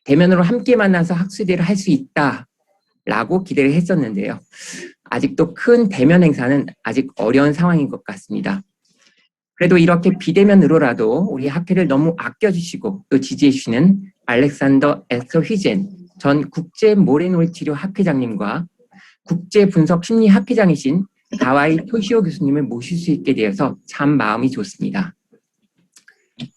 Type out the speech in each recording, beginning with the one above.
대면으로 함께 만나서 학술대회를 할 수 있다라고 기대를 했었는데요. 아직도 큰 대면 행사는 아직 어려운 상황인 것 같습니다. 그래도 이렇게 비대면으로라도 우리 학회를 너무 아껴주시고 또 지지해주시는 알렉산더 에스터 휘젠 전 국제모래놀이치료 학회장님과 국제분석심리 학회장이신 가와이 토시오 교수님을 모실 수 있게 되어서 참 마음이 좋습니다.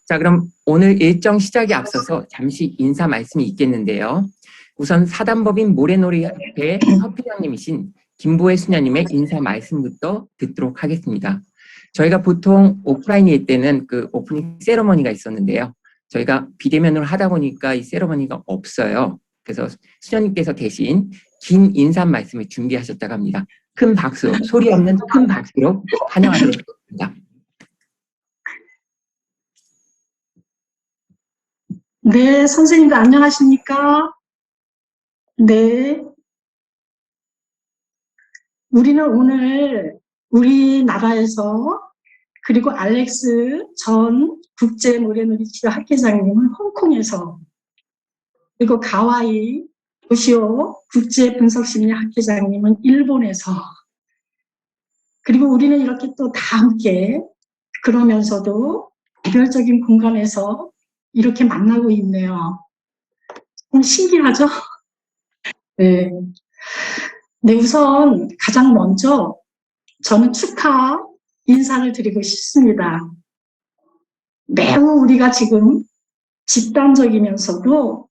자, 그럼 오늘 일정 시작에 앞서서 잠시 인사 말씀이 있겠는데요. 우선 사단법인 모래놀이협회 협회장님이신 김보혜 수녀님의 인사 말씀부터 듣도록 하겠습니다. 저희가 보통 오프라인일 때는 그 오프닝 세러머니가 있었는데요. 저희가 비대면으로 하다 보니까 이 세러머니가 없어요. 그래서 수녀님께서 대신 긴 인사 말씀을 준비하셨다고 합니다. 큰 박수, 소리 없는 큰 박수로 환영하겠습니다. 네, 선생님들 안녕하십니까? 네. 우리는 오늘 우리나라에서 그리고 알렉스 전 국제모래놀이치료 학회장님은 홍콩에서 그리고 가와이 도시오 국제분석심리 학회장님은 일본에서 그리고 우리는 이렇게 또 다 함께 그러면서도 개별적인 공간에서 이렇게 만나고 있네요. 신기하죠? 네. 네, 우선 가장 먼저 저는 축하 인사를 드리고 싶습니다. 매우 우리가 지금 집단적이면서도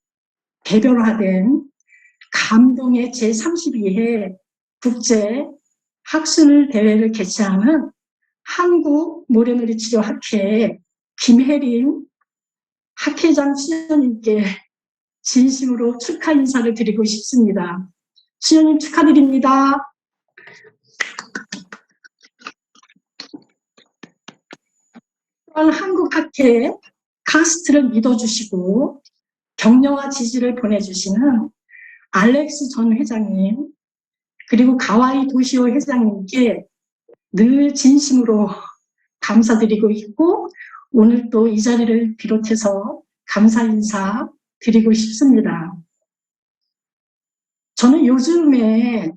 개별화된 감동의 제32회 국제 학술대회를 개최하는 한국모래놀이치료학회 김혜린 학회장 수녀님께 진심으로 축하 인사를 드리고 싶습니다. 수녀님 축하드립니다. 또한 한국학회 카스트를 믿어주시고 격려와 지지를 보내주시는 알렉스 전 회장님 그리고 가와이 도시오 회장님께 늘 진심으로 감사드리고 있고 오늘 또 이 자리를 비롯해서 감사 인사 드리고 싶습니다. 저는 요즘에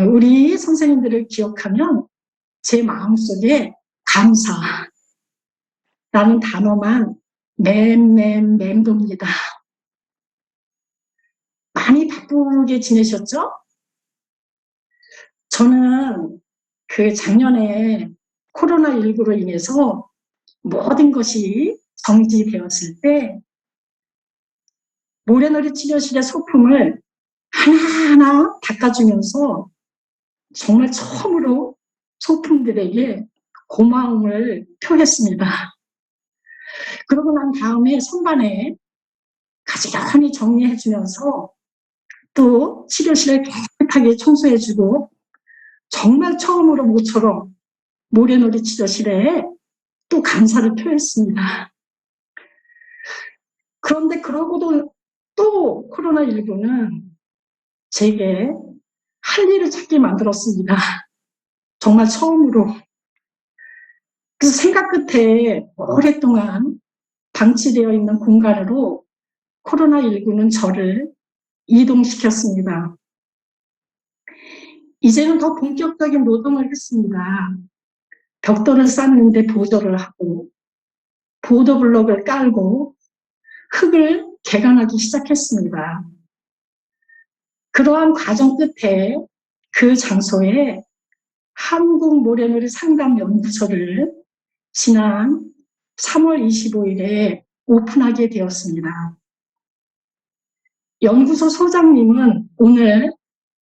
우리 선생님들을 기억하면 제 마음속에 감사라는 단어만 맴돕니다. 많이 바쁘게 지내셨죠? 저는 그 작년에 코로나19로 인해서 모든 것이 정지되었을 때 모래놀이 치료실의 소품을 하나하나 닦아주면서 정말 처음으로 소품들에게 고마움을 표했습니다. 그러고 난 다음에 선반에 가지런히 정리해주면서 또 치료실을 깨끗하게 청소해주고 정말 처음으로 모처럼 모래놀이 치료실에 또 감사를 표했습니다. 그런데 그러고도 또 코로나19는 제게 할 일을 찾게 만들었습니다. 정말 처음으로. 그래서 생각 끝에 오랫동안 방치되어 있는 공간으로 코로나19는 저를 이동시켰습니다. 이제는 더 본격적인 노동을 했습니다. 벽돌을 쌓는데 보조를 하고 보도블록을 깔고 흙을 개간하기 시작했습니다. 그러한 과정 끝에 그 장소에 한국모래놀이 상담연구소를 지난 3월 25일에 오픈하게 되었습니다. 연구소 소장님은 오늘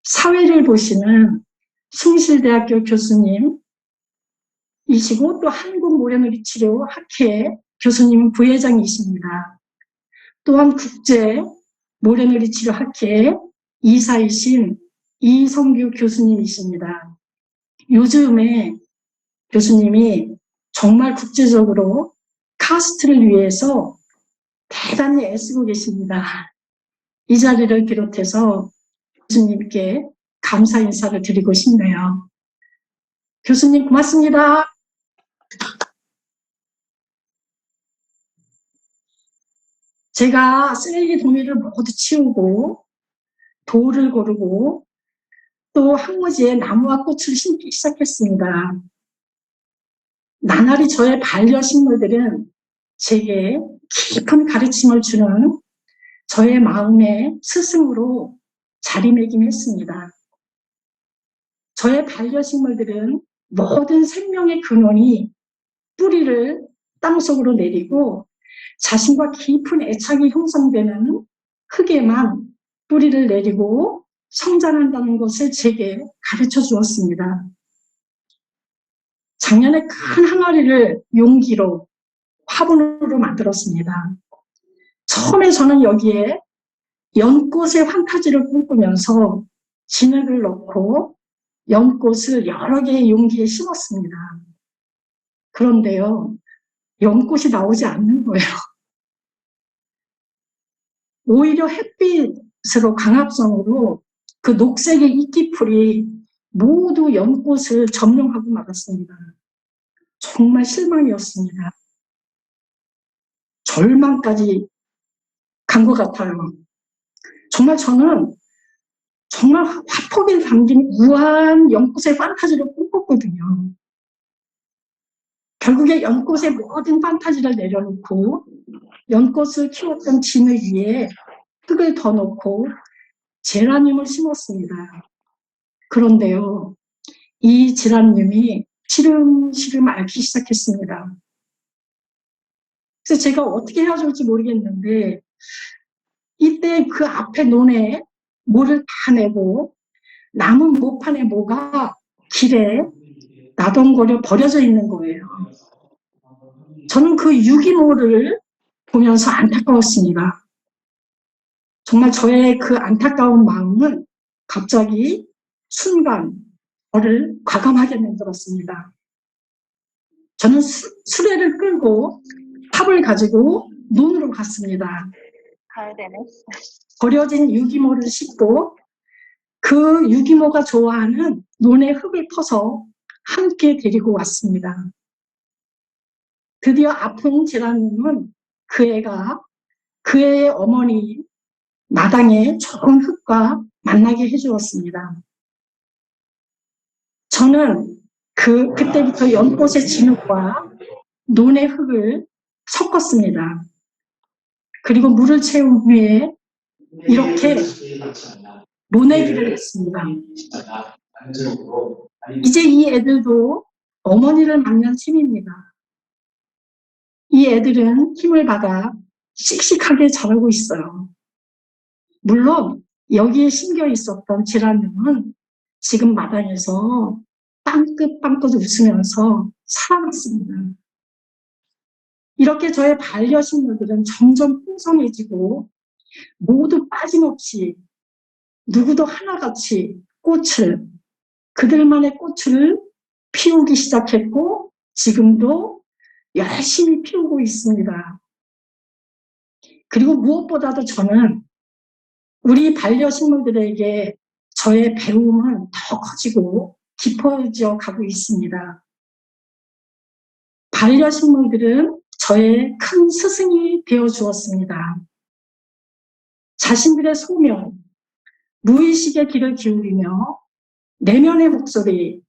사회를 보시는 숭실대학교 교수님이시고 또 한국모래놀이치료학회 교수님 부회장이십니다. 또한 국제모래놀이치료학회 이사이신 이성규 교수님이십니다. 요즘에 교수님이 정말 국제적으로 카스트를 위해서 대단히 애쓰고 계십니다. 이 자리를 비롯해서 교수님께 감사 인사를 드리고 싶네요. 교수님 고맙습니다. 제가 쓰레기 동의를 모두 치우고 돌을 고르고 또 황무지에 나무와 꽃을 심기 시작했습니다. 나날이 저의 반려식물들은 제게 깊은 가르침을 주는 저의 마음의 스승으로 자리매김했습니다. 저의 반려식물들은 모든 생명의 근원이 뿌리를 땅속으로 내리고 자신과 깊은 애착이 형성되는 흙에만 뿌리를 내리고 성장한다는 것을 제게 가르쳐 주었습니다. 작년에 큰 항아리를 용기로 화분으로 만들었습니다. 처음에 저는 여기에 연꽃의 환타지를 꿈꾸면서 진흙을 넣고 연꽃을 여러 개의 용기에 심었습니다. 그런데요, 연꽃이 나오지 않는 거예요. 오히려 햇빛으로 강압성으로 그 녹색의 이끼풀이 모두 연꽃을 점령하고 말았습니다. 정말 실망이었습니다. 절망까지 간 것 같아요. 정말 저는 정말 화폭에 담긴 우아한 연꽃의 판타지를 꿈꿨거든요. 결국에 연꽃의 모든 판타지를 내려놓고 연꽃을 키웠던 진흙 위에 흙을 더 넣고 제라늄을 심었습니다. 그런데요, 이 제라늄이 시름시름 앓기 시작했습니다. 그래서 제가 어떻게 해야 좋을지 모르겠는데 이때 그 앞에 논에 모를 다 내고 남은 모판에 모가 길에 나동거려 버려져 있는 거예요. 저는 그 유기모를 보면서 안타까웠습니다. 정말 저의 그 안타까운 마음은 갑자기 순간 저를 과감하게 만들었습니다. 저는 수레를 끌고 탑을 가지고 논으로 갔습니다. 가야 되네. 버려진 유기모를 싣고 그 유기모가 좋아하는 논의 흙을 퍼서 함께 데리고 왔습니다. 드디어 아픈 제라늄은 그 애가 그 애의 어머니 마당에 좋은 흙과 만나게 해주었습니다. 저는 그때부터 연꽃의 진흙과 논의 흙을 섞었습니다. 그리고 물을 채운 후에 이렇게 모내기를 했습니다. 이제 이 애들도 어머니를 만난 셈입니다. 이 애들은 힘을 받아 씩씩하게 자라고 있어요. 물론 여기에 심겨 있었던 제라늄은 지금 마당에서 빵긋빵긋 웃으면서 살아났습니다. 이렇게 저의 반려식물들은 점점 풍성해지고 모두 빠짐없이 누구도 하나같이 그들만의 꽃을 피우기 시작했고 지금도 열심히 피우고 있습니다. 그리고 무엇보다도 저는 우리 반려식물들에게 저의 배움은 더 커지고 깊어져 가고 있습니다. 반려식물들은 저의 큰 스승이 되어 주었습니다. 자신들의 소명, 무의식의 귀를 기울이며 내면의 목소리,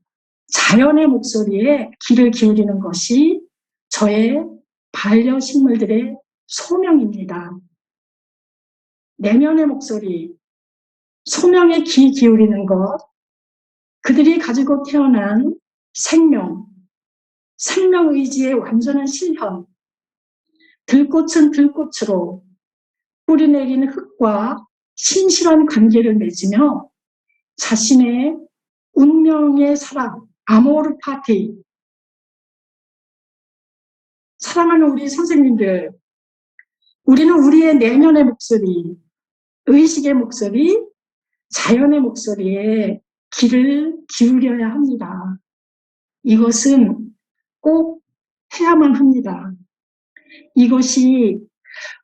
자연의 목소리에 귀를 기울이는 것이 저의 반려식물들의 소명입니다. 내면의 목소리, 소명에 귀 기울이는 것, 그들이 가지고 태어난 생명의지의 완전한 실현, 들꽃은 들꽃으로 뿌리내린 흙과 신실한 관계를 맺으며 자신의 운명의 사랑, 아모르 파티. 사랑하는 우리 선생님들, 우리는 우리의 내면의 목소리, 의식의 목소리, 자연의 목소리에 귀를 기울여야 합니다. 이것은 꼭 해야만 합니다. 이것이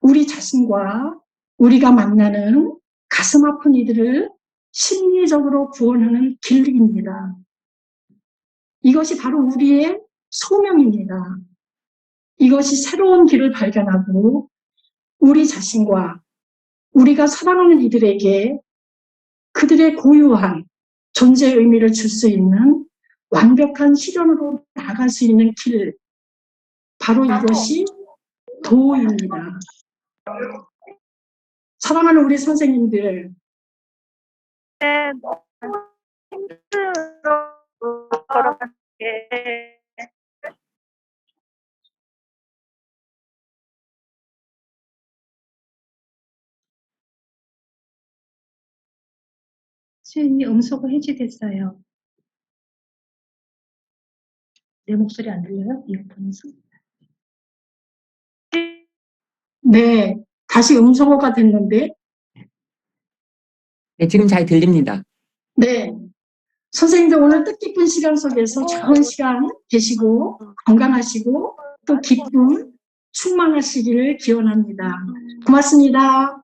우리 자신과 우리가 만나는 가슴 아픈 이들을 심리적으로 구원하는 길입니다. 이것이 바로 우리의 소명입니다. 이것이 새로운 길을 발견하고 우리 자신과 우리가 사랑하는 이들에게 그들의 고유한 존재의 의미를 줄 수 있는 완벽한 실현으로 나아갈 수 있는 길, 바로 이것이 도입니다. 사랑하는 우리 선생님들, 수현이 음소거 해지됐어요. 내 목소리 안 들려요? 이어폰에서? 네, 다시 음성어가 됐는데, 네, 지금 잘 들립니다. 네, 선생님들 오늘 뜻깊은 시간 속에서 좋은 시간 되시고 건강하시고 또 기쁨 충만하시기를 기원합니다. 고맙습니다.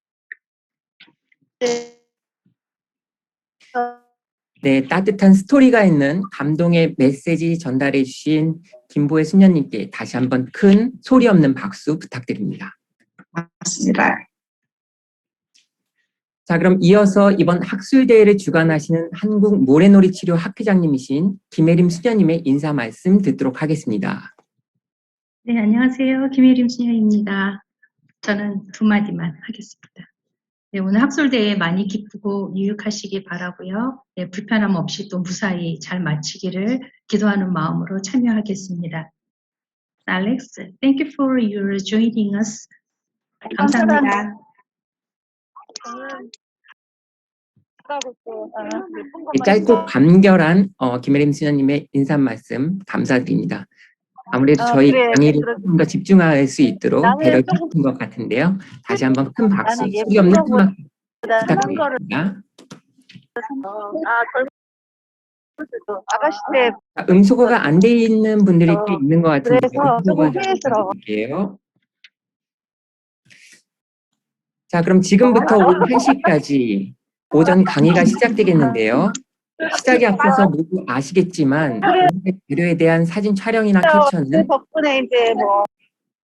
네, 따뜻한 스토리가 있는 감동의 메시지 전달해 주신 김보혜 수녀님께 다시 한번 큰 소리 없는 박수 부탁드립니다. 고맙습니다. 자, 그럼 이어서 이번 학술대회를 주관하시는 한국 모래놀이 치료 학회장님이신 김혜림 수녀님의 인사 말씀 듣도록 하겠습니다. 네, 안녕하세요. 김혜림 수녀입니다. 저는 두 마디만 하겠습니다. 네, 오늘 학술대회 많이 기쁘고 유익하시기 바라고요. 네, 불편함 없이 또 무사히 잘 마치기를 기도하는 마음으로 참여하겠습니다. Alex, thank you for your joining us. 감사합니다. 짧고 간결한 김혜림 수녀님의 인사 말씀 감사드립니다. 아무래도 저희 강의를 조금 더 집중할 수 있도록 배려해 주신 것 같은데요. 다시 한번 큰 박수, 소리 없는 큰 박수 부탁드립니다. 아가씨 때 음소거가 안 돼 있는 분들이 꽤 있는 것 같은데 그래서 음소거 조금 후회스러워. 드릴게요. 자, 그럼 지금부터 오후 1시까지 오전 강의가 시작되겠는데요. 시작에 앞서서 모두 아시겠지만 배려에 대한 사진 촬영이나 캡처는 덕분에 이제 뭐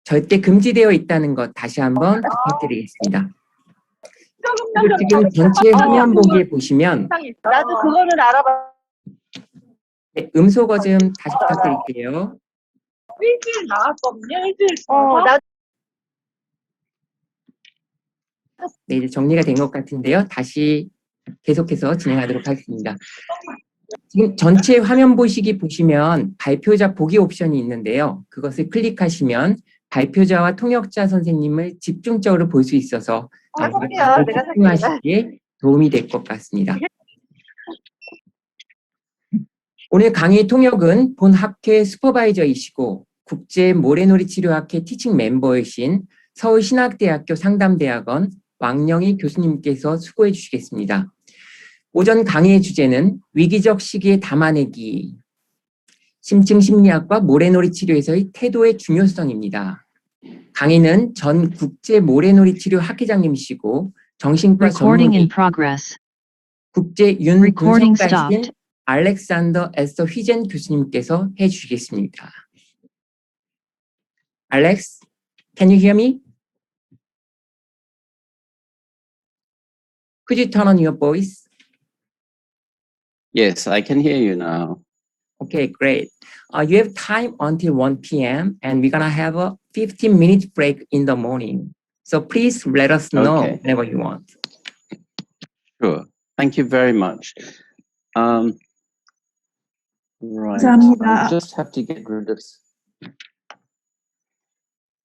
절대 금지되어 있다는 것 다시 한번 부탁드리겠습니다. 그리고 지금 전체 화면 보기에 보시면 나도 그거는 알아봐. 네, 음소거 좀 다시 부탁드릴게요. 일주일 나왔거든요. 일주일. 나 네, 이제 정리가 된 것 같은데요. 다시 계속해서 진행하도록 하겠습니다. 지금 전체 화면 보시면 발표자 보기 옵션이 있는데요. 그것을 클릭하시면 발표자와 통역자 선생님을 집중적으로 볼 수 있어서 집중하시기에 도움이 될 것 같습니다. 오늘 강의 통역은 본 학회 슈퍼바이저이시고 국제 모래놀이 치료학회 티칭 멤버이신 서울신학대학교 상담대학원 왕영희 교수님께서 수고해 주시겠습니다. 오전 강의의 주제는 위기적 시기에 담아내기, 심층 심리학과 모래놀이 치료에서의 태도의 중요성입니다. 강의는 전 국제 모래놀이 치료 학회장님이시고 정신과 전문의 국제 윤분석가이신 알렉산더 에스터 휘젠 교수님께서 해주시겠습니다. Alex, can you hear me? Could you turn on your voice? Yes, I can hear you now. Okay, great. You have time until 1 p.m. and we're gonna have a 15-minute break in the morning. So please let us know Okay. whenever you want. Sure. Thank you very much. Right. 감사합니다. I just have to get rid of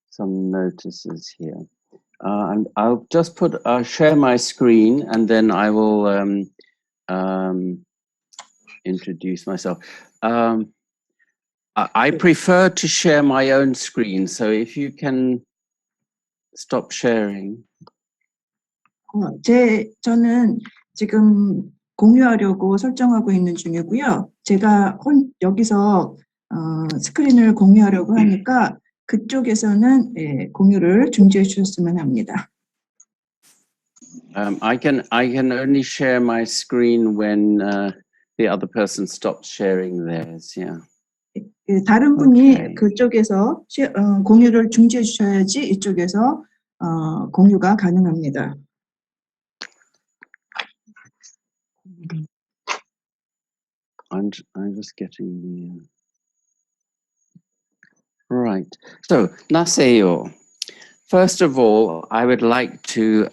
some notices here. And I'll just share my screen and then I will introduce myself. I prefer to share my own screen, so if you can stop sharing. 저는 지금 공유하려고 설정하고 있는 중이고요. 제가 여기서 스크린을 공유하려고 하니까 그쪽에서는 공유를 중지해 주셨으면 합니다. I can only share my screen when the other person stops sharing theirs. Yeah. 다른 분이 Okay. 그쪽에서 공유를 중지해 주셔야지 이쪽에서 공유가 가능합니다. I'm just getting the right. So, Naseo, first of all, I would like to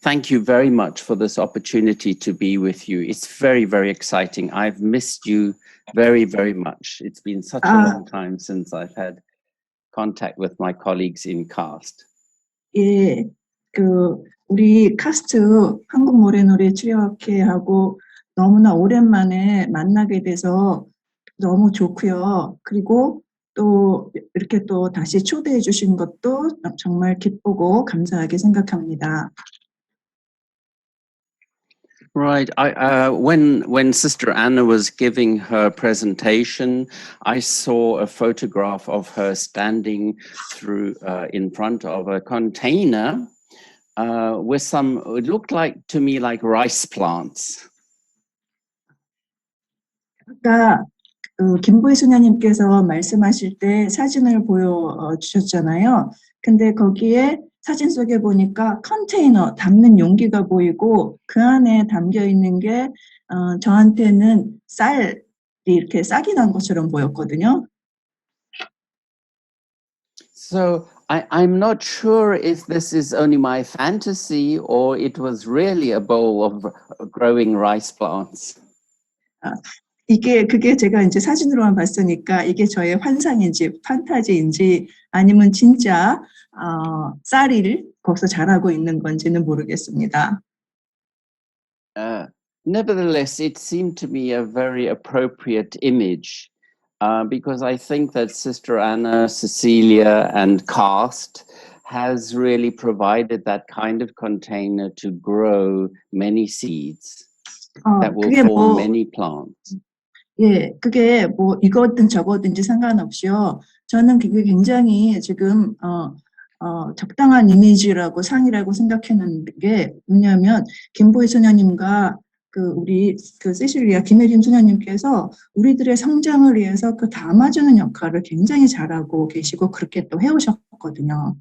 thank you very much for this opportunity to be with you. It's very, very exciting. I've missed you very, very much. It's been such a long time since I've had contact with my colleagues in CAST. 예, 우리 카스트 한국 노래 출연학회하고 너무나 오랜만에 만나게 돼서 너무 좋고요. 그리고 또 이렇게 또 다시 초대해 주신 것도 정말 기쁘고 감사하게 생각합니다. Right. When Sister Anna was giving her presentation, I saw a photograph of her standing through in front of a container with some. It looked like to me like rice plants. 아까 김보희 소녀님께서 말씀하실 때 사진을 보여주셨잖아요. 근데 거기에 사진 속에 보니까 컨테이너, 담는 용기가 보이고 그 안에 담겨 있는 게 저한테는 쌀이 이렇게 싹이 난 것처럼 보였거든요. So I'm not sure if this is only my fantasy or it was really a bowl of growing rice plants. 그게 제가 이제 사진으로만 봤으니까 이게 저의 환상인지 판타지인지 아니면 진짜 쌀을 거기서 자라고 있는 건지는 모르겠습니다. Nevertheless, it seemed to me a very appropriate image because I think that Sister Anna, Cecilia, and CAST has really provided that kind of container to grow many seeds that will form many plants. 예, 그게 뭐 이거든 저거든지 상관없이요. 저는 그게 굉장히 지금 적당한 이미지라고 상이라고 생각하는 게 뭐냐면 김보희 소녀님과 우리 세실리아 김혜림 소녀님께서 우리들의 성장을 위해서 담아주는 역할을 굉장히 잘하고 계시고 그렇게 또 해오셨거든요.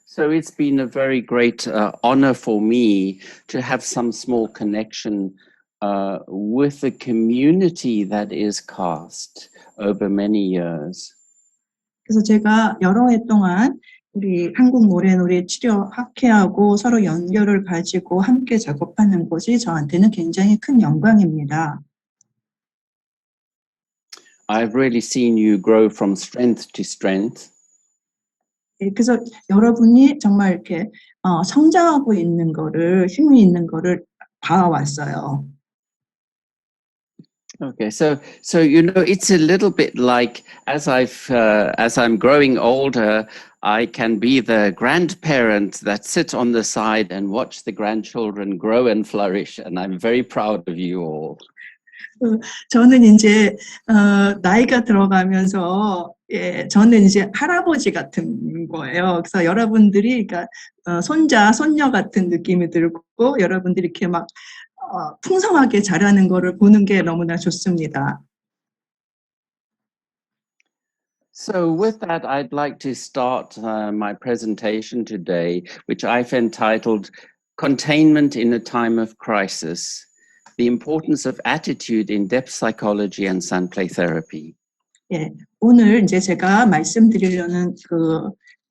So it's been a very great honor for me to have some small connection with the community that is CAST over many years. 그래서 제가 여러 해 동안 우리 한국 모래 치료 학회하고 서로 연결을 가지고 함께 작업하는 것이 저한테는 굉장히 큰 영광입니다. I've really seen you grow from strength to strength. 그래서 여러분이 정말 이렇게 성장하고 있는 거를 힘이 있는 거를 봐왔어요. Okay, so you know, it's a little bit like as I'm growing older, I can be the grandparent that sits on the side and watch the grandchildren grow and flourish, and I'm very proud of you all. 저는 이제 나이가 들어가면서 저는 이제 할아버지 같은 거예요. 그래서 여러분들이 그러니까 손자, 손녀 같은 느낌이 들고 여러분들이 이렇게 막 풍성하게 자라는 거를 보는 게 너무나 좋습니다. So with that, I'd like to start my presentation today, which I've entitled Containment in a Time of Crisis, the Importance of Attitude in Depth Psychology and Sunplay Therapy. 예, 오늘 이제 제가 말씀드리려는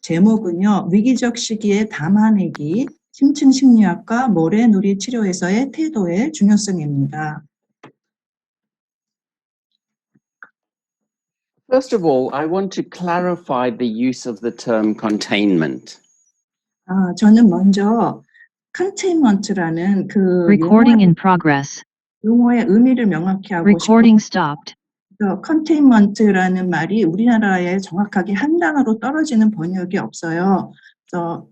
제목은요, 위기적 시기에 담아내기, 심층 심리학과 모래놀이 치료에서의 태도의 중요성입니다. First of all, I want to clarify the use of the term containment. 저는 먼저 containment라는 Recording in progress. 용어의 의미를 명확히 하고 Recording stopped. containment라는 말이 우리나라에 정확하게 한 단어로 떨어지는 번역이 없어요. 그래서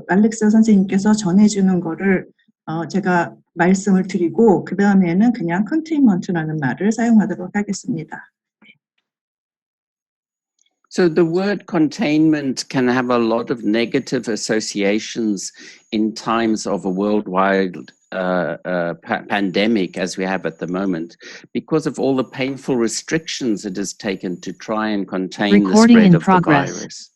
알렉스 선생님께서 전해주는 거를 제가 말씀을 드리고 그 다음에는 그냥 containment라는 말을 사용하도록 하겠습니다. So the word containment can have a lot of negative associations in times of a worldwide pandemic as we have at the moment because of all the painful restrictions it has taken to try and contain the spread of the virus.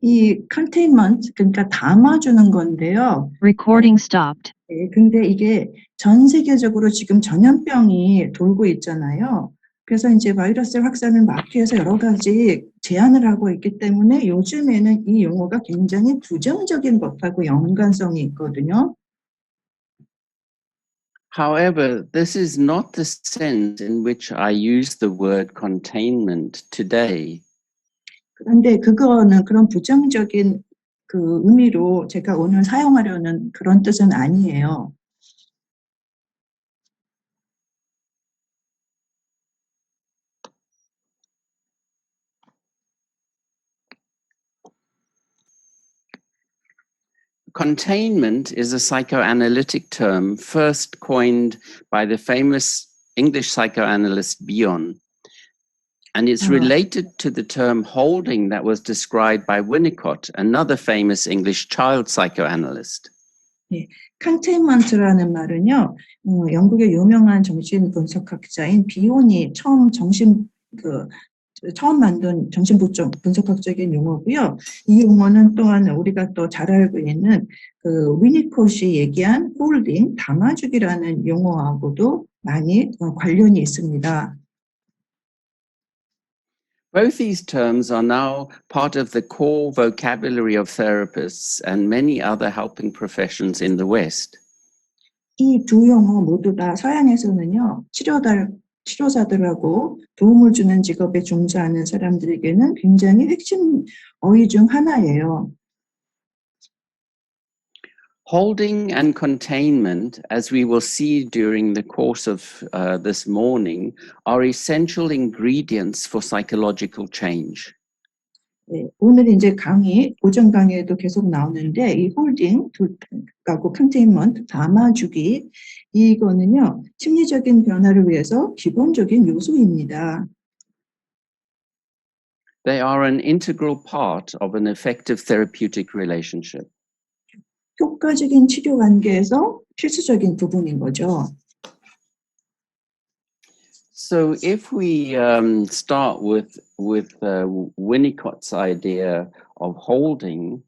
이 containment, 그러니까 담아주는 건데요. Recording stopped. 네, 근데 이게 전 세계적으로 지금 전염병이 돌고 있잖아요. 그래서 이제 바이러스 확산을 막기 위해서 여러 가지 제안을 하고 있기 때문에 요즘에는 이 용어가 굉장히 부정적인 것하고 연관성이 있거든요. However, this is not the sense in which I use the word containment today. 그런데 그거는 그런 부정적인 그 의미로 제가 오늘 사용하려는 그런 뜻은 아니에요. Containment is a psychoanalytic term first coined by the famous English psychoanalyst Bion, and it's related to the term holding that was described by Winnicott, another famous English child psychoanalyst. 컨테인먼트라는 말은요, 영국의 유명한 정신 분석학자인 비온이 처음 만든 정신 분석학적인 용어고요. 이 용어는 또한 우리가 또 잘 알고 있는 그 위니콧이 얘기한 홀딩, 담아주기라는 용어하고도 많이 관련이 있습니다. Both these terms are now part of the core vocabulary of therapists and many other helping professions in the West. 이 두 용어 모두 다 서양에서는요, 치료사들하고 도움을 주는 직업에 종사하는 사람들에게는 굉장히 핵심 어휘 중 하나예요. Holding and containment, as we will see during the course of this morning, are essential ingredients for psychological change. 네, 오늘 이제 오전 강의에도 계속 나오는데 이 홀딩하고 컨테인먼트, 담아주기 이거는요 심리적인 변화를 위해서 기본적인 요소입니다. They are an integral part of an effective therapeutic relationship. 효과적인 치료 관계에서 필수적인 부분인 거죠. So if we start with Winnicott's idea of holding,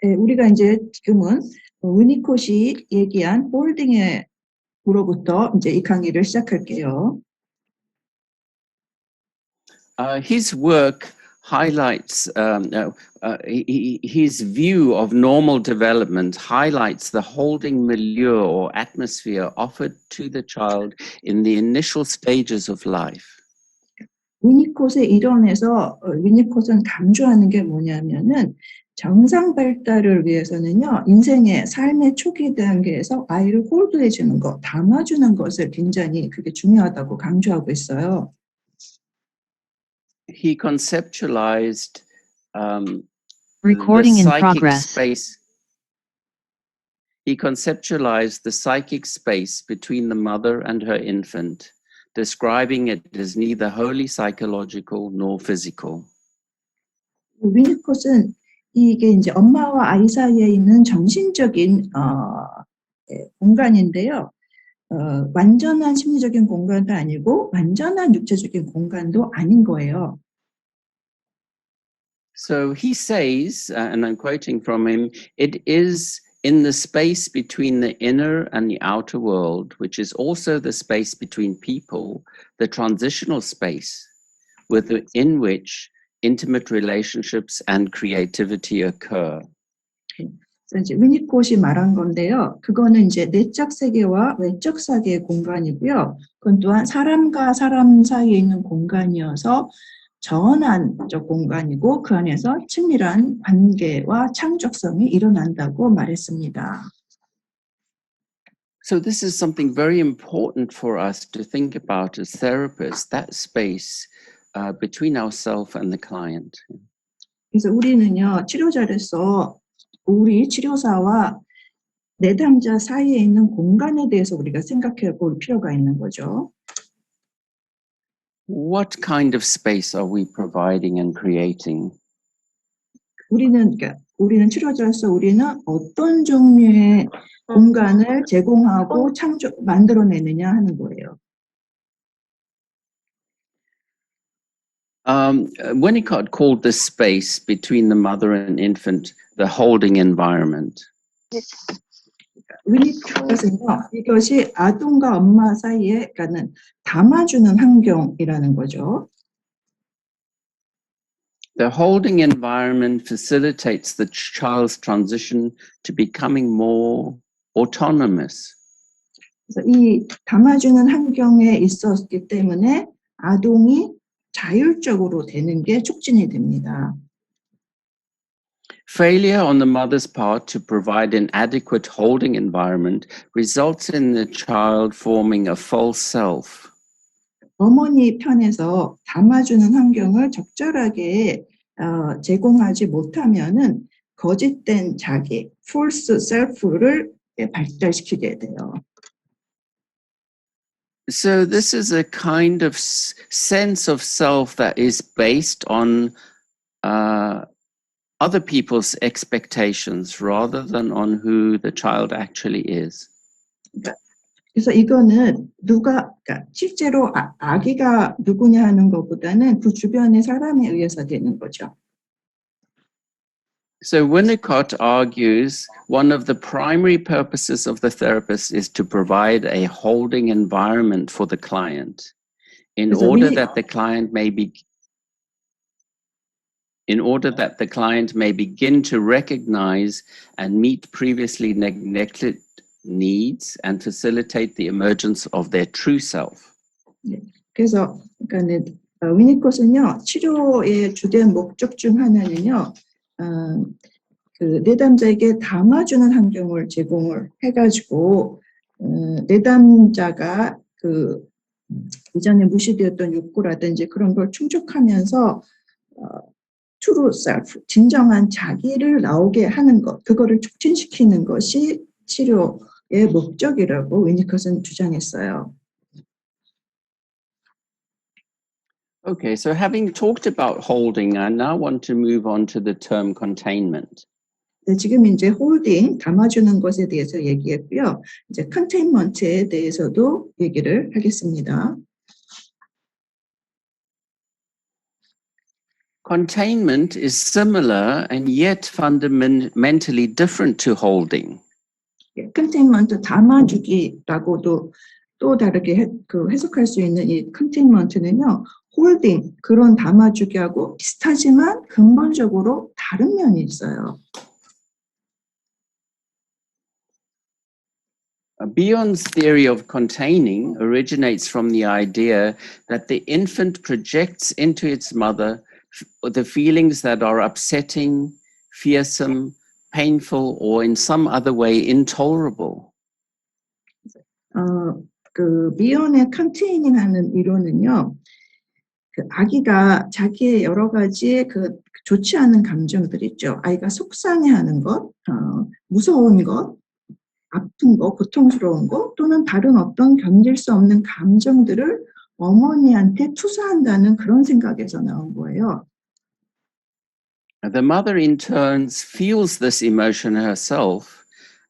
우리가 이제 지금은 위니콧이 얘기한 홀딩으로부터 이제 이 강의를 시작할게요. his work highlights his view of normal development highlights the holding milieu or atmosphere offered to the child in the initial stages of life. 위니콧의 일원에서 위니콧은 강조하는 게 뭐냐면은 정상 발달을 위해서는요 인생의 삶의 초기 단계에서 아이를 홀드해 주는 것, 담아주는 것을 굉장히 그게 중요하다고 강조하고 있어요. He conceptualized Recording the in psychic progress. space. He conceptualized the psychic space between the mother and her infant, describing it as neither wholly psychological nor physical. 위니콧은 이게 이제 엄마와 아이 사이에 있는 정신적인 공간인데요. 완전한 심리적인 공간도 아니고 완전한 육체적인 공간도 아닌 거예요. So he says, and I'm quoting from him, it is in the space between the inner and the outer world, which is also the space between people, the transitional space within which intimate relationships and creativity occur. 그래서 이제 위니콧이 말한 건데요. 그거는 이제 내적 세계와 외적 세계의 공간이고요. 그건 또한 사람과 사람 사이에 있는 공간이어서 전환적 공간이고 그 안에서 친밀한 관계와 창조성이 일어난다고 말했습니다. So this is something very important for us to think about as therapists, that space between ourselves and the client. 그래서 우리는요, 치료자로서 우리 치료사와 내담자 사이에 있는 공간에 대해서 우리가 생각해 볼 필요가 있는 거죠. What kind of space are we providing and creating? 우리는 치료자로서 우리는 어떤 종류의 공간을 제공하고 만들어내느냐 하는 거예요. Winnicott called the space between the mother and infant the holding environment. 위니컷은요, 이것이 아동과 엄마 사이에 그러니까는 담아주는 환경이라는 거죠. The holding environment facilitates the child's transition to becoming more autonomous. 그래서 이 담아주는 환경에 있었기 때문에 아동이 자율적으로 되는 게 촉진이 됩니다. Failure on the mother's part to provide an adequate holding environment results in the child forming a false self. 어머니 편에서 담아주는 환경을 적절하게 제공하지 못하면은 거짓된 자기, false self를 발달시키게 돼요. So this is a kind of sense of self that is based on other people's expectations rather than on who the child actually is. 그래서 이거는 그러니까 실제로 아기가 누구냐 하는 것보다는 그 주변의 사람에 의해서 되는 거죠. So Winnicott argues one of the primary purposes of the therapist is to provide a holding environment for the client in order that the client may begin to recognize and meet previously neglected needs and facilitate the emergence of their true self. 그래서 그러니까는 위니콧은요 치료의 주된 목적 중 하나는요 그 내담자에게 담아주는 환경을 제공을 해가지고 내담자가 그 이전에 무시되었던 욕구라든지 그런 걸 충족하면서 true self, 진정한 자기를 나오게 하는 것, 그거를 촉진시키는 것이 치료의 목적이라고 위니컷은 주장했어요. Okay, so having talked about holding, I now want to move on to the term containment. 네, 지금 이제 홀딩, 담아주는 것에 대해서 얘기했고요. 이제 컨테인먼트에 대해서도 얘기를 하겠습니다. Containment is similar and yet fundamentally different to holding. 컨테인먼트 담아주기라고도 또 다르게 해석할 수 있는 이 컨테인먼트는요. 홀딩, 그런 담아주기하고 비슷하지만 근본적으로 다른 면이 있어요. Bion's theory of containing originates from the idea that the infant projects into its mother the feelings that are upsetting, fearsome, painful, or in some other way intolerable. 그 비욘의 컨테이닝하는 이론은요. 그 아기가 자기의 여러 가지 그 좋지 않은 감정들 있죠. 아이가 속상해하는 것, 무서운 것, 아픈 것, 고통스러운 것, 또는 다른 어떤 견딜 수 없는 감정들을 어머니한테 투사한다는 그런 생각에서 나온 거예요. The mother in turn feels this emotion herself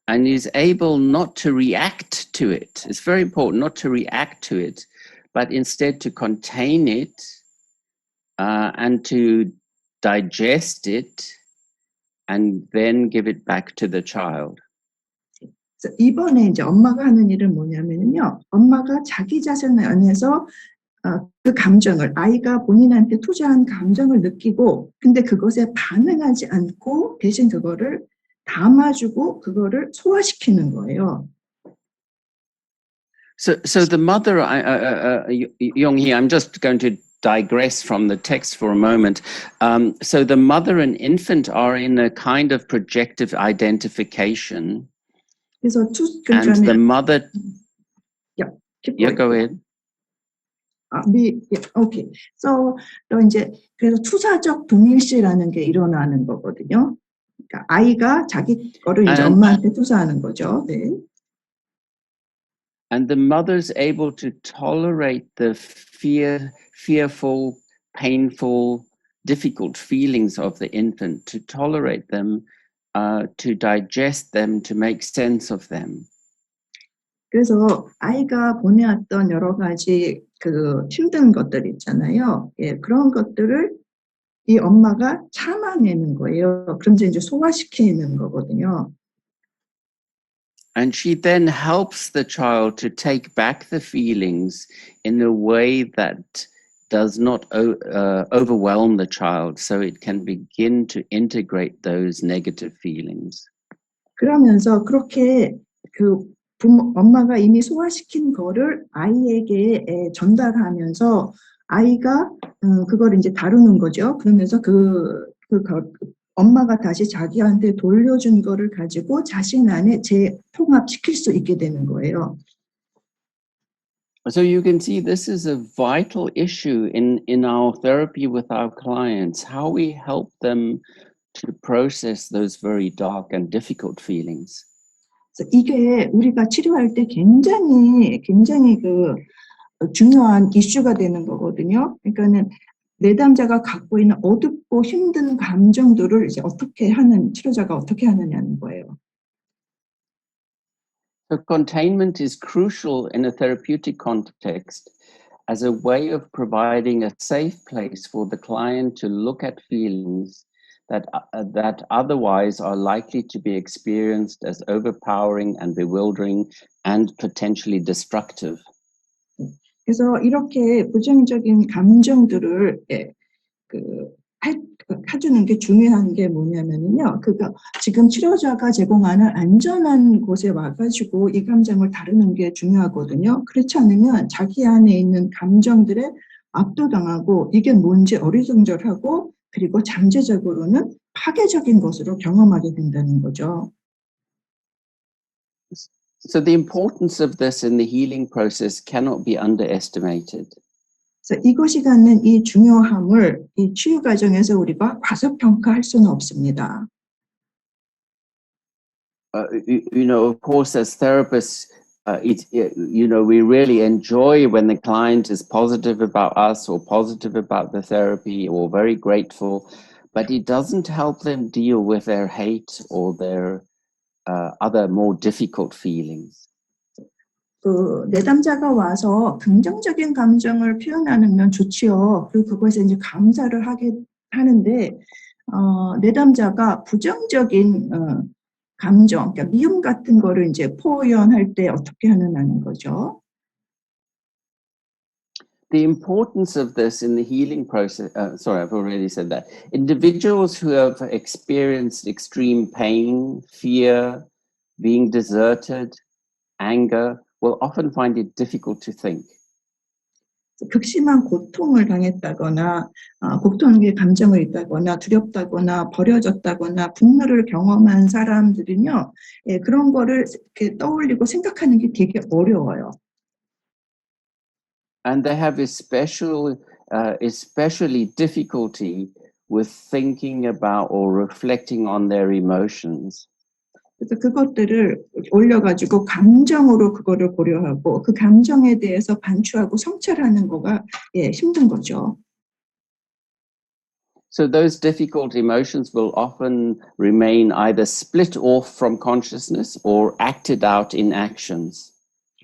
and is able not to react to it. It's very important not to react to it, but instead to contain it and to digest it and then give it back to the child. 이번에 이제 엄마가 하는 일은 뭐냐면요. 엄마가 자기 자신을 안에서 그 감정을 아이가 본인한테 투자한 감정을 느끼고 근데 그것에 반응하지 않고 대신 그거를 담아주고 그거를 소화시키는 거예요. So the mother, Yong-hee, I'm just going to digress from the text for a moment. So the mother and infant are in a kind of projective identification. 그래서 and the mother, go ahead. 오케이. So 또 이제 그래서 투사적 동일시라는 게 일어나는 거거든요. 그러니까 아이가 자기 거를 이제 엄마한테 투사하는 거죠. 네. And the mother's able to tolerate the fearful, painful, difficult feelings of the infant, to tolerate them, to digest them, to make sense of them. 그래서 아이가 보내왔던 여러 가지 그 힘든 것들 있잖아요. 예, 그런 것들을 이 엄마가 참아내는 거예요. 그러면서 이제 소화시키는 거거든요. And she then helps the child to take back the feelings in a way that does not overwhelm the child, so it can begin to integrate those negative feelings. 그러면서 그렇게 그 엄마가 이미 소화시킨 거를 아이에게 전달하면서 아이가 그걸 이제 다루는 거죠. 그러면서 엄마가 다시 자기한테 돌려준 거를 가지고 자신 안에 재통합시킬 수 있게 되는 거예요. So you can see this is a vital issue in our therapy with our clients, how we help them to process those very dark and difficult feelings. 그래서 이게 우리가 치료할 때 굉장히 중요한 이슈가 되는 거거든요. 그러니까는 내담자가 갖고 있는 어둡고 힘든 감정들을 이제 치료자가 어떻게 하느냐는 거예요. So containment is crucial in a therapeutic context as a way of providing a safe place for the client to look at feelings that otherwise are likely to be experienced as overpowering and bewildering and potentially destructive. 그래서 이렇게 부정적인 감정들을 해주는 게 중요한 게 뭐냐면요. 지금 치료자가 제공하는 안전한 곳에 와가지고 이 감정을 다루는 게 중요하거든요. 그렇지 않으면 자기 안에 있는 감정들에 압도당하고 이게 뭔지 어리둥절하고 그리고 잠재적으로는 파괴적인 것으로 경험하게 된다는 거죠. So the importance of this in the healing process cannot be underestimated. 그래서 이것이 갖는 이 중요함을 이 치유 과정에서 우리가 과소평가할 수는 없습니다. Of course, as therapists, we really enjoy when the client is positive about us or positive about the therapy or very grateful, but it doesn't help them deal with their hate or their other more difficult feelings. 내담자가 와서 긍정적인 감정을 표현하는 건 좋지요. 그리고 그것에 이제 감사를 하는데, 내담자가 부정적인 감정, 그러니까 미움 같은 거를 이제 표현할 때 어떻게 하느냐는 거죠. The importance of this in the healing process, sorry, I've already said that. Individuals who have experienced extreme pain, fear, being deserted, anger, will often find it difficult to think. 극심한 고통을 당했다거나, 고통의 감정을 있다거나, 두렵다거나, 버려졌다거나, 분노를 경험한 사람들은요, 그런 거를 이렇게 떠올리고 생각하는 게 되게 어려워요. And they have especially difficulty with thinking about or reflecting on their emotions. 그래서 그것들을 올려가지고 감정으로 그거를 고려하고 그 감정에 대해서 반추하고 성찰하는 거가 힘든 거죠. So those difficult emotions will often remain either split off from consciousness or acted out in actions.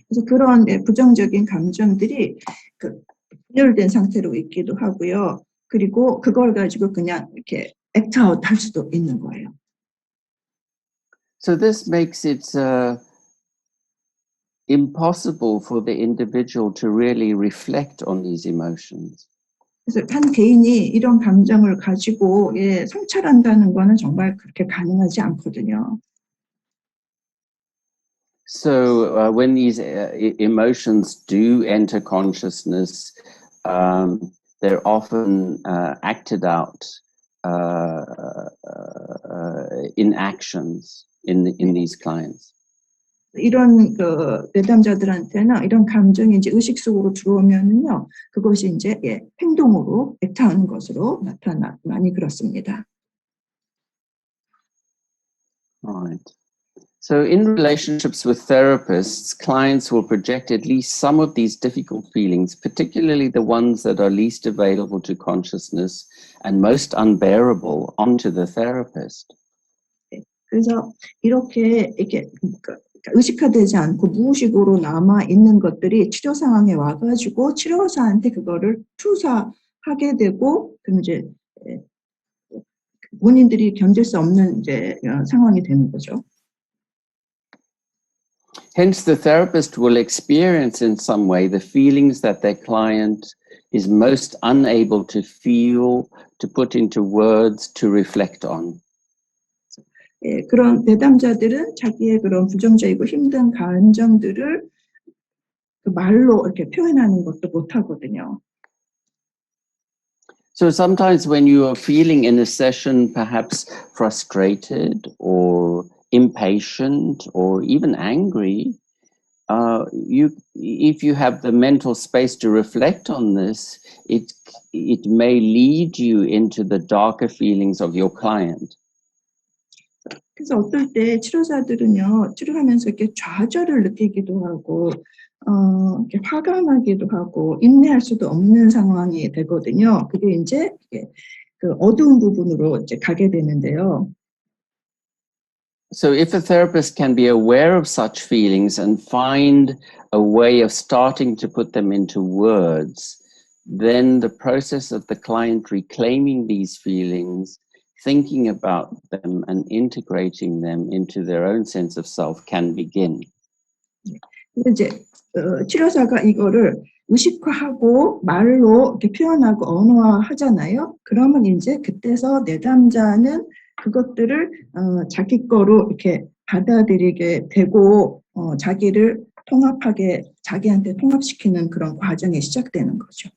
그래서 그런 부정적인 감정들이 분열된 상태로 있기도 하고요. 그리고 그걸 가지고 그냥 이렇게 액트아웃 할 수도 있는 거예요. So this makes it impossible for the individual to really reflect on these emotions. 그래서 한 개인이 이런 감정을 가지고 성찰한다는 거는 정말 그렇게 가능하지 않거든요. So when these emotions do enter consciousness, they're often acted out in actions in these clients. 이런 내담자들한테는 이런 감정이 이제 의식 속으로 들어오면은요, 그것이 이제 행동으로 액트하는 것으로 많이 그렇습니다. Right. So in relationships with therapists, clients will project at least some of these difficult feelings, particularly the ones that are least available to consciousness and most unbearable, onto the therapist. 그래서 이렇게 의식화되지 않고 무의식으로 남아 있는 것들이 치료 상황에 와가지고 치료사한테 그거를 투사하게 되고 그럼 이제 본인들이 견딜 수 없는 이제 상황이 되는 거죠. Hence, the therapist will experience in some way the feelings that their client is most unable to feel, to put into words, to reflect on. 예, 그런 내담자들은 자기의 그런 부정적이고 힘든 감정들을 그 말로 이렇게 표현하는 것도 못 하거든요. So sometimes when you are feeling in a session perhaps frustrated or impatient or even angry, if you have the mental space to reflect on this, it may lead you into the darker feelings of your client. 그래서 어떨 때 치료자들은요, 치료하면서 이렇게 좌절을 느끼기도 하고, 이렇게 화가 나기도 하고, 인내할 수도 없는 상황이 되거든요. 그게 이제 그 어두운 부분으로 이제 가게 되는데요. So if a therapist can be aware of such feelings and find a way of starting to put them into words, then the process of the client reclaiming these feelings, thinking about them and integrating them into their own sense of self can begin. 근데 이제 치료사가 이거를 의식화하고 말로 이렇게 표현하고 언어화하잖아요. 그러면 이제 그때서 내담자는 그것들을 자기 거로 이렇게 받아들이게 되고 자기를 자기한테 통합시키는 그런 과정이 시작되는 거죠.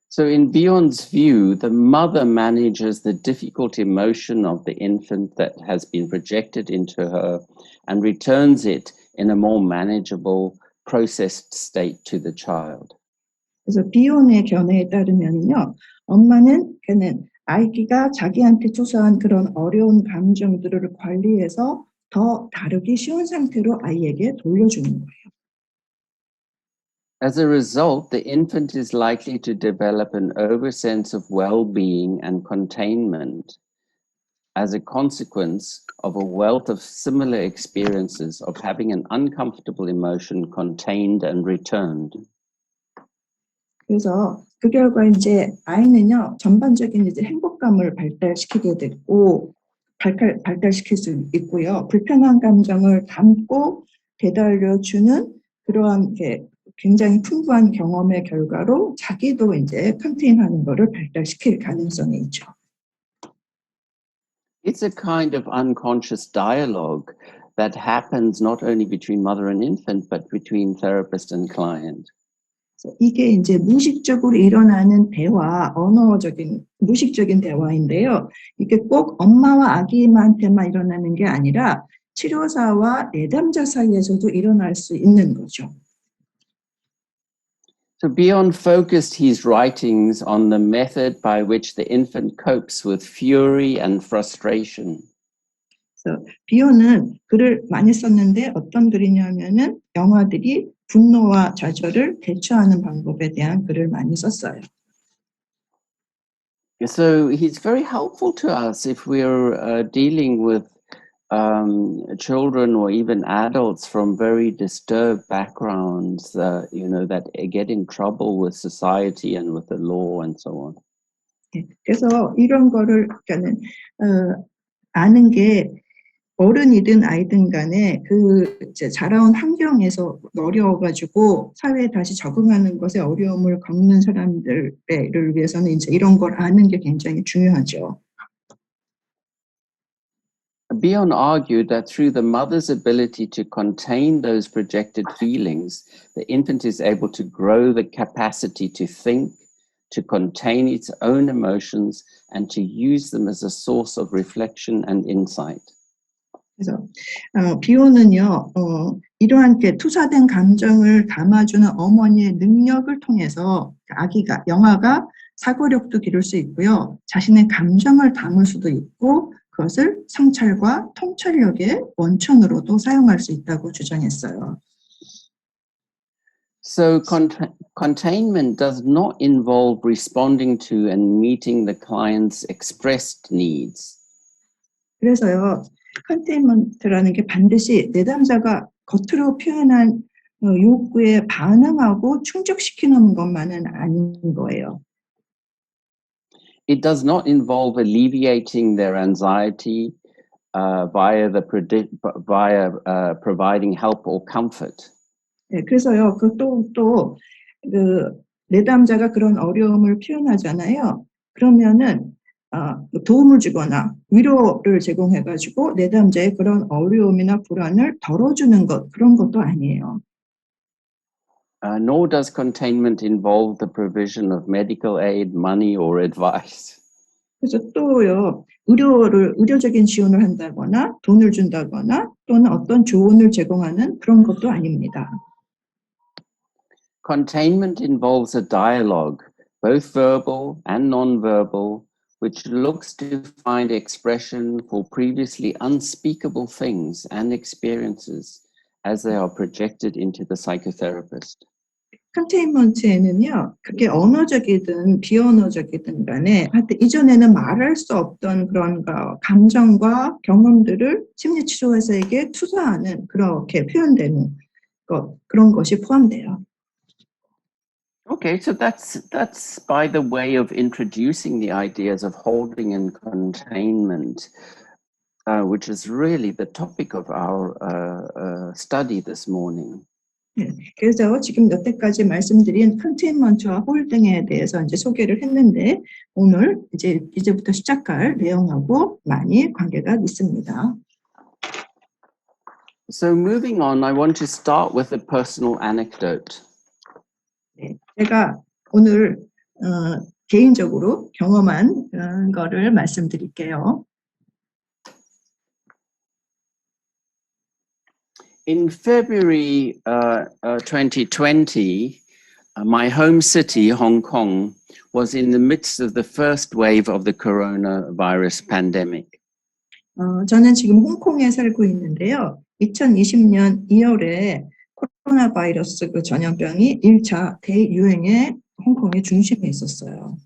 So in Bjorn's view, the mother manages the difficult emotion of the infant that has been projected into her and returns it in a more manageable, processed state to the child. 그래서 비혼의 견해에 따르면요, 엄마는 아이가 자기한테 초래한 그런 어려운 감정들을 관리해서 더 다루기 쉬운 상태로 아이에게 돌려주는 거예요. As a result, the infant is likely to develop an over-sense of well-being and containment as a consequence of a wealth of similar experiences of having an uncomfortable emotion contained and returned. 그래서 그 결과 이제 아이는요, 전반적인 이제 행복감을 발달시키게 되고, 발달시킬 수 있고요. 불편한 감정을 담고 되돌려주는 그러한 굉장히 풍부한 경험의 결과로 자기도 이제 컨테인하는 거를 발달시킬 가능성이 있죠. It's a kind of unconscious dialogue that happens not only between mother and infant, but between therapist and client. 이게 이제 무의식적으로 일어나는 대화, 무의식적인 대화인데요. 이게 꼭 엄마와 아기한테만 일어나는 게 아니라 치료사와 내담자 사이에서도 일어날 수 있는 거죠. So Bjorn focused his writings on the method by which the infant copes with fury and frustration. 그래서 비오는 글을 많이 썼는데 어떤 글이냐면은 영화들이 분노와 좌절을 대처하는 방법에 대한 글을 많이 썼어요. So he's very helpful to us if we're dealing with children or even adults from very disturbed backgrounds, that get in trouble with society and with the law and so on. 그래서 이런 거를 아는 게 어른이든 아이든 간에 이제 자라온 환경에서 어려워가지고 사회에 다시 적응하는 것에 어려움을 겪는 사람들을 위해서는 이제 이런 걸 아는 게 굉장히 중요하죠. Bjorn argued that through the mother's ability to contain those projected feelings, the infant is able to grow the capacity to think, to contain its own emotions, and to use them as a source of reflection and insight. 그래서 비오는요, 이러한 투사된 감정을 담아주는 어머니의 능력을 통해서 영아가 사고력도 기를 수 있고요, 자신의 감정을 담을 수도 있고 그것을 성찰과 통찰력의 원천으로도 사용할 수 있다고 주장했어요. So containment does not involve responding to and meeting the client's expressed needs. 그래서요, 컨테인먼트라는 게 반드시 내담자가 겉으로 표현한 욕구에 반응하고 충족시키는 것만은 아닌 거예요. It does not involve alleviating their anxiety via providing help or comfort. 네, 그래서요, 내담자가 그런 어려움을 표현하잖아요. 그러면은, 도움을 주거나 위로를 제공해가지고 내담자의 그런 어려움이나 불안을 덜어주는 것, 그런 것도 아니에요. Nor does containment involve the provision of medical aid, money, or advice. 그래서 또요, 의료적인 지원을 한다거나 돈을 준다거나 또는 어떤 조언을 제공하는 그런 것도 아닙니다. Containment involves a dialogue, both verbal and non-verbal, which looks to find expression for previously unspeakable things and experiences as they are projected into the psychotherapist. 컨테인먼트에는요, 그게 언어적이든 비언어적이든 간에 하여튼 이전에는 말할 수 없던 그런 감정과 경험들을 심리치료사에게 투사하는 그렇게 표현되는 그런 것이 포함돼요. Okay, so that's by the way of introducing the ideas of holding and containment, which is really the topic of our study this morning. 네, 그래서 지금 여태까지 말씀드린 컨테인먼트와 홀딩에 대해서 이제 소개를 했는데 오늘 이제부터 시작할 내용하고 많이 관계가 있습니다. So moving on, I want to start with a personal anecdote. 네, 제가 오늘 개인적으로 경험한 거를 말씀드릴게요. In February 2020, my home city, Hong Kong, was in the midst of the first wave of the coronavirus pandemic. 저는 지금 홍콩에 살고 있는데요. 2020년 2월에 코로나 바이러스 그 전염병이 1차 대유행에 홍콩의 중심에 있었어요.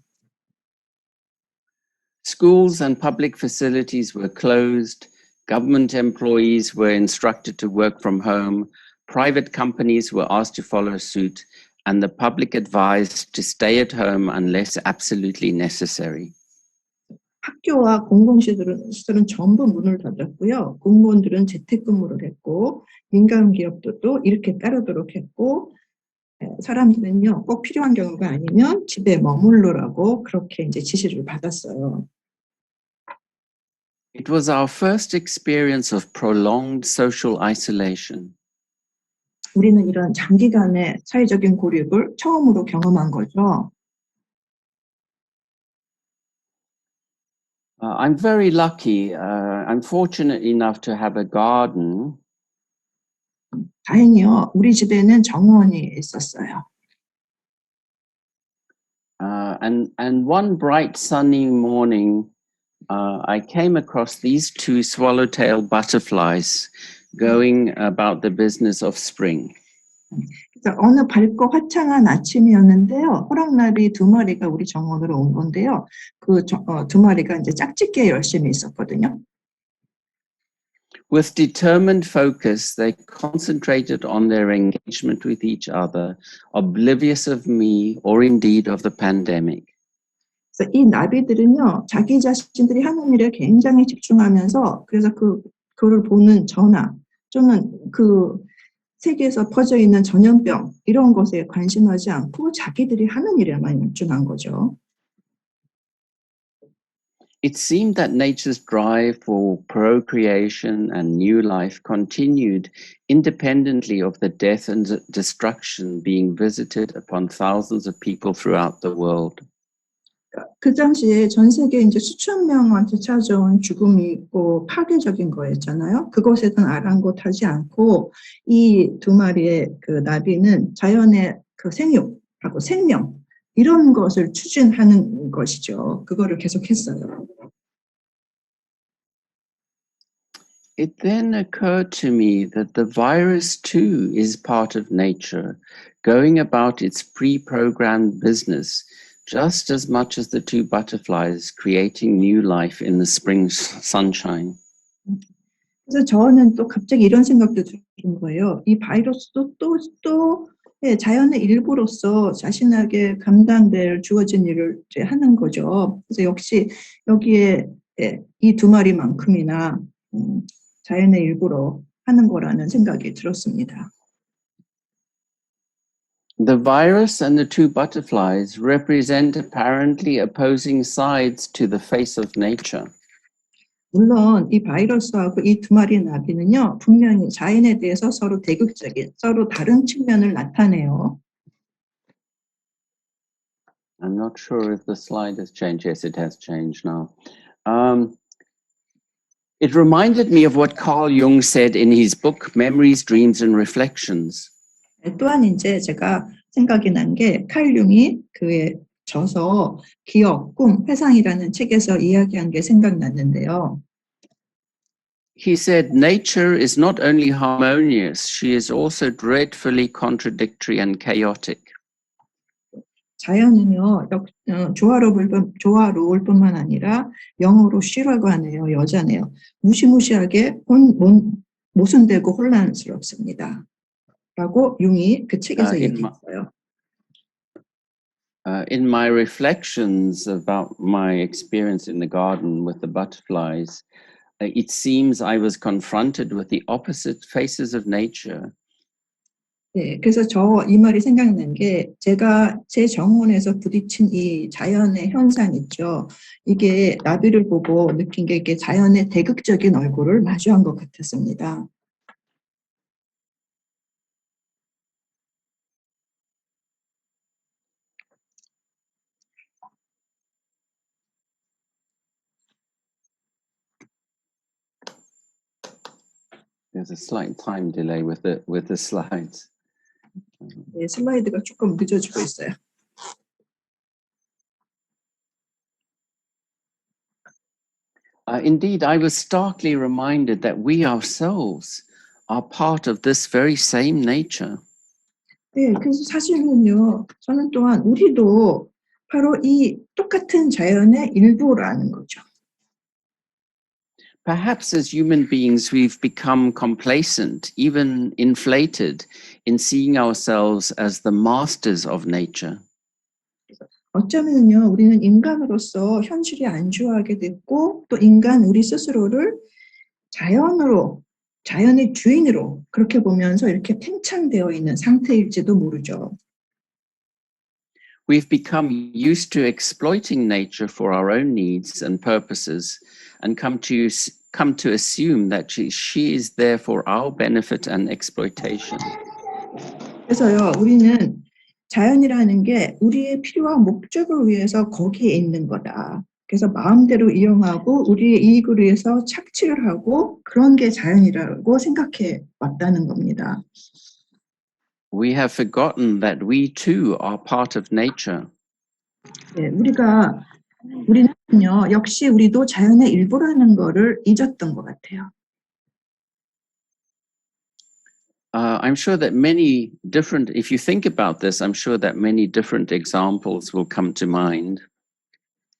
Schools and public facilities were closed. Government employees were instructed to work from home. Private companies were asked to follow suit, and the public advised to stay at home unless absolutely necessary. 학교와 공공시설은 전부 문을 닫았고요. 공무원들은 재택근무를 했고 민간 기업들도 이렇게 따르도록 했고 사람들은요 꼭 필요한 경우가 아니면 집에 머물러라고 그렇게 이제 지시를 받았어요. It was our first experience of prolonged social isolation. 우리는 이런 장기간의 사회적인 고립을 처음으로 경험한 거죠. I'm very lucky. I'm fortunate enough to have a garden. 다행히요, 우리 집에는 정원이 있었어요. And one bright sunny morning, I came across these two swallowtail butterflies going about the business of spring. 그래서 어느 밝고 화창한 아침이었는데요. 호랑나비 두 마리가 우리 정원으로 온 건데요. 그 두 마리가 이제 짝짓기에 열심히 있었거든요. With determined focus, they concentrated on their engagement with each other, oblivious of me or indeed of the pandemic. 그래서 이 나비들은요, 자기 자신들이 하는 일에 굉장히 집중하면서 그래서 그걸 보는 전화 또는 그 세계에서 퍼져 있는 전염병 이런 것에 관심하지 않고 자기들이 하는 일에만 집중한 거죠. It seemed that nature's drive for procreation and new life continued independently of the death and destruction being visited upon thousands of people throughout the world. 그 당시에 전 세계에 이제 수천 명한테 찾아온 죽음이 있고 파괴적인 거였잖아요. 그것에는 아랑곳하지 않고 이 두 마리의 그 나비는 자연의 그 생육하고 생명 이런 것을 추진하는 것이죠. 그거를 계속했어요. It then occurred to me that the virus too is part of nature, going about its pre-programmed business, just as much as the two butterflies creating new life in the spring sunshine. 그래서 저는 또 갑자기 이런 생각도 드는 거예요. 이 바이러스도 또 예, 자연의 일부로서 자신에게 감당될 주어진 일을 이제 하는 거죠. 그래서 역시 여기에 예, 이 두 마리만큼이나 자연의 일부로 하는 거라는 생각이 들었습니다. The virus and the two butterflies represent apparently opposing sides to the face of nature. 물론 이 바이러스하고 이 두 마리 나비는요, 분명히 자연에 대해서 서로 대극적인, 서로 다른 측면을 나타내요. I'm not sure if the slide has changed. Yes, it has changed now. It reminded me of what Carl Jung said in his book, Memories, Dreams and Reflections. 또한 이제 제가 생각이 난 게 칼 융이 그의 저서 기억, 꿈, 회상이라는 책에서 이야기한 게 생각났는데요. He said, nature is not only harmonious, she is also dreadfully contradictory and chaotic. 자연은요, 조화로울 뿐만 아니라 영어로 she라고 하네요. 여자네요. 무시무시하게 모순되고 혼란스럽습니다. 라고 융이 그 책에서 얘기했어요. In my reflections about my experience in the garden with the butterflies, it seems I was confronted with the opposite faces of nature. 네, 그래서 이 말이 생각난 게 제가 제 정원에서 부딪힌 이 자연의 현상 있죠. 이게 나비를 보고 느낀 게 이게 자연의 대극적인 얼굴을 마주한 것 같았습니다. There's a slight time delay with the slides. 네, 슬라이드가 조금 늦어지고 있어요. Indeed, I was starkly reminded that we ourselves are part of this very same nature. 네, 그래서 사실은요, 저는 또한 우리도 바로 이 똑같은 자연의 일부라는 거죠. Perhaps as human beings, we've become complacent, even inflated, in seeing ourselves as the masters of nature. 어쩌면요, 우리는 인간으로서 현실이 안주하게 됐고, 또 우리 스스로를 자연의 주인으로 그렇게 보면서 이렇게 팽창되어 있는 상태일지도 모르죠. We've become used to exploiting nature for our own needs and purposes, and come to assume that she is there for our benefit and exploitation. 그래서요, 우리는 자연이라는 게 우리의 필요와 목적을 위해서 거기에 있는 거다. 그래서 마음대로 이용하고 우리의 이익을 위해서 착취를 하고 그런 게 자연이라고 생각해 왔다는 겁니다. We have forgotten that we too are part of nature. 네, 우리는요, 역시 우리도 자연의 일부라는 거를 잊었던 것 같아요. I'm sure that many different, if you think about this, I'm sure that many different examples will come to mind.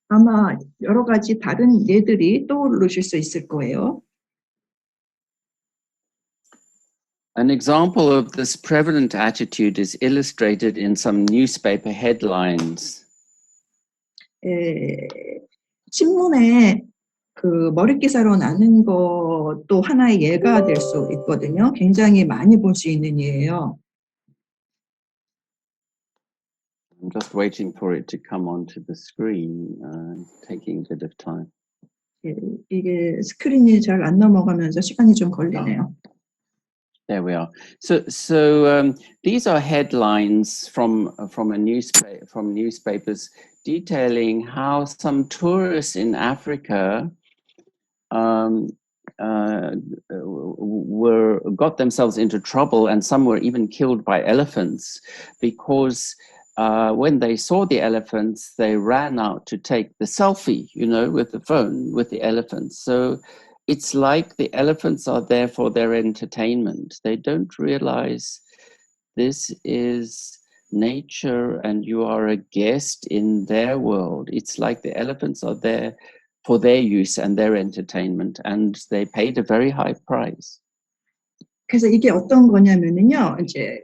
아마 여러 가지 다른 예들이 떠오르실 수 있을 거예요. An example of this prevalent attitude is illustrated in some newspaper headlines. 신문에 그 머릿기사로 나는 것도 하나의 예가 될 수 있거든요. 굉장히 많이 볼 수 있는 예예요. I'm just waiting for it to come onto the screen, taking a bit of time. 이게 스크린이 잘 안 넘어가면서 시간이 좀 걸리네요. There we are. So these are headlines from newspapers detailing how some tourists in Africa got themselves into trouble, and some were even killed by elephants because when they saw the elephants, they ran out to take the selfie, with the phone with the elephants. So it's like the elephants are there for their entertainment. They don't realize this is nature and you are a guest in their world. It's like the elephants are there for their use and their entertainment, and they paid a very high price. 그래서 이게 어떤 거냐면은요, 이제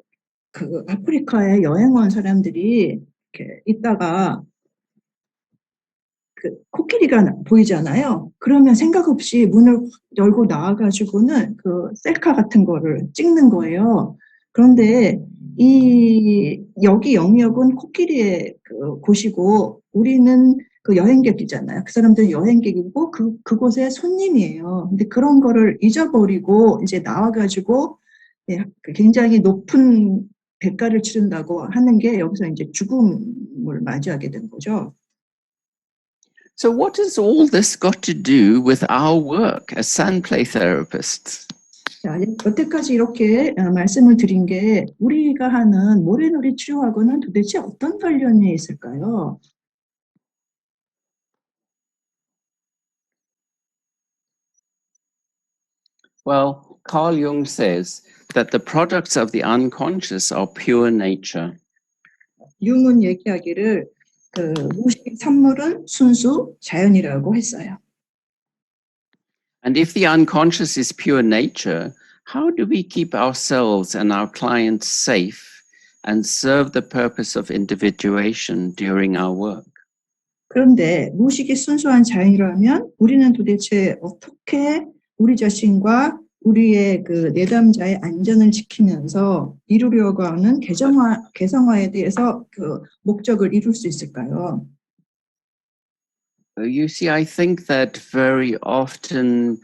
그 아프리카에 여행 온 사람들이 이렇게 있다가 그 코끼리가 보이잖아요. 그러면 생각 없이 문을 열고 나와가지고는 그 셀카 같은 거를 찍는 거예요. 그런데 여기 영역은 코끼리의 그 곳이고 우리는 그 여행객이잖아요. 그 사람들은 여행객이고 그곳의 손님이에요. 근데 그런 거를 잊어버리고 이제 나와가지고 굉장히 높은 대가를 치른다고 하는 게 여기서 이제 죽음을 맞이하게 된 거죠. So what has all this got to do with our work as sand play therapists? 자, 여태까지 이렇게 말씀을 드린 게 우리가 하는 모래놀이 치료하고는 도대체 어떤 관련이 있을까요? Well, Carl Jung says that the products of the unconscious are pure nature. 융은 얘기하기를 그 무의식 산물은 순수 자연이라고 했어요. And if the unconscious is pure nature, how do we keep ourselves and our clients safe and serve the purpose of individuation during our work? 그런데 무의식이 순수한 자연이라면 우리는 도대체 어떻게 우리 자신과 우리의 그 내담자의 안전을 지키면서 이루려고 하는 개성화에 대해서 그 목적을 이룰 수 있을까요? You see, I think that very often,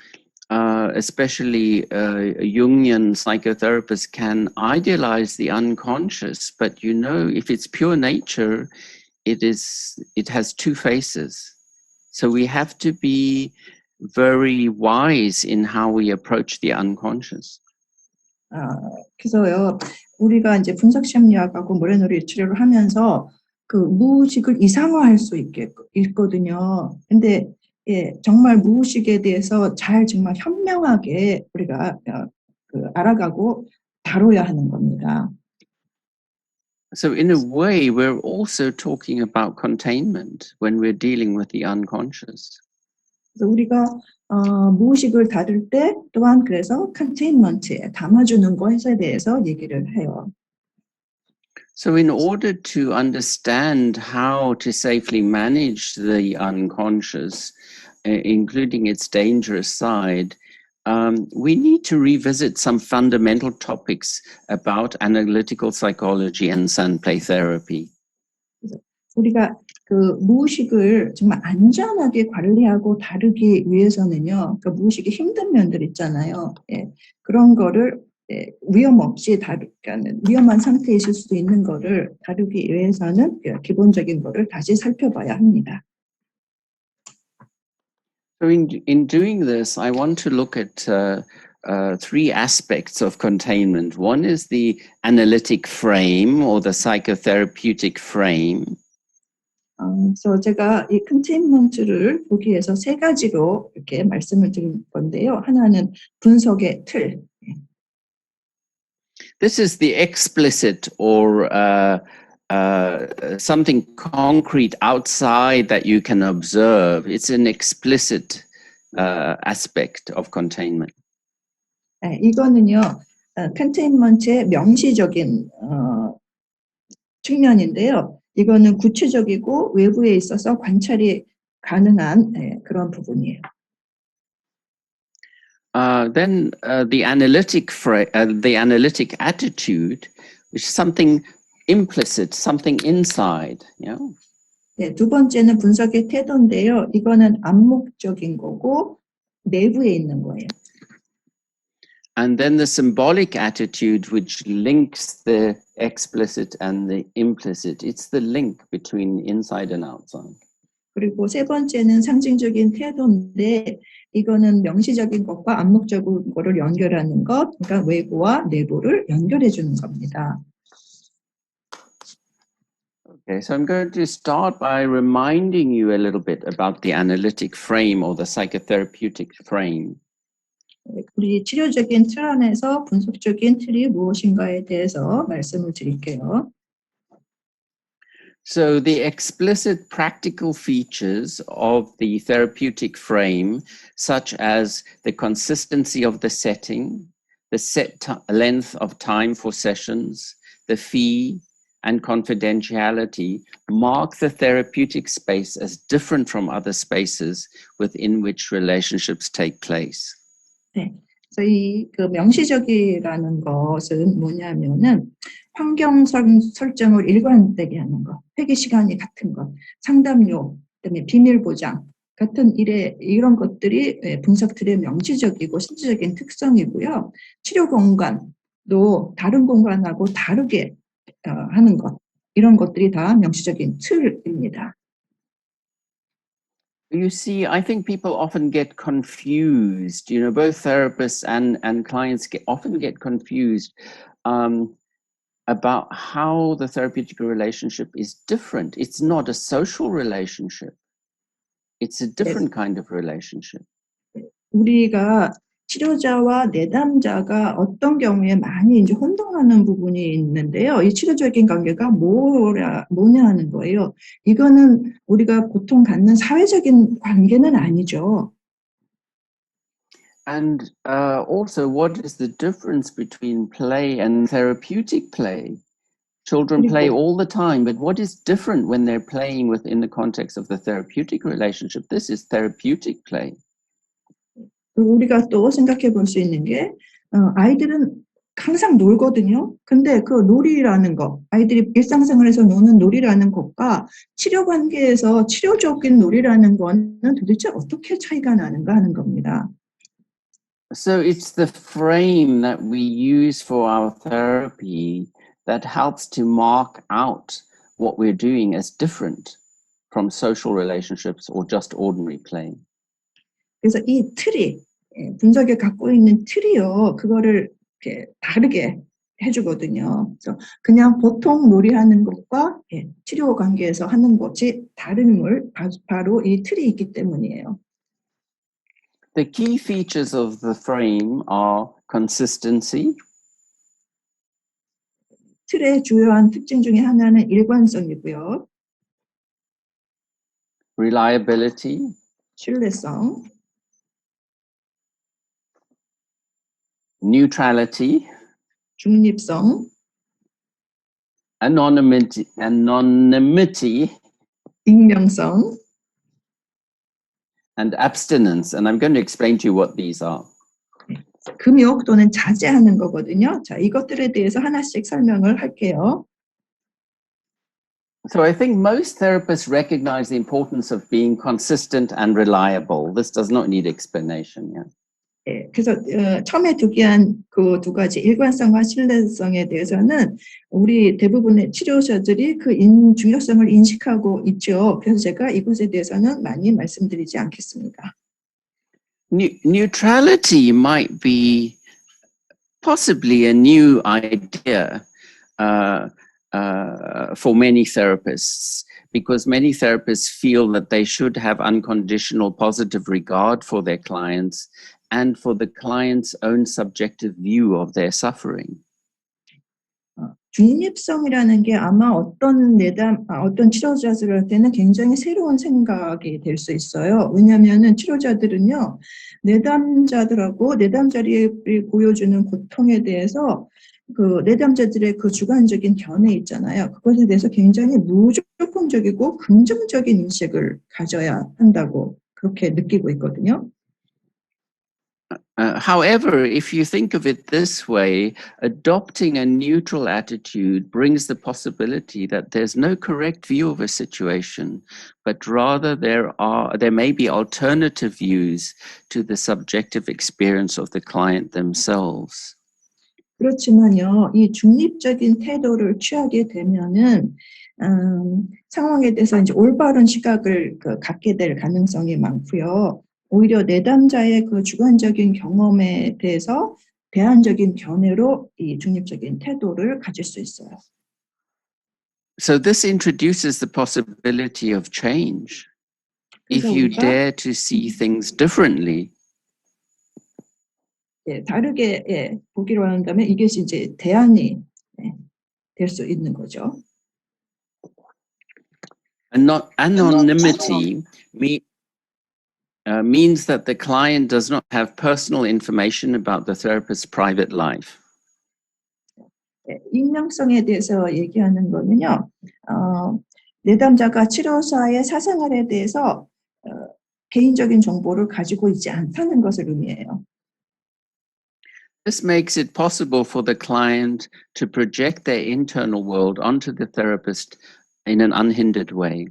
especially Jungian psychotherapists can idealize the unconscious, but you know, if it's pure nature, it has two faces. So we have to be very wise in how we approach the unconscious. 그래서요, 우리가 이제 분석심리학하고 모래놀이 치료를 하면서 그 무의식을 이상화할 수 있거든요. 근데 정말 무의식에 대해서 정말 현명하게 우리가 알아가고 다뤄야 하는 겁니다. So in a way, we're also talking about containment when we're dealing with the unconscious. 그래서 우리가 무의식을 다룰 때 또한 그래서 컨테인먼트에 담아주는 것에 대해서 얘기를 해요. So in order to understand how to safely manage the unconscious, including its dangerous side, we need to revisit some fundamental topics about analytical psychology and sand play therapy. 우리가 그 무의식을 정말 안전하게 관리하고 다루기 위해서는요, 그 무의식이 힘든 면들 있잖아요. 그런 거를 위험 없이 그러니까 위험한 상태에 있을 수도 있는 거를 다루기 위해서는 기본적인 거를 다시 살펴봐야 합니다. So in doing this, I want to look at three aspects of containment. One is the analytic frame or the psychotherapeutic frame. 그래서 제가 이 컨테인먼트를 보기 위해서 세 가지로 이렇게 말씀을 드릴 건데요. 하나는 분석의 틀. This is the explicit or something concrete outside that you can observe. It's an explicit aspect of containment. 이거는요, 컨테인먼트의 명시적인 측면인데요. 이거는 구체적이고 외부에 있어서 관찰이 가능한 그런 부분이에요. Then the analytic attitude, which is something implicit, something inside. You know? 네, 두 번째는 분석의 태도인데요. 이거는 암묵적인 거고 내부에 있는 거예요. And then the symbolic attitude, which links the explicit and the implicit. It's the link between inside and outside. 그리고 세 번째는 상징적인 태도인데 이거는 명시적인 것과 암묵적인 거를 연결하는 것, 그러니까 외부와 내부를 연결해 주는 겁니다. Okay, so I'm going to start by reminding you a little bit about the analytic frame or the psychotherapeutic frame. 우리 치료적인 틀 안에서 분석적인 틀이 무엇인가에 대해서 말씀을 드릴게요. So the explicit practical features of the therapeutic frame, such as the consistency of the setting, the set length of time for sessions, the fee, and confidentiality, mark the therapeutic space as different from other spaces within which relationships take place. 네. 그래서 그 명시적이라는 것은 뭐냐면은 환경 설정을 일관되게 하는 것, 회계 시간이 같은 것, 상담료, 그다음에 비밀 보장 같은 이런 것들이 분석 틀의 명시적이고 실질적인 특성이고요. 치료 공간도 다른 공간하고 다르게 하는 것, 이런 것들이 다 명시적인 틀입니다. You see, I think people often get confused, you know, both therapists and clients often get confused about how the therapeutic relationship is different. It's not a social relationship. It's a different kind of relationship. 우리가 치료자와 내담자가 어떤 경우에 많이 이제 혼동하는 부분이 있는데요. 이 치료적인 관계가 뭐냐 하는 거예요. 이거는 우리가 보통 갖는 사회적인 관계는 아니죠. And also, what is the difference between play and therapeutic play? Children play all the time, but what is different when they're playing within the context of the therapeutic relationship? This is therapeutic play. 우리가 또 생각해 볼 수 있는 게 아이들은 항상 놀거든요. 근데 그 놀이라는 거, 아이들이 일상생활에서 노는 놀이라는 것과 치료 관계에서 치료적인 놀이라는 거는 도대체 어떻게 차이가 나는가 하는 겁니다. So it's the frame that we use for our therapy that helps to mark out what we're doing as different from social relationships or just ordinary play. 그래서 이 틀이 분석에 갖고 있는 틀이요, 그거를 이렇게 다르게 해주거든요. 그래서 그냥 보통 놀이하는 것과 치료 관계에서 하는 것이 다름을 바로 이 틀이 있기 때문이에요. The key features of the frame are consistency. 틀의 주요한 특징 중에 하나는 일관성이고요. Reliability, 신뢰성, neutrality, 중립성, anonymity, 익명성, and abstinence. And I'm going to explain to you what these are. 금욕 또는 자제하는 거거든요. 자, 이것들에 대해서 하나씩 설명을 할게요. So I think most therapists recognize the importance of being consistent and reliable. This does not need explanation. Yeah. 그래서 처음에 두기한 그 두 가지 일관성과 신뢰성에 대해서는 우리 대부분의 치료자들이 그 중요성을 인식하고 있죠. 그래서 제가 이것에 대해서는 많이 말씀드리지 않겠습니다. Neutrality might be possibly a new idea for many therapists, because many therapists feel that they should have unconditional positive regard for their clients and for the client's own subjective view of their suffering. 중립성이라는 게 아마 어떤 치료자들한테는 굉장히 새로운 생각이 될 수 있어요. 왜냐하면은 치료자들은요, 내담자들이 보여주는 고통에 대해서 그 내담자들의 그 주관적인 견해 있잖아요. 그것에 대해서 굉장히 무조건적이고 긍정적인 인식을 가져야 한다고 그렇게 느끼고 있거든요. However, if you think of it this way, adopting a neutral attitude brings the possibility that there's no correct view of a situation, but rather there may be alternative views to the subjective experience of the client themselves. 그렇지만요, 이 중립적인 태도를 취하게 되면은 상황에 대해서 이제 올바른 시각을 갖게 될 가능성이 많고요. 오히려 내담자의 그 주관적인 경험에 대해서 대안적인 견해로 이 중립적인 태도를 가질 수 있어요. So this introduces the possibility of change. If you dare to see things differently. 다르게 보기로 한다면 이것이 이제 대안이 될 수 있는 거죠. Anonymity means that the client does not have personal information about the therapist's private life. 익명성에 대해서 얘기하는 거는요, 내담자가 치료사의 사생활에 대해서 개인적인 정보를 가지고 있지 않다는 것을 의미해요. This makes it possible for the client to project their internal world onto the therapist in an unhindered way.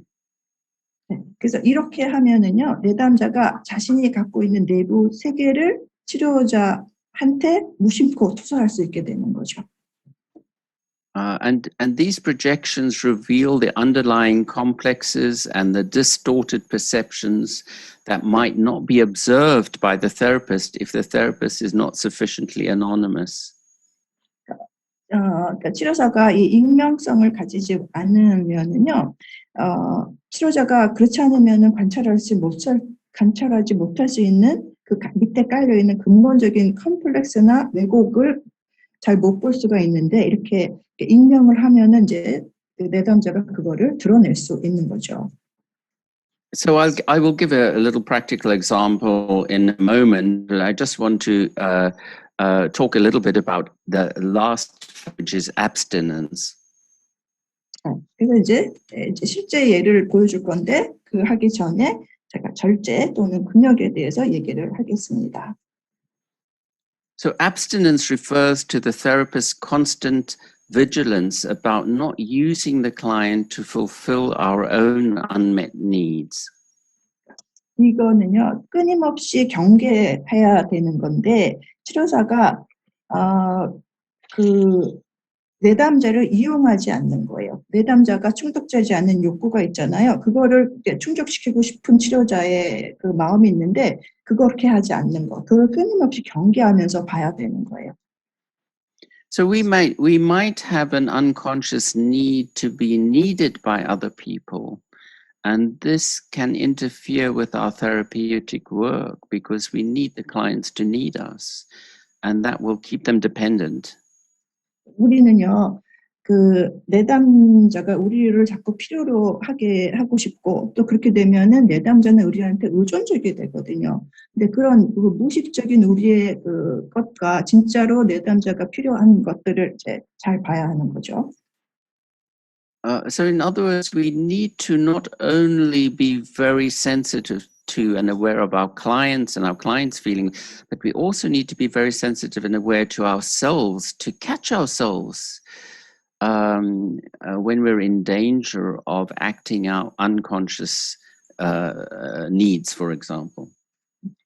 그래서 이렇게 하면은요, 내담자가 자신이 갖고 있는 내부 세계를 치료자한테 무심코 투사할 수 있게 되는 거죠. And these projections reveal the underlying complexes and the distorted perceptions that might not be observed by the therapist if the therapist is not sufficiently anonymous. 그러니까 치료사가 이 익명성을 가지지 않으면은요, 치료자가 그렇지 않으면은 관찰하지 못할 수 있는 그 밑에 깔려 있는 근본적인 컴플렉스나 왜곡을 잘 못 볼 수가 있는데 이렇게 익명을 하면은 이제 내담자가 그거를 드러낼 수 있는 거죠. So I will give a little practical example in a moment, but I just want to talk a little bit about the last, which is abstinence. 그래서 이제 실제 예를 보여줄 건데 그 하기 전에 제가 절제 또는 금욕에 대해서 얘기를 하겠습니다. So abstinence refers to the therapist's constant vigilance about not using the client to fulfill our own unmet needs. 이거는요, 끊임없이 경계해야 되는 건데 치료사가 그 내담자를 이용하지 않는 거예요. 내담자가 충족되지 않는 욕구가 있잖아요. 그거를 충족시키고 싶은 치료자의 그 마음이 있는데 그렇게 하지 않는 거. 그걸 끊임없이 경계하면서 봐야 되는 거예요. So we might have an unconscious need to be needed by other people, and this can interfere with our therapeutic work because we need the clients to need us, and that will keep them dependent. 우리는요, 그 내담자가 우리를 자꾸 필요로 하게 하고 싶고 또 그렇게 되면은 내담자는 우리한테 의존적이 되거든요. 근데 그런 그 무의식적인 우리의 그 것과 진짜로 내담자가 필요한 것들을 이제 잘 봐야 하는 거죠. So in other words, we need to not only be very sensitive to and aware of our clients and our clients' feelings, but we also need to be very sensitive and aware to ourselves, to catch ourselves when we're in danger of acting out unconscious needs, for example.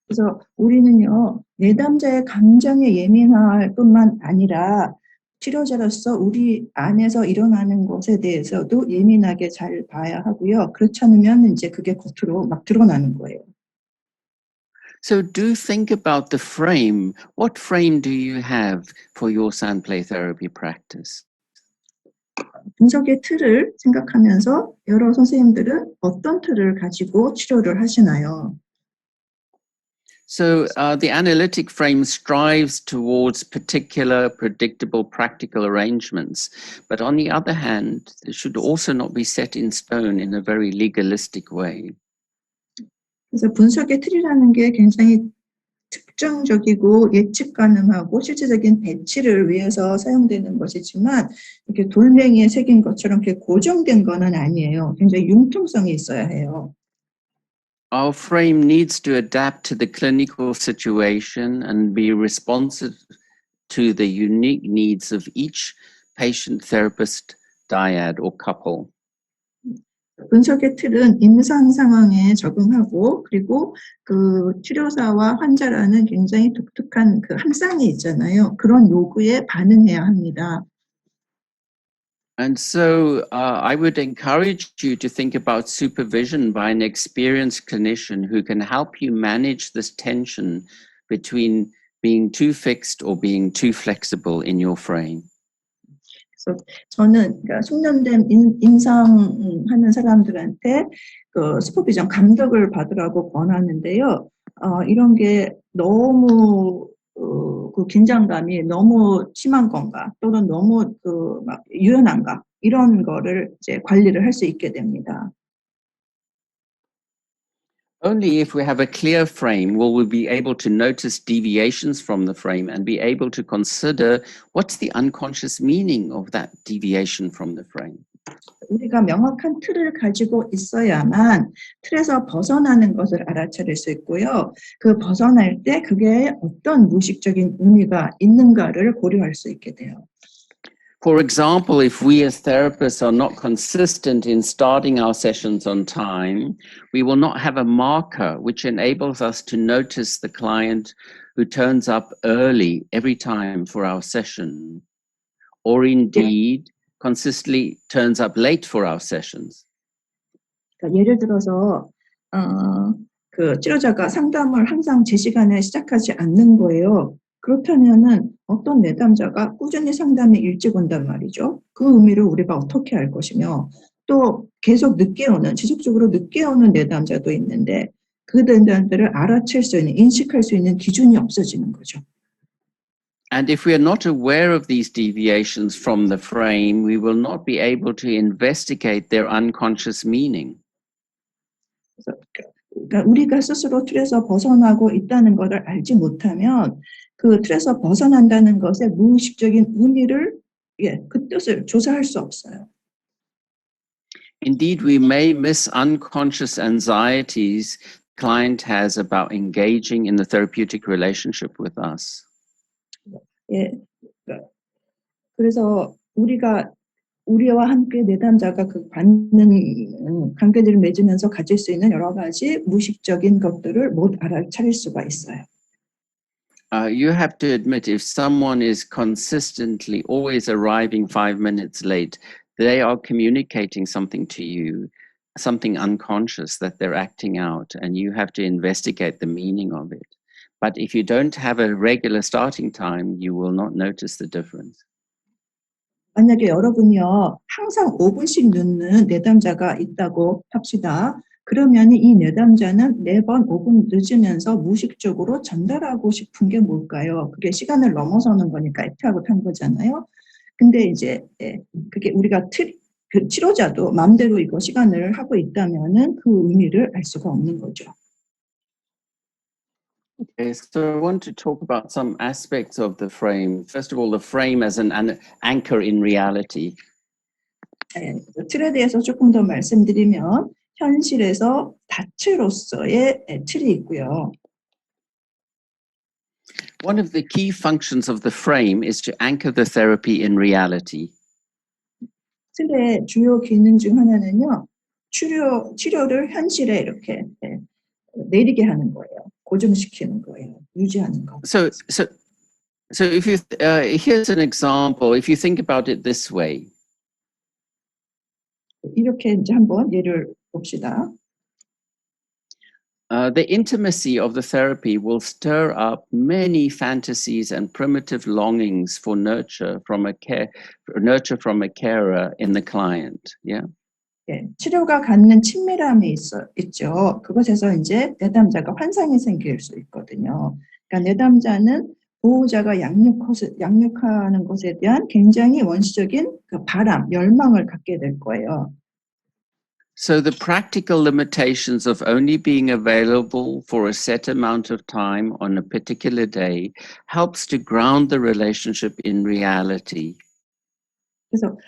그래서 우리는요, 내담자의 감정에 예민할 뿐만 아니라 치료자로서 우리 안에서 일어나는 것에 대해서도 예민하게 잘 봐야 하고요. 그렇지 않으면 이제 그게 겉으로 막 드러나는 거예요. So do think about the frame. What frame do you have for your sound play therapy practice? 분석의 틀을 생각하면서 여러 선생님들은 어떤 틀을 가지고 치료를 하시나요? So the analytic frame strives towards particular, predictable, practical arrangements. But on the other hand, it should also not be set in stone in a very legalistic way. 그래서 분석의 틀이라는 게 굉장히 특정적이고 예측 가능하고 실질적인 배치를 위해서 사용되는 것이지만 이렇게 돌멩이에 새긴 것처럼 이렇게 고정된 거는 아니에요. 굉장히 융통성이 있어야 해요. Our frame needs to adapt to the clinical situation and be responsive to the unique needs of each patient, therapist, dyad, or couple. 분석의 틀은 임상 상황에 적응하고 그리고 그 치료사와 환자라는 굉장히 독특한 그 함상이 있잖아요. 그런 요구에 반응해야 합니다. And so I would encourage you to think about supervision by an experienced clinician who can help you manage this tension between being too fixed or being too flexible in your frame. 그래서 저는 그러니까 숙련된 임상하는 사람들한테 그 슈퍼비전 감독을 받으라고 권하는데요. 이런 게 너무 그 긴장감이 너무 심한 건가 또는 너무 그 막 유연한가 이런 거를 이제 관리를 할 수 있게 됩니다. Only if we have a clear frame will we be able to notice deviations from the frame and be able to consider what's the unconscious meaning of that deviation from the frame. 우리가 명확한 틀을 가지고 있어야만 틀에서 벗어나는 것을 알아차릴 수 있고요. 그 벗어날 때 그게 어떤 무의식적인 의미가 있는가를 고려할 수 있게 돼요. For example, if we as therapists are not consistent in starting our sessions on time, we will not have a marker which enables us to notice the client who turns up early every time for our session, or indeed consistently turns up late for our sessions. 그러니까 예를 들어서 그 치료자가 상담을 항상 제 시간에 시작하지 않는 거예요. 그렇다면은 어떤 내담자가 꾸준히 상담에 일찍 온단 말이죠. 그 의미를 우리가 어떻게 알 것이며 또 계속 늦게 오는 지속적으로 늦게 오는 내담자도 있는데 그 내담들을 알아챌 수 있는 인식할 수 있는 기준이 없어지는 거죠. And if we are not aware of these deviations from the frame, we will not be able to investigate their unconscious meaning. 그러니까 우리가 스스로 틀에서 벗어나고 있다는 것을 알지 못하면 그 틀에서 벗어난다는 것의 무의식적인 의미를 그 뜻을 조사할 수 없어요. Indeed, we may miss unconscious anxieties client has about engaging in the therapeutic relationship with us. 예, 그래서 우리와 함께 내담자가 그 받는 관계들을 맺으면서 가질 수 있는 여러 가지 무의식적인 것들을 못 알아차릴 수가 있어요. You have to admit, if someone is consistently always arriving 5 minutes late, they are communicating something to you, something unconscious that they're acting out, and you have to investigate the meaning of it. But if you don't have a regular starting time, you will not notice the difference. 만약에 여러분이요, 항상 5분씩 늦는 내담자가 있다고 합시다. 그러면 이 내담자는 매번 5분 늦으면서 무의식적으로 전달하고 싶은 게 뭘까요? 그게 시간을 넘어서는 거니까 액트아웃 한 거잖아요. 근데 이제 그게 우리가 그 치료자도 마음대로 이거 시간을 하고 있다면은 그 의미를 알 수가 없는 거죠. Okay, so I want to talk about some aspects of the frame. First of all, the frame as an anchor in reality. 틀에 대해서 조금 더 말씀드리면 현실에서 다체로서의 틀이 있고요. One of the key functions of the frame is to anchor the therapy in reality. 틀의 주요 기능 중 하나는요, 치료를 현실에 이렇게 내리게 하는 거예요. 고정시키는 거예요. 유지하는 거. So if you here's an example. If you think about it this way. 이렇게 이제 한번 예를 봅시다. The intimacy of the therapy will stir up many fantasies and primitive longings for nurture from a carer in the client. Yeah. 예, 치료가 갖는 친밀함이 있죠. 그것에서 이제 내담자가 환상이 생길 수 있거든요. 그러니까 내담자는 보호자가 양육하는 것에 대한 굉장히 원시적인 그 바람, 열망을 갖게 될 거예요. So the practical limitations of only being available for a set amount of time on a particular day helps to ground the relationship in reality. 그래서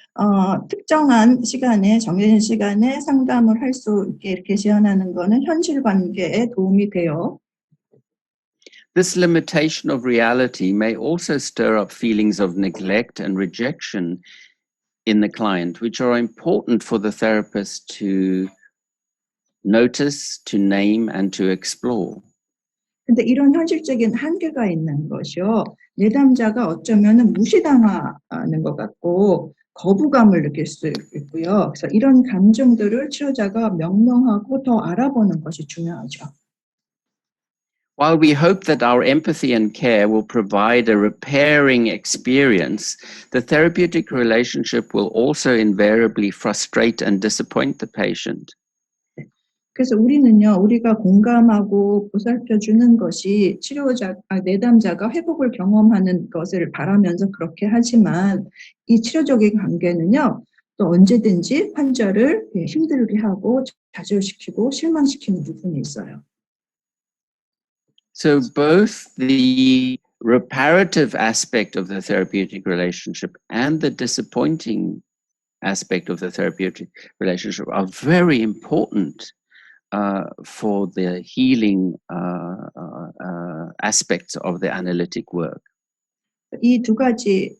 특정한 시간에 정해진 시간에 상담을 할 수 있게 이렇게 제한하는 거는 현실 관계에 도움이 돼요. This limitation of reality may also stir up feelings of neglect and rejection in the client, which are important for the therapist to notice, to name, and to explore. 근데 이런 현실적인 한계가 있는 것이요. 내담자가 어쩌면은 무시당하는 것 같고 거부감을 느낄 수 있고요. 그래서 이런 감정들을 치료자가 명명하고 더 알아보는 것이 중요하죠. While we hope that our empathy and care will provide a repairing experience, the therapeutic relationship will also invariably frustrate and disappoint the patient. 그래서 우리가 공감하고 보살펴주는 것이 내담자가 회복을 경험하는 것을 바라면서 그렇게 하지만 이 치료적인 관계는요, 또 언제든지 환자를 힘들게 하고 좌절시키고 실망시키는 부분이 있어요. So both the reparative aspect of the therapeutic relationship and the disappointing aspect of the therapeutic relationship are very important for the healing aspects of the analytic work. 이 두 가지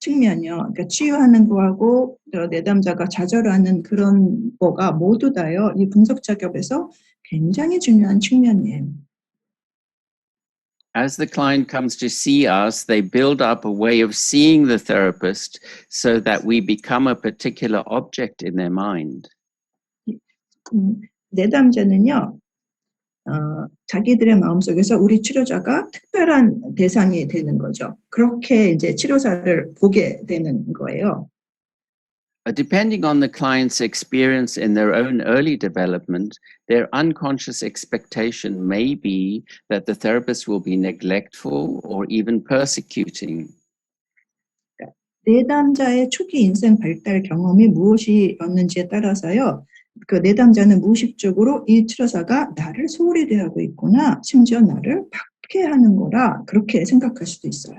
측면이요. 그러니까 치유하는 거하고 내담자가 좌절하는 그런 거가 모두 다요. 이 분석 작업에서 굉장히 중요한 측면이에요. As the client comes to see us, they build up a way of seeing the therapist so that we become a particular object in their mind. 내담자는요. 자기들의 마음속에서 우리 치료자가 특별한 대상이 되는 거죠. 그렇게 이제 치료사를 보게 되는 거예요. Depending on the client's experience in their own early development, their unconscious expectation may be that the therapist will be neglectful or even persecuting. 내담자의 초기 인생 발달 경험이 무엇이었는지에 따라서요. 그 내담자는 무의식적으로 이 치료사가 나를 소홀히 대하고 있구나, 심지어 나를 박해하는 거라 그렇게 생각할 수도 있어요.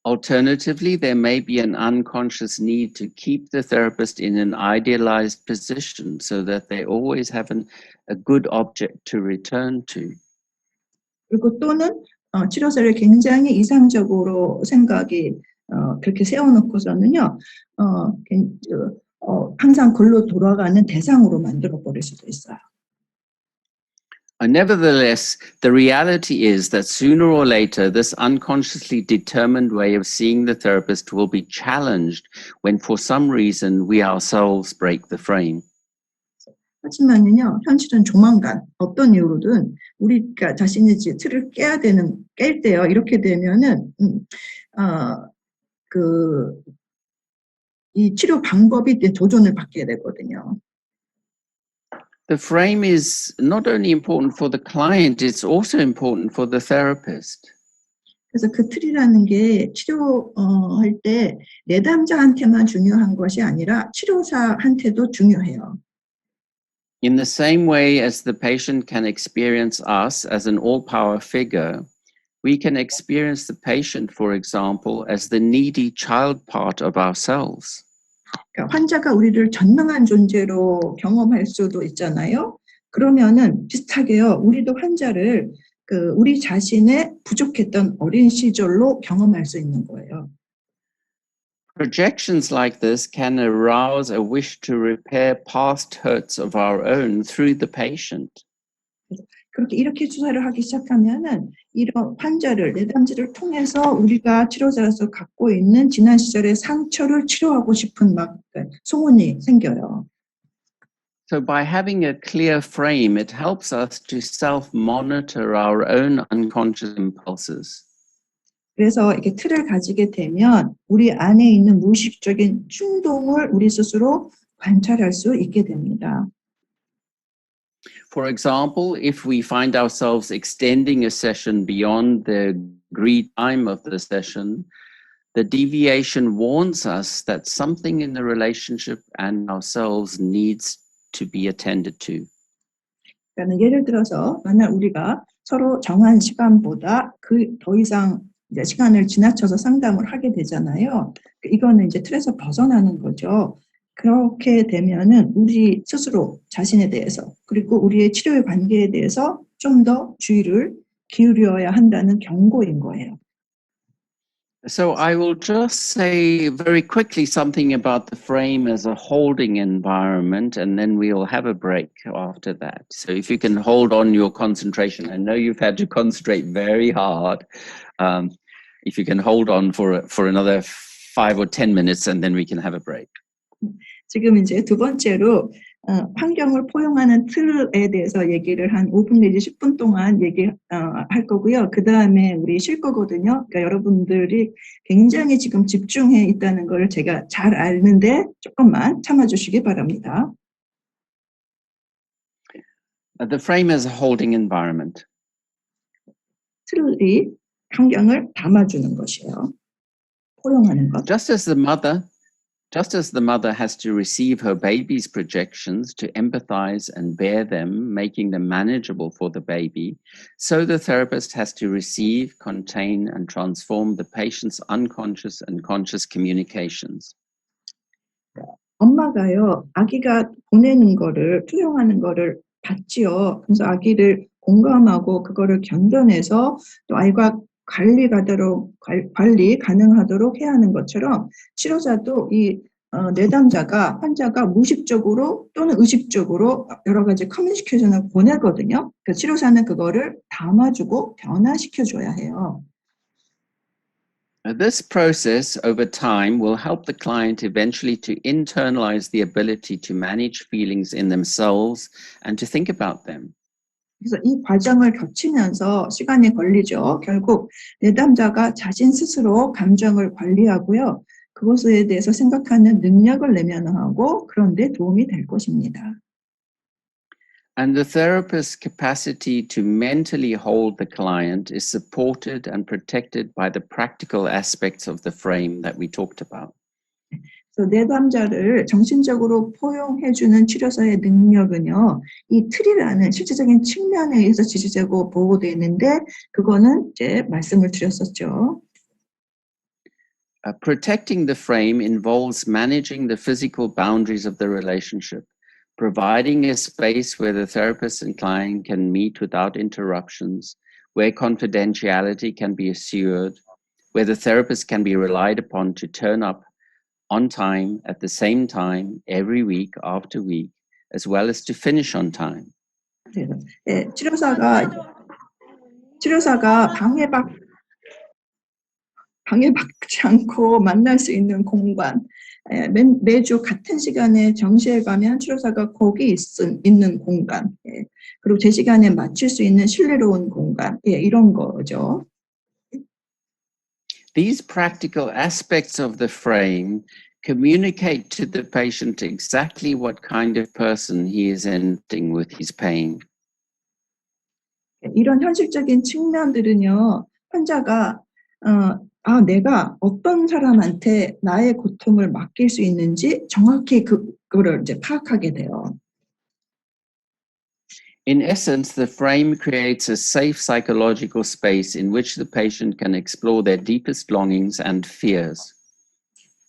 Alternatively, there may be an unconscious need to keep the therapist in an idealized position so that they always have a good object to return to. 그리고 또는 치료사를 굉장히 이상적으로 생각이 그렇게 세워놓고서는요. 항상 글로 돌아가는 대상으로 만들어 버릴 수도 있어요. Nevertheless, the reality is that sooner or later, this unconsciously determined way of seeing the therapist will be challenged when, for some reason, we ourselves break the frame. 하지만요, 현실은 조만간 어떤 이유로든 우리가 자신의 틀을 깰 때요. 이렇게 되면은 이 치료 방법이 도전을 받게 되거든요. The frame is not only important for the client, it's also important for the therapist. 그래서 그 틀이라는 게 치료할 때 내담자한테만 중요한 것이 아니라 치료사한테도 중요해요. In the same way as the patient can experience us as an all-power figure, we can experience the patient, for example, as the needy child part of ourselves. 그러니까 환자가 우리를 전능한 존재로 경험할 수도 있잖아요. 그러면은 비슷하게요. 우리도 환자를 우리 자신의 부족했던 어린 시절로 경험할 수 있는 거예요. Projections like this can arouse a wish to repair past hurts of our own through the patient. 그렇게 이렇게 수사를 하기 시작하면은 이런 환자를 내담자를 통해서 우리가 치료자로서 갖고 있는 지난 시절의 상처를 치료하고 싶은 소원이 생겨요. So by having a clear frame, it helps us to self-monitor our own unconscious impulses. 그래서 이렇게 틀을 가지게 되면 우리 안에 있는 무의식적인 충동을 우리 스스로 관찰할 수 있게 됩니다. For example, if we find ourselves extending a session beyond the agreed time of the session, the deviation warns us that something in the relationship and ourselves needs to be attended to. 그러니까 예를 들어서 만약 우리가 서로 정한 시간보다 더 이상 이제 시간을 지나쳐서 상담을 하게 되잖아요. 이거는 이제 틀에서 벗어나는 거죠. 그렇게 되면은 우리 스스로 자신에 대해서 그리고 우리의 치료의 관계에 대해서 좀 더 주의를 기울여야 한다는 경고인 거예요. So I will just say very quickly something about the frame as a holding environment, and then we'll have a break after that. So if you can hold on your concentration, I know you've had to concentrate very hard. If you can hold on for another 5 or 10 minutes, and then we can have a break. 지금 이제 두 번째로 환경을 포용하는 틀에 대해서 얘기를 한 5분 내지 10분 동안 할 거고요. 그 다음에 우리 쉴 거거든요. 그러니까 여러분들이 굉장히 지금 집중해 있다는 걸 제가 잘 아는데 조금만 참아주시기 바랍니다. The frame is a holding environment. 틀이 환경을 담아주는 것이에요. 포용하는 것. Just as the mother Just as the mother has to receive her baby's projections to empathize and bear them, making them manageable for the baby, so the therapist has to receive, contain, and transform the patient's unconscious and conscious communications. 엄마가요, 아기가 보내는 거를, 투영하는 거를 봤지요. 그래서 아기를 공감하고 그거를 견뎌내서 또 아이가 관리 가능하도록 해야 하는 것처럼 치료자도 이 내담자가 환자가 무의식적으로 또는 의식적으로 여러 가지 커뮤니케이션을 보내거든요. 그 치료사는 그거를 담아주고 변화시켜줘야 해요. This process over time will help the client eventually to internalize the ability to manage feelings in themselves and to think about them. 그래서 이 과정을 거치면서 시간이 걸리죠. 결국 내담자가 자신 스스로 감정을 관리하고요. 그것에 대해서 생각하는 능력을 내면하고 그런 데 도움이 될 것입니다. And the therapist's capacity to mentally hold the client is supported and protected by the practical aspects of the frame that we talked about. 그래서 내담자를 정신적으로 포용해주는 치료사의 능력은요, 이 틀이라는 실질적인 측면에 의해서 지지되고 보호되어 있는데, 그거는 이제 말씀을 드렸었죠. Protecting the frame involves managing the physical boundaries of the relationship, providing a space where the therapist and client can meet without interruptions, where confidentiality can be assured, where the therapist can be relied upon to turn up on time at the same time every week after week, as well as to finish on time. 네, 치료사가 방해받지 않고 만날 수 있는 공간, 매주 같은 시간에 정시에 가면 치료사가 거기 있는 공간, 그리고 제 시간에 맞출 수 있는 신뢰로운 공간, 이런 거죠. These practical aspects of the frame communicate to the patient exactly what kind of person he is ending with his pain. 이런 현실적인 측면들은요, 환자가 내가 어떤 사람한테 나의 고통을 맡길 수 있는지 정확히 그거를 이제 파악하게 돼요. In essence, the frame creates a safe psychological space in which the patient can explore their deepest longings and fears.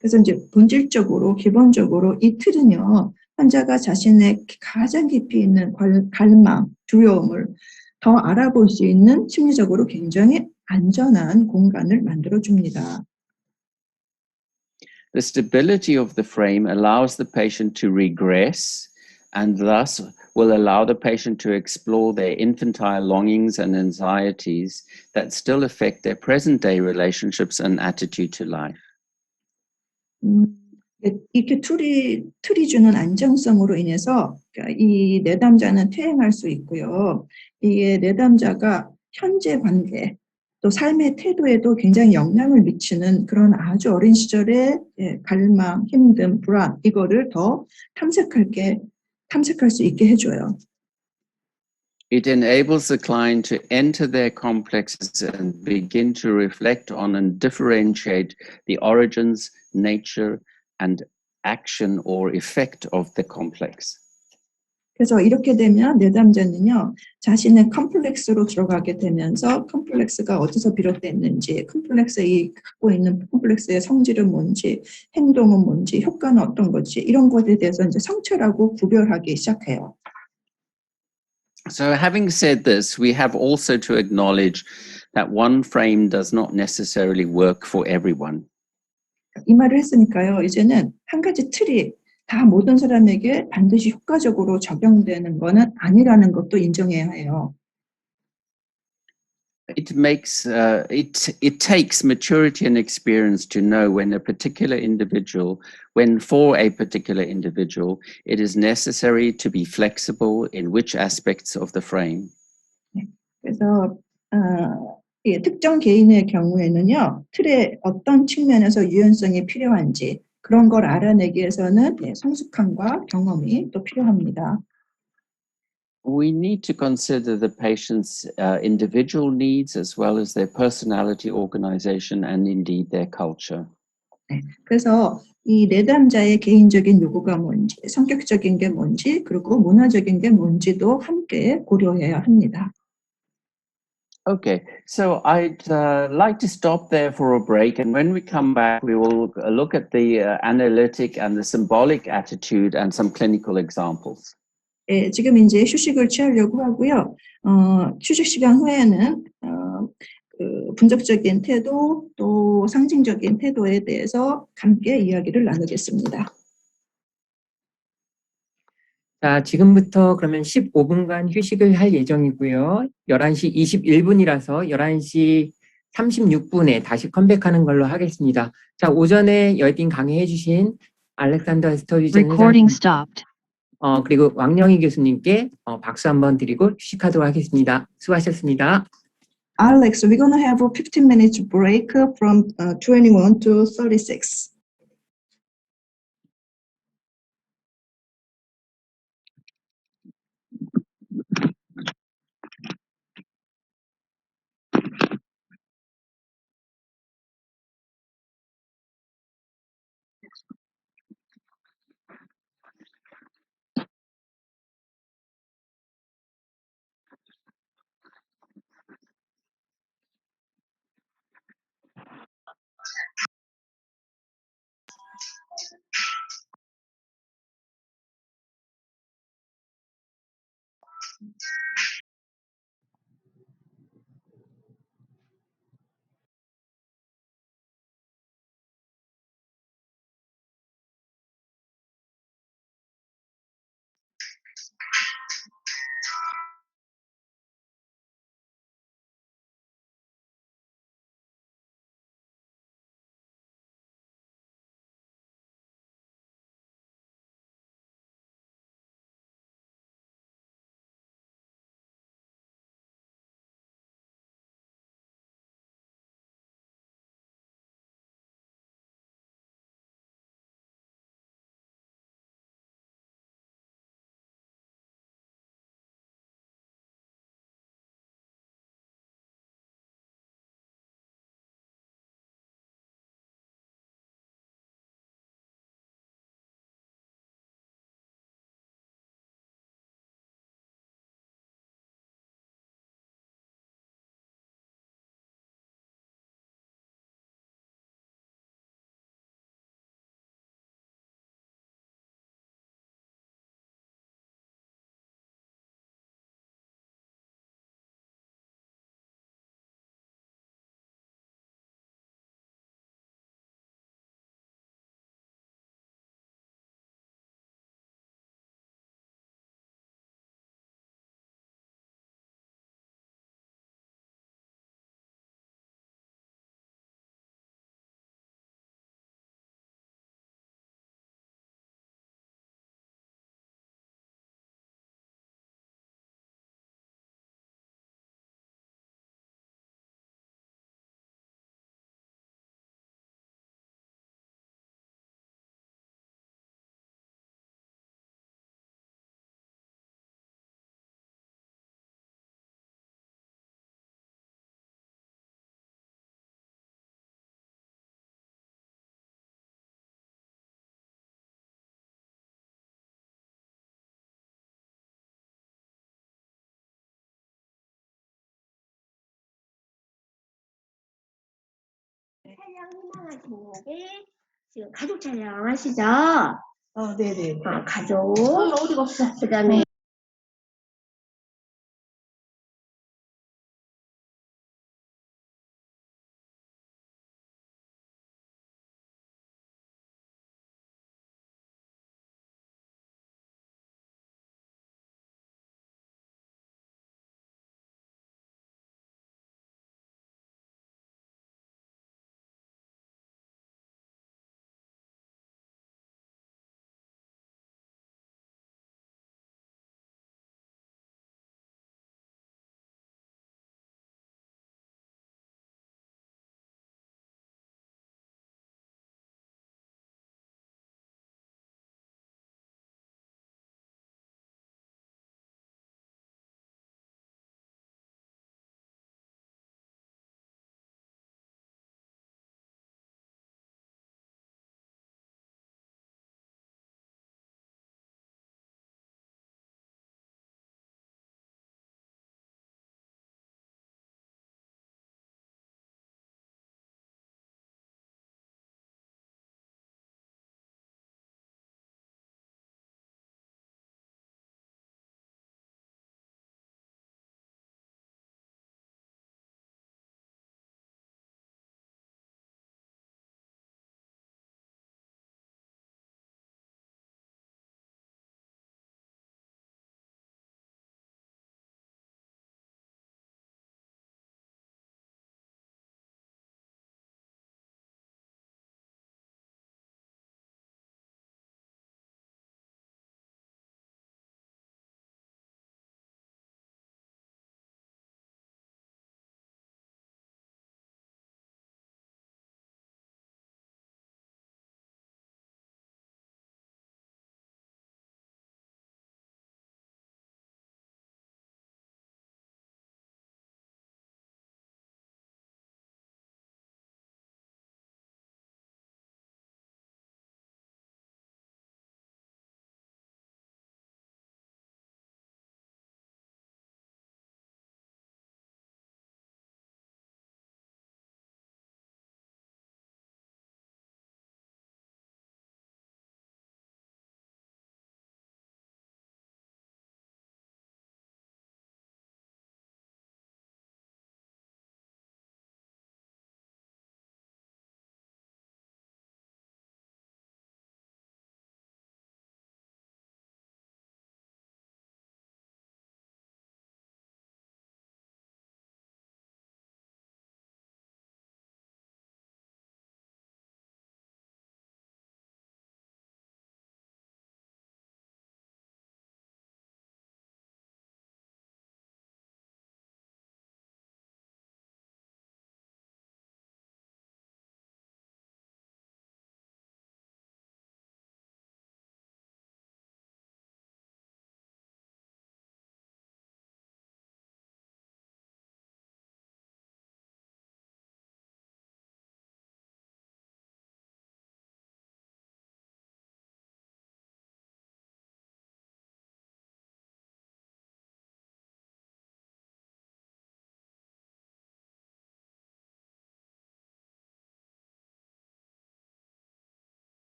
그래서 이제 본질적으로, 기본적으로 이 틀은요, 환자가 자신의 가장 깊이 있는 갈망, 두려움을 더 알아볼 수 있는 심리적으로 굉장히 안전한 공간을 만들어줍니다. The stability of the frame allows the patient to regress and thus will allow the patient to explore their infantile longings and anxieties that still affect their present-day relationships and attitude to life. 이렇게 틀이 주는 안정성으로 인해서 이 내담자는 퇴행할 수 있고요. 이게 내담자가 현재 관계, 또 삶의 태도에도 굉장히 영향을 미치는 그런 아주 어린 시절의 갈망, 힘듦, 불안, 이거를 더 탐색할 수 있게 해줘요. It enables the client to enter their complexes and begin to reflect on and differentiate the origins, nature, and action or effect of the complex. 그래서 이렇게 되면 내담자는요, 자신의 컴플렉스로 들어가게 되면서 컴플렉스가 어디서 비롯됐는지, 컴플렉스가 갖고 있는 컴플렉스의 성질은 뭔지, 행동은 뭔지, 효과는 어떤 거지, 이런 것에 대해서 이제 성찰하고 구별하기 시작해요. So having said this, we have also to acknowledge that one frame does not necessarily work for everyone. 이 말을 했으니까요, 이제는 한 가지 틀이 다 모든 사람에게 반드시 효과적으로 적용되는 거는 아니라는 것도 인정해야 해요. It takes maturity and experience to know when for a particular individual, it is necessary to be flexible in which aspects of the frame. 그래서 특정 개인의 경우에는요, 틀의 어떤 측면에서 유연성이 필요한지 그런 걸 알아내기 위해서는 성숙함과 경험이 또 필요합니다. We need to consider the patient's individual needs as well as their personality, organization, and indeed their culture. 네. 그래서 이 내담자의 개인적인 요구가 뭔지, 성격적인 게 뭔지, 그리고 문화적인 게 뭔지도 함께 고려해야 합니다. Okay, so I'd like to stop there for a break, and when we come back, we will look at the analytic and the symbolic attitude and some clinical examples. 예, 지금 이제 휴식을 취하려고 하고요. 휴식 시간 후에는 그 분석적인 태도 또 상징적인 태도에 대해서 함께 이야기를 나누겠습니다. 자, 지금부터 그러면 15분간 휴식을 할 예정이고요. 11시 21분이라서 11시 36분에 다시 컴백하는 걸로 하겠습니다. 자, 오전에 열띤 강의해 주신 알렉산더 스터디전 Recording 회장님, stopped. 그리고 왕영희 교수님께 박수 한번 드리고 휴식하도록 하겠습니다. 수고하셨습니다. Alex, we're going to have a 15 minutes break from 21 to 36. 촬영 희망하신 분에게 지금 가족 촬영하시죠? 네네. 가족. 어디가 없어? 그다음에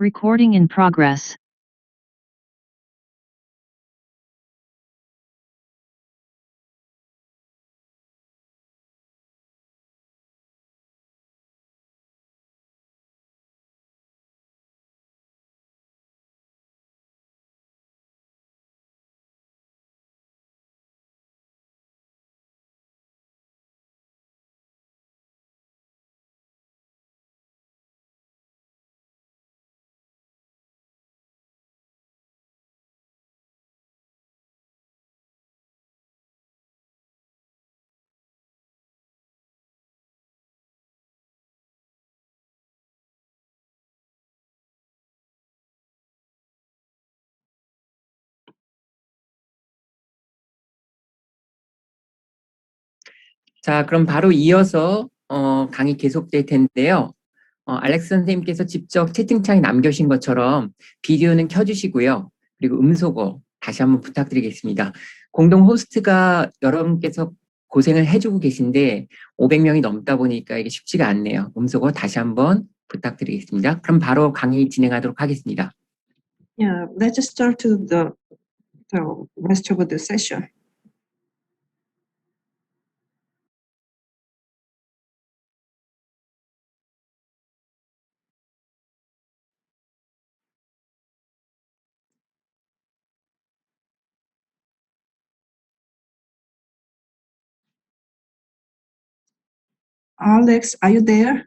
Recording in progress. 자, 그럼 바로 이어서 강의 계속될 텐데요. 알렉스 선생님께서 직접 채팅창에 남겨주신 것처럼 비디오는 켜주시고요. 그리고 음소거 다시 한번 부탁드리겠습니다. 공동 호스트가 여러분께서 고생을 해주고 계신데 500명이 넘다 보니까 이게 쉽지가 않네요. 음소거 다시 한번 부탁드리겠습니다. 그럼 바로 강의 진행하도록 하겠습니다. Yeah, let's start to the rest of the session. Alex, are you there?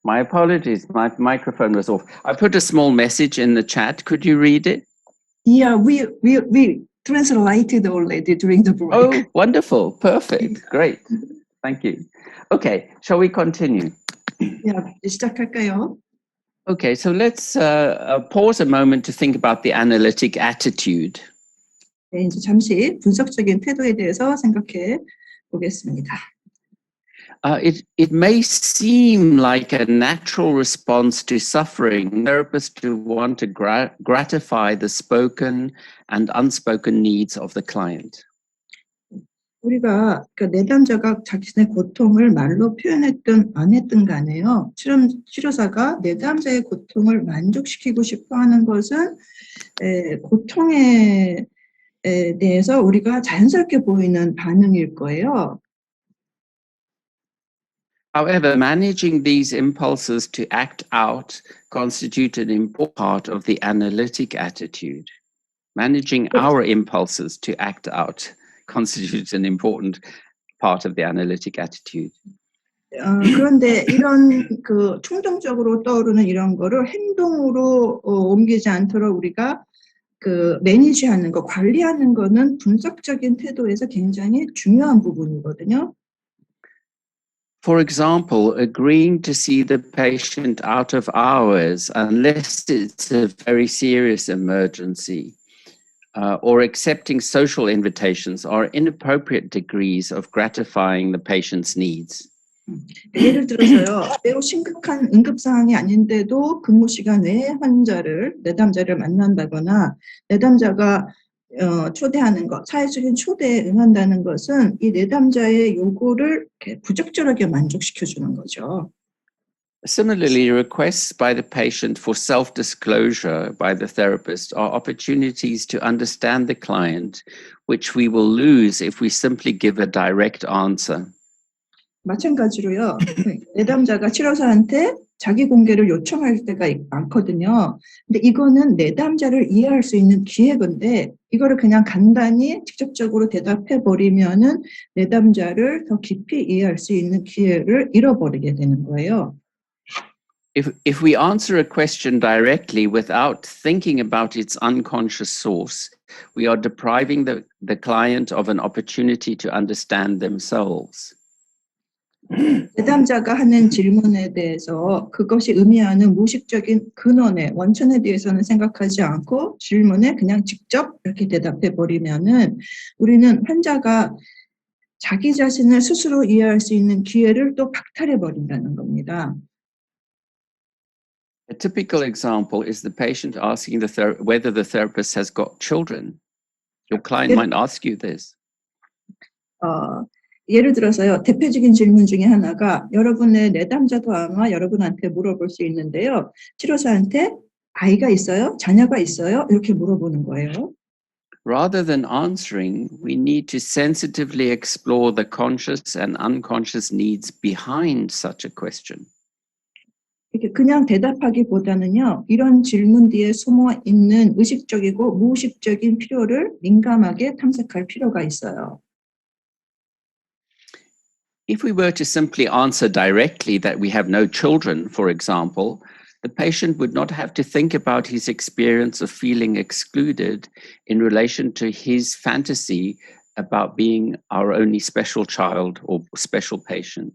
My apologies, my microphone was off. I put a small message in the chat. Could you read it? Yeah, we translated already during the break. Oh, wonderful. Perfect. Great. Thank you. Okay, shall we continue? Yeah, 시작할까요? Okay, so let's pause a moment to think about the analytic attitude. 네, 이제 잠시 분석적인 태도에 대해서 생각해 보겠습니다. It may seem like a natural response to suffering, therapists to want to gratify the spoken and unspoken needs of the client. 우리가 그 내담자가 자신의 고통을 말로 표현했든 안 했든 간에요. 치료사가 내담자의 고통을 만족시키고 싶어 하는 것은 고통에 대해서 우리가 자연스럽게 보이는 반응일 거예요. However, managing these impulses to act out constitute an important part of the analytic attitude. Managing our impulses to act out constitutes an important part of the analytic attitude. 그런데 이런 그 충동적으로 떠오르는 이런 거를 행동으로 옮기지 않도록 우리가 그 매니지하는 거, 관리하는 거는 분석적인 태도에서 굉장히 중요한 부분이거든요. For example, agreeing to see the patient out of hours unless it's a very serious emergency, or accepting social invitations are inappropriate degrees of gratifying the patient's needs. 예를 들어서요, 매우 심각한 응급 상황이 아닌데도 근무 시간 외에 내담자를 만난다거나 내담자가 초대하는 것, 사회적인 초대에 응한다는 것은 이 내담자의 요구를 부적절하게 만족시켜주는 거죠. Similarly, requests by the patient for self-disclosure by the therapist are opportunities to understand the client, which we will lose if we simply give a direct answer. 마찬가지로요, 내담자가 치료사한테 자기 공개를 요청할 때가 많거든요. 근데 이거는 내담자를 이해할 수 있는 기회인데 이거를 그냥 간단히 직접적으로 대답해 버리면은 내담자를 더 깊이 이해할 수 있는 기회를 잃어버리게 되는 거예요. If we answer a question directly without thinking about its unconscious source, we are depriving the client of an opportunity to understand themselves. 내담자가 하는 질문에 대해서 그것이 의미하는 무의식적인 근원의 원천에 대해서는 생각하지 않고 질문에 그냥 직접 이렇게 대답해 버리면은 우리는 환자가 자기 자신을 스스로 이해할 수 있는 기회를 또 박탈해 버린다는 겁니다. A typical example is the patient asking whether the therapist has got children. Your client might ask you this. 예를 들어서요, 대표적인 질문 중에 하나가 여러분의 내담자도 아마 여러분한테 물어볼 수 있는데요. 치료사한테 아이가 있어요? 자녀가 있어요? 이렇게 물어보는 거예요. Rather than answering, we need to sensitively explore the conscious and unconscious needs behind such a question. 이렇게 그냥 대답하기보다는요, 이런 질문 뒤에 숨어 있는 의식적이고 무의식적인 필요를 민감하게 탐색할 필요가 있어요. If we were to simply answer directly that we have no children, for example, the patient would not have to think about his experience of feeling excluded in relation to his fantasy about being our only special child or special patient.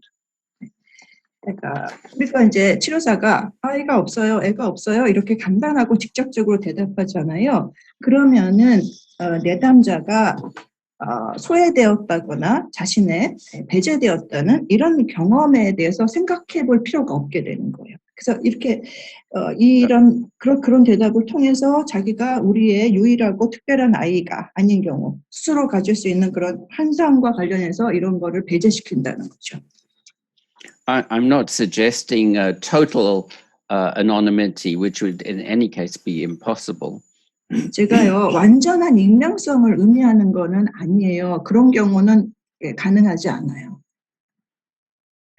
그러니까 이제 치료사가 아이가 없어요, 애가 없어요 이렇게 간단하고 직접적으로 대답하잖아요. 그러면은 내담자가 소외되었다거나 자신의 배제되었다는 이런 경험에 대해서 생각해 볼 필요가 없게 되는 거예요. 그래서 이렇게 그런 대답을 통해서 자기가 우리의 유일하고 특별한 아이가 아닌 경우 스스로 가질 수 있는 그런 환상과 관련해서 이런 거를 배제시킨다는 거죠. I'm not suggesting total anonymity, which would in any case be impossible. 제가요, 완전한 익명성을 의미하는 거는 아니에요. 그런 경우는 가능하지 않아요.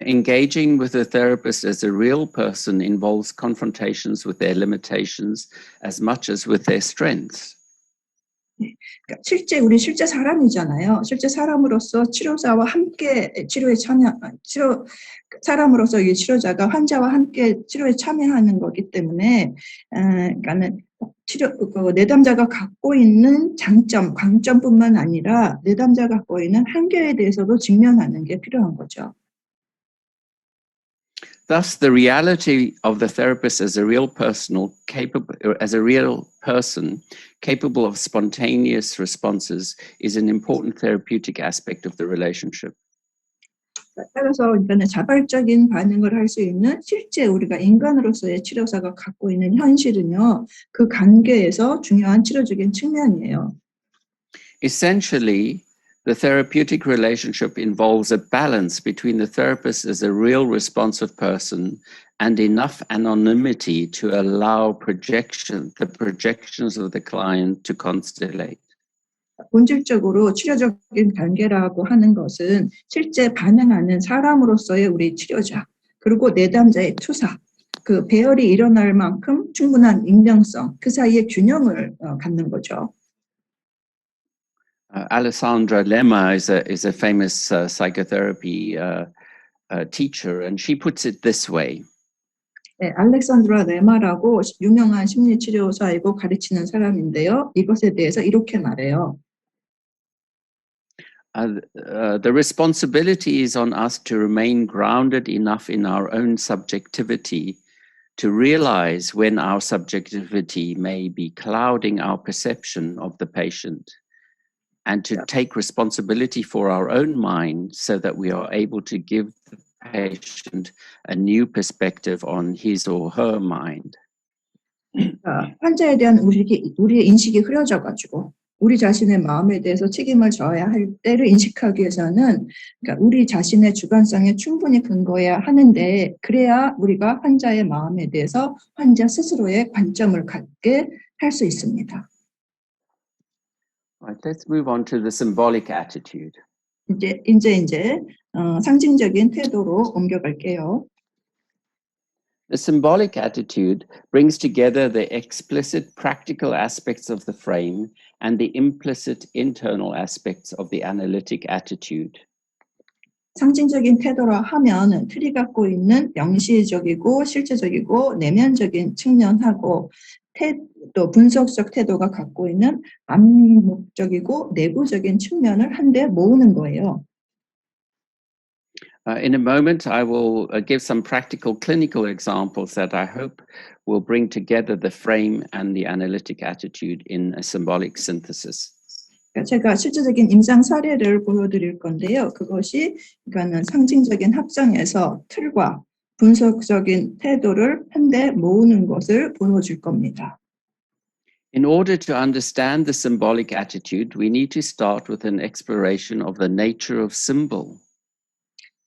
Engaging with a therapist as a real person involves confrontations with their limitations as much as with their strengths. 그러니까 우리 실제 사람이잖아요. 실제 사람으로서 치료자와 함께 사람으로서 이 치료자가 환자와 함께 치료에 참여하는 거기 때문에, 그러니까는 내담자가 갖고 있는 장점, 강점뿐만 아니라 내담자가 갖고 있는 한계에 대해서도 직면하는 게 필요한 거죠. Thus, the reality of the therapist as a real person capable of spontaneous responses is an important therapeutic aspect of the relationship. 따라서 이거는 자발적인 반응을 할 수 있는 실제 우리가 인간으로서의 치료사가 갖고 있는 현실은요, 그 관계에서 중요한 치료적인 측면이에요. Essentially, the therapeutic relationship involves a balance between the therapist as a real responsive person and enough anonymity to allow the projections of the client to constellate. 본질적으로 치료적인 관계라고 하는 것은 실제 반응하는 사람으로서의 우리 치료자, 그리고 내담자의 투사, 그 배열이 일어날 만큼 충분한 익명성, 그 사이의 균형을 갖는 거죠. Alessandra Lemma is a famous psychotherapy teacher, and she puts it this way. 네, 알렉산드라 레마라고 유명한 심리치료사이고 가르치는 사람인데요. 이것에 대해서 이렇게 말해요. The responsibility is on us to remain grounded enough in our own subjectivity to realize when our subjectivity may be clouding our perception of the patient, and to take responsibility for our own mind so that we are able to give the patient a new perspective on his or her mind. 환자에 대한 우리의 인식이 흐려져가지고 우리 자신의 마음에 대해서 책임을 져야 할 때를 인식하기 위해서는, 그러니까 우리 자신의 주관성에 충분히 근거해야 하는데, 그래야 우리가 환자의 마음에 대해서 환자 스스로의 관점을 갖게 할 수 있습니다. Right, let's move on to the symbolic attitude. 이제 상징적인 태도로 옮겨갈게요. The symbolic attitude brings together the explicit practical aspects of the frame and the implicit internal aspects of the analytic attitude. 상징적인 태도라 하면 틀이 갖고 있는 명시적이고 실제적이고 내면적인 측면하고 또 분석적 태도가 갖고 있는 암묵적이고 내부적인 측면을 한데 모으는 거예요. In a moment, I will give some practical clinical examples that I hope will bring together the frame and the analytic attitude in a symbolic synthesis. 제가 실질적인 임상 사례를 보여드릴 건데요. 그것이 그러니까는 상징적인 합성에서 틀과 분석적인 태도를 한데 모으는 것을 보여줄 겁니다. In order to understand the symbolic attitude, we need to start with an exploration of the nature of symbol.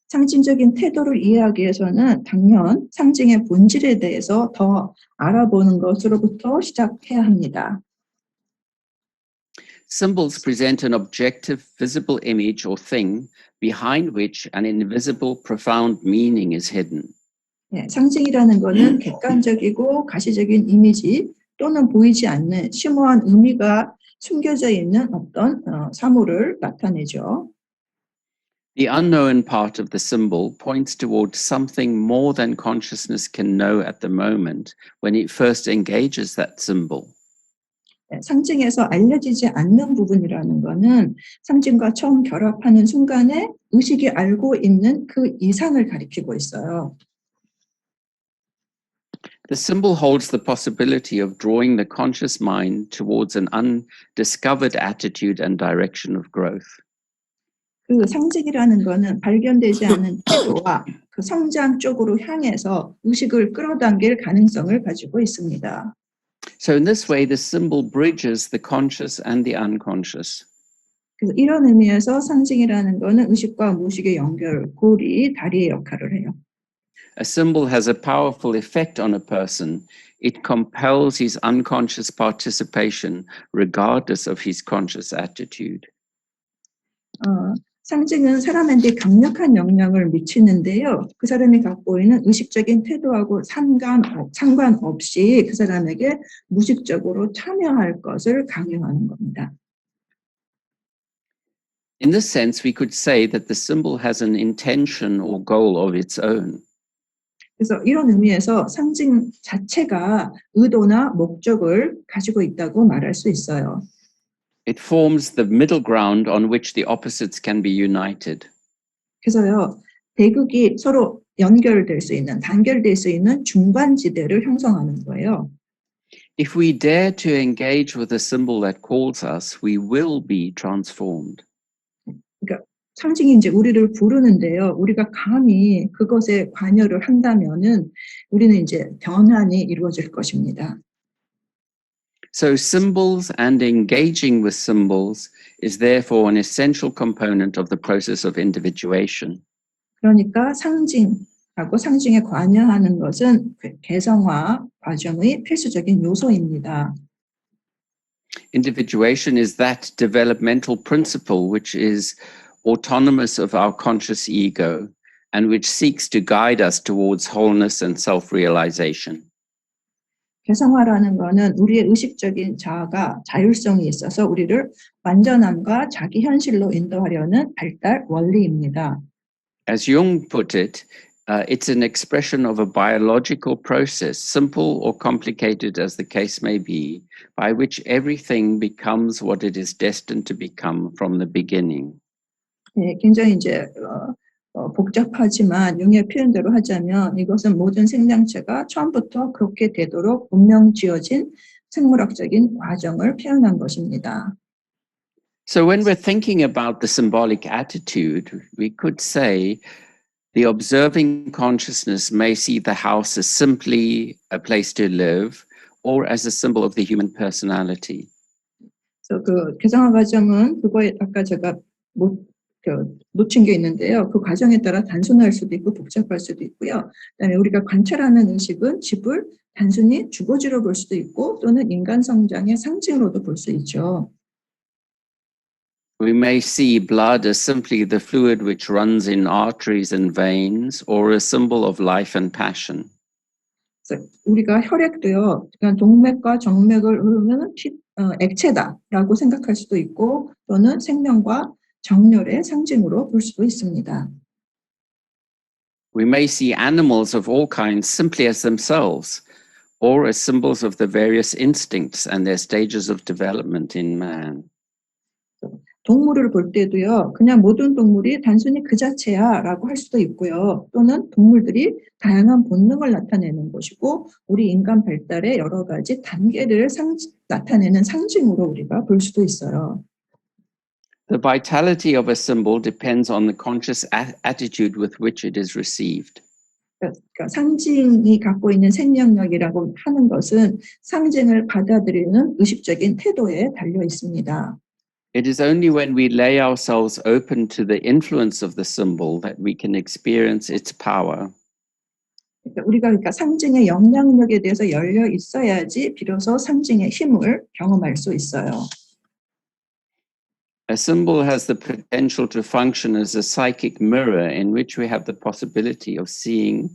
상징적인 태도를 이해하기 위해서는 당연 상징의 본질에 대해서 더 알아보는 것으로부터 시작해야 합니다. Symbols present an objective, visible image or thing behind which an invisible, profound meaning is hidden. 예, 상징이라는 것은 객관적이고 가시적인 이미지 또는 보이지 않는 심오한 의미가 숨겨져 있는 어떤 사물을 나타내죠. The unknown part of the symbol points toward something more than consciousness can know at the moment when it first engages that symbol. 상징에서 알려지지 않는 부분이라는 것은 상징과 처음 결합하는 순간에 의식이 알고 있는 그 이상을 가리키고 있어요. The symbol holds the possibility of drawing the conscious mind towards an undiscovered attitude and direction of growth. 그 상징이라는 것은 발견되지 않은 태도와 그 성장 쪽으로 향해서 의식을 끌어당길 가능성을 가지고 있습니다. So in this way, the symbol bridges the conscious and the unconscious. 그래서 이런 의미에서 상징이라는 것은 의식과 무의식의 연결, 고리, 다리의 역할을 해요. A symbol has a powerful effect on a person. It compels his unconscious participation regardless of his conscious attitude. 상징은 사람한테 강력한 영향을 미치는데요. 그 사람이 갖고 있는 의식적인 태도하고 상관없이 그 사람에게 무의식적으로 참여할 것을 강요하는 겁니다. In this sense, we could say that the symbol has an intention or goal of its own. 그래서 이런 의미에서 상징 자체가 의도나 목적을 가지고 있다고 말할 수 있어요. It forms the middle ground on which the opposites can be united. 그래서요, 대극이 서로 연결될 수 있는, 단결될 수 있는 중간지대를 형성하는 거예요. If we dare to engage with a symbol that calls us, we will be transformed. 그러니까 상징이 이제 우리를 부르는데요. 우리가 감히 그것에 관여를 한다면은 우리는 이제 변환이 이루어질 것입니다. So symbols and engaging with symbols is therefore an essential component of the process of individuation. 그러니까 상징하고 상징에 관여하는 것은 개성화 과정의 필수적인 요소입니다. Individuation is that developmental principle which is autonomous of our conscious ego and which seeks to guide us towards wholeness and self-realization. 개성화라는 것은 우리의 의식적인 자아가 자율성이 있어서 우리를 완전함과 자기 현실로 인도하려는 발달 원리입니다. As Jung put it, it's an expression of a biological process, simple or complicated as the case may be, by which everything becomes what it is destined to become from the beginning. 네, 굉장히 이제 복잡하지만 융의 표현대로 하자면 이것은 모든 생명체가 처음부터 그렇게 되도록 운명 지어진 생물학적인 과정을 표현한 것입니다. So when we're thinking about the symbolic attitude, we could say the observing consciousness may see the house as simply a place to live or as a symbol of the human personality. 그래서 그 개성화 과정은 그거에 아까 제가 놓친 게 있는데요. 그 과정에 따라 단순할 수도 있고 복잡할 수도 있고요. 그다음에 우리가 관찰하는 의식은 집을 단순히 주거지로 볼 수도 있고 또는 인간 성장의 상징으로도 볼 수 있죠. We may see blood as simply the fluid which runs in arteries and veins or a symbol of life and passion. 그래서 우리가 혈액도요, 그냥 동맥과 정맥을 흐르는 액체다라고 생각할 수도 있고 또는 생명과 정열의 상징으로 볼 수도 있습니다. We may see animals of all kinds simply as themselves or as symbols of the various instincts and their stages of development in man. 동물을 볼 때도요, 그냥 모든 동물이 단순히 그 자체야라고 할 수도 있고요. 또는 동물들이 다양한 본능을 나타내는 것이고 우리 인간 발달의 여러 가지 단계를 나타내는 상징으로 우리가 볼 수도 있어요. The vitality of a symbol depends on the conscious attitude with which it is received. 그러니까 상징이 갖고 있는 생명력이라고 하는 것은 상징을 받아들이는 의식적인 태도에 달려 있습니다. It is only when we lay ourselves open to the influence of the symbol that we can experience its power. 그러니까 상징의 영향력에 대해서 열려 있어야지 비로소 상징의 힘을 경험할 수 있어요. A symbol has the potential to function as a psychic mirror in which we have the possibility of seeing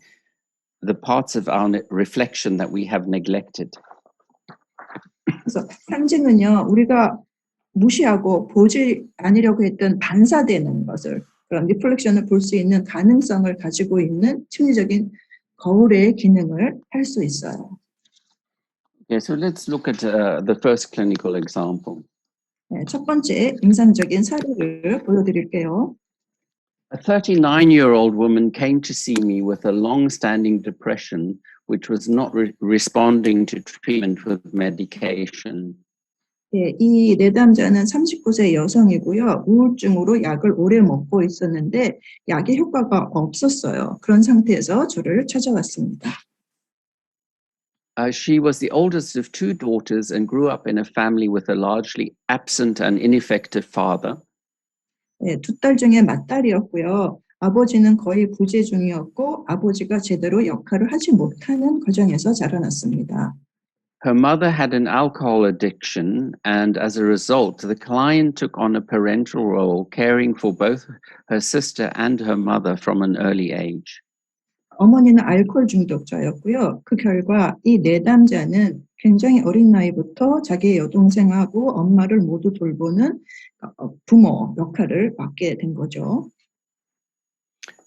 the parts of our reflection that we have neglected. 그래서 상징은요, 우리가 무시하고 보지 않으려고 했던 반사되는 것을, 그런 리플렉션을 볼 수 있는 가능성을 가지고 있는 심리적인 거울의 기능을 할 수 있어요. Okay, so let's look at the first clinical example. 네, 첫 번째 임상적인 사례를 보여드릴게요. A 39-year-old woman came to see me with a long-standing depression which was not responding to treatment with medication. 예, 이 내담자는 39세 여성이고요. 우울증으로 약을 오래 먹고 있었는데 약의 효과가 없었어요. 그런 상태에서 저를 찾아왔습니다. She was the oldest of two daughters and grew up in a family with a largely absent and ineffective father. 예, 두 딸 중에 맏딸이었고요. 아버지는 거의 부재중이었고 아버지가 제대로 역할을 하지 못하는 가정에서 자라났습니다. Her mother had an alcohol addiction, and as a result, the client took on a parental role, caring for both her sister and her mother from an early age. 어머니는 알코올 중독자였고요. 그 결과 이 내담자는 굉장히 어린 나이부터 자기의 여동생하고 엄마를 모두 돌보는 부모 역할을 맡게 된 거죠.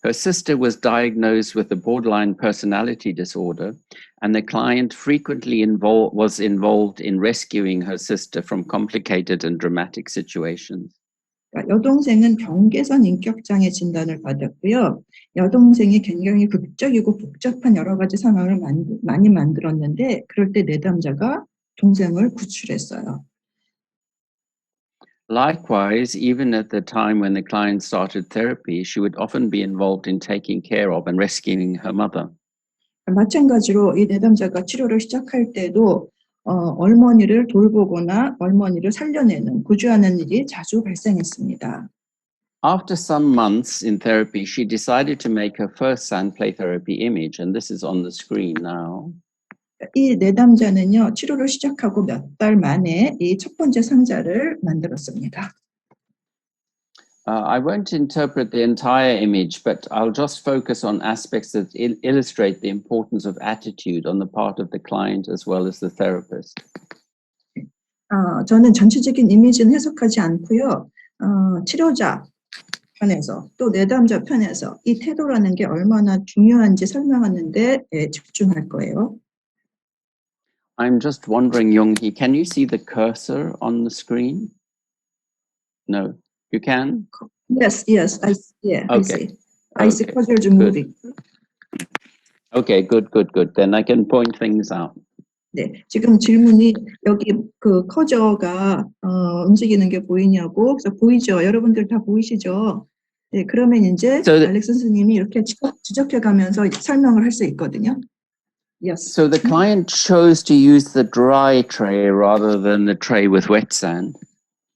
Her sister was diagnosed with a borderline personality disorder, and the client frequently was involved in rescuing her sister from complicated and dramatic situations. 여동생은 경계선 인격장애 진단을 받았고요. 여동생이 굉장히 극적이고 복잡한 여러 가지 상황을 많이 만들었는데 그럴 때 내담자가 동생을 구출했어요. Likewise, even at the time when the client started therapy, she would often be involved in taking care of and rescuing her mother. 마찬가지로 이 내담자가 치료를 시작할 때도 어머니를 돌보거나 어머니를 살려내는 구조하는 일이 자주 발생했습니다. After some months in therapy, she decided to make her first sand play therapy image, and this is on the screen now. 이 내담자는요, 치료를 시작하고 몇 달 만에 이 첫 번째 상자를 만들었습니다. I won't interpret the entire image, but I'll just focus on aspects that illustrate the importance of attitude on the part of the client as well as the therapist. 저는 전체적인 이미지는 해석하지 않고요. 치료자 편에서 또 내담자 편에서 이 태도라는 게 얼마나 중요한지 설명하는 데 집중할 거예요. I'm just wondering, Young-hee, can you see the cursor on the screen? No, you can? Yes, I see. I see Okay. cursor moving. Okay, good. Then I can point things out. 네, 지금 질문이 여기 그 커저가 움직이는 게 보이냐고. 그래서 보이죠? 여러분들 다 보이시죠? 네, 그러면 이제 알렉스 선생님이 이렇게 지적해가면서 설명을 할 수 있거든요. Yes. So the client chose to use the dry tray rather than the tray with wet sand.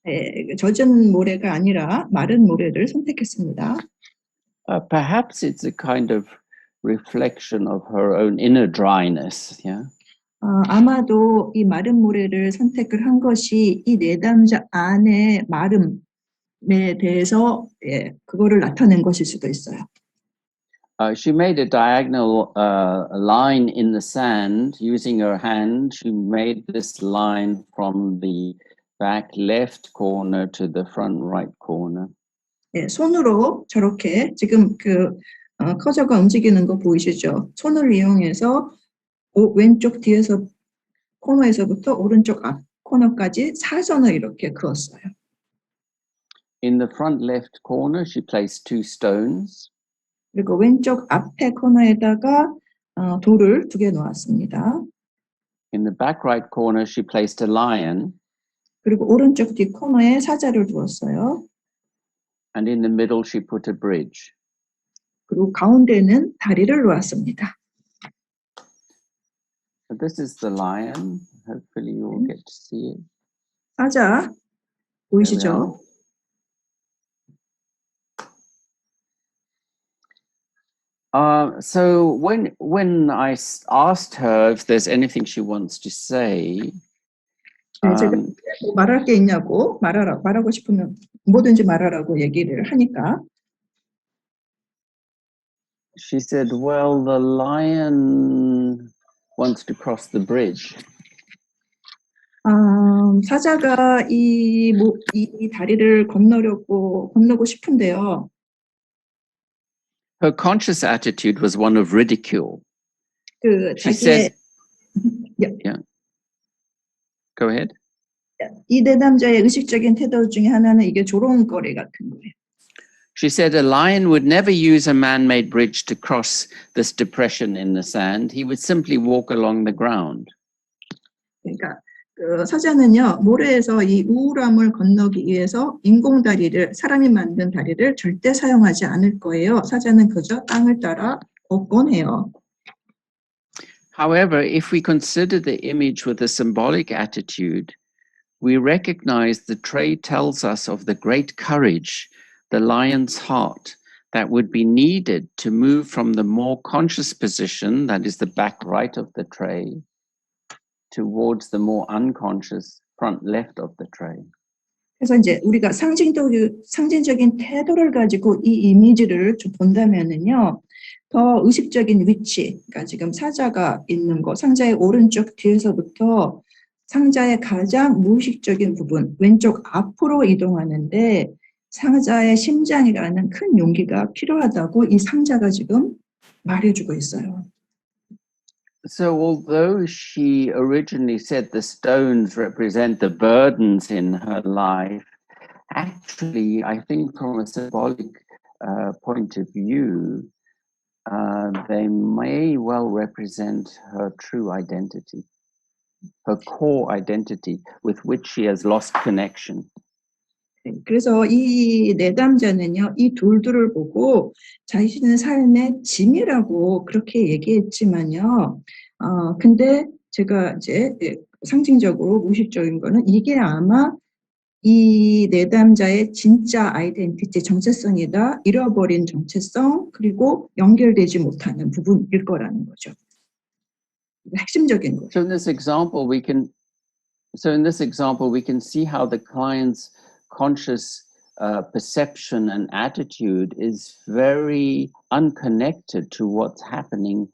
네, 젖은 모래가 아니라 마른 모래를 선택했습니다. Perhaps it's a kind of reflection of her own inner dryness. Yeah. 아마도 이 마른 모래를 선택을 한 것이 이 내담자 안의 마름에 대해서 그거를 나타낸 것일 수도 있어요. She made a diagonal line in the sand using her hand. She made this line from the back left corner to the front right corner. 네, 손으로 저렇게 지금 그 커저가 움직이는 거 보이시죠? 손을 이용해서 왼쪽 뒤에서 코너에서부터 오른쪽 앞 코너까지 사선을 이렇게 그었어요. In the front left corner, she placed two stones. 그리고 왼쪽 앞에 코너에다가 돌을 2개 놓았습니다. In the back right corner, she placed a lion. 그리고 오른쪽 뒷 코너에 사자를 두었어요. And in the middle, she put a bridge. 그리고 가운데는 다리를 놓았습니다. So this is the lion. Hopefully you will get to see it. 사자 There we 보이시죠? So when I asked her if there's anything she wants to say, 네, 제가 뭐 말할 게 있냐고 말하고 싶으면 뭐든지 말하라고 얘기를 하니까 she said, well, the lion wants to cross the bridge. 사자가 이 다리를 건너고 싶은데요. Her conscious attitude was one of ridicule. 그 She 자기의 said, yeah. Go ahead. 이 내담자의 의식적인 태도 중에 하나는 이게 조롱거리 같은 거예요. She said a lion would never use a man-made bridge to cross this depression in the sand. He would simply walk along the ground. 그러니까 그 사자는요 모래에서 이 우울함을 건너기 위해서 인공 다리를 사람이 만든 다리를 절대 사용하지 않을 거예요. 사자는 그저 땅을 따라 걷곤 해요. However, if we consider the image with a symbolic attitude, we recognize the trait tells us of the great courage, the lion's heart, that would be needed to move from the more conscious position, that is the back right of the tray, towards the more unconscious front left of the tray. 그래서 이제 우리가 상징적인 태도를 가지고 이 이미지를 좀 본다면은요, 더 의식적인 위치, 그러니까 지금 사자가 있는 곳, 상자의 오른쪽 뒤에서부터 상자의 가장 무의식적인 부분, 왼쪽 앞으로 이동하는데 상자의 심장이라는 큰 용기가 필요하다고 이 상자가 지금 말해주고 있어요. So although she originally said the stones represent the burdens in her life, actually, I think from a symbolic point of view, they may well represent her true identity, her core identity with which she has lost connection. 그래서 이 내담자는요, 이 돌들을 보고 자신의 삶의 짐이라고 그렇게 얘기했지만요. 근데 제가 이제 상징적으로 무의식적인 거는 이게 아마 이 내담자의 진짜 아이덴티티, 정체성이다, 잃어버린 정체성, 그리고 연결되지 못하는 부분일 거라는 거죠. 핵심적인 거죠. So in this example, we can see how the client's conscious perception and attitude is very unconnected to what's happening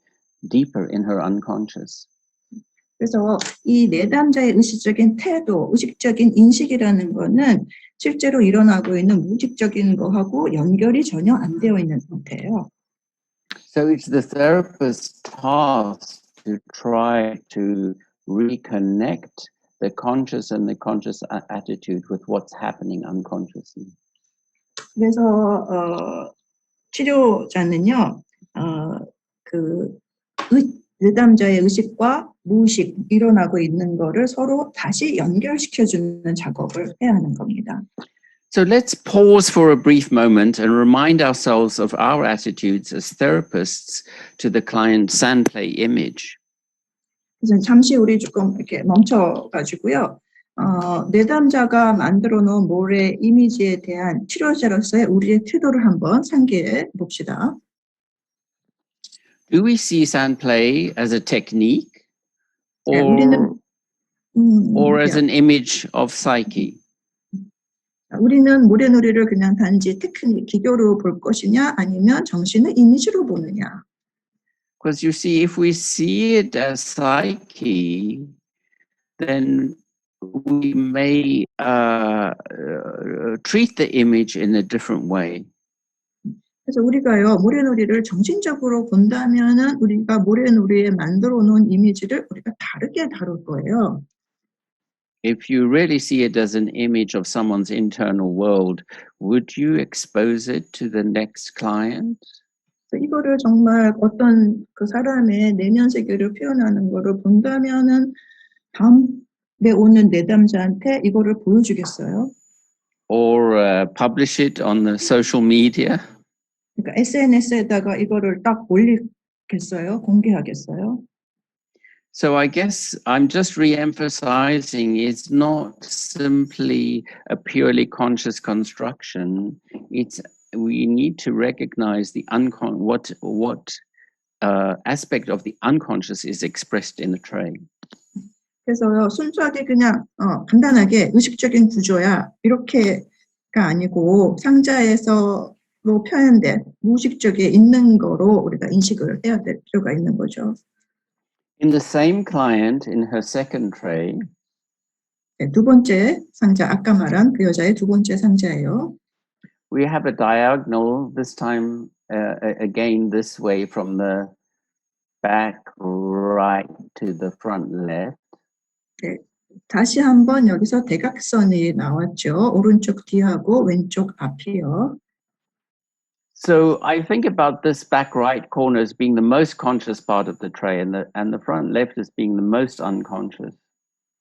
deeper in her unconscious. 그래서 이 내담자의 의식적인 태도, 의식적인 인식이라는 거는 실제로 일어나고 있는 무의식적인 거하고 연결이 전혀 안 되어 있는 상태예요. So it's the therapist's task to try to reconnect the conscious and the conscious attitude with what's happening unconsciously. 그래서 치료자는요, 내담자의 의식과 무의식 일어나고 있는 거를 서로 다시 연결시켜주는 작업을 해야 하는 겁니다. So let's pause for a brief moment and remind ourselves of our attitudes as therapists to the client sand play image. 그래서 잠시 우리 조금 이렇게 멈춰가지고요. 내담자가 만들어 놓은 모래 이미지에 대한 치료자로서의 우리의 태도를 한번 상기해 봅시다. Do we see sand play as a technique 네, 우리는 or as an image of psyche? 우리는 모래놀이를 그냥 단지 테크닉, 기교로 볼 것이냐 아니면 정신의 이미지로 보느냐. Because you see, if we see it as psyche, then we may treat the image in a different way. 그래서 우리가요 모래놀이를 정신적으로 본다면은 우리가 모래놀이에 만들어 놓은 이미지를 우리가 다르게 다룰 거예요. If you really see it as an image of someone's internal world, would you expose it to the next client? 이거를 정말 어떤 그 사람의 내면 세계를 표현하는 거를 본다면은 다음에 오는 내담자한테 이거를 보여주겠어요? or publish it on the social media? 그러니까 SNS에다가 이거를 딱 올리겠어요? 공개하겠어요? So I guess I'm just re-emphasizing it's not simply a purely conscious construction. It's we need to recognize the what aspect of the unconscious is expressed in the tray. 그래서요, 순수하게 그냥 간단하게 의식적인 구조야 이렇게가 아니고 상자에서로 표현된 무의식적에 있는 거로 우리가 인식을 해야 될 필요가 있는 거죠. In the same client, in her second tray, 네, 두 번째 상자, 아까 말한 그 여자의 두 번째 상자예요. we have a diagonal, this time again this way from the back right to the front left. 네, 다시 한번 여기서 대각선이 나왔죠. 오른쪽 뒤하고 왼쪽 앞이요. So I think about this back right corner as being the most conscious part of the tray, and the front left as being the most unconscious.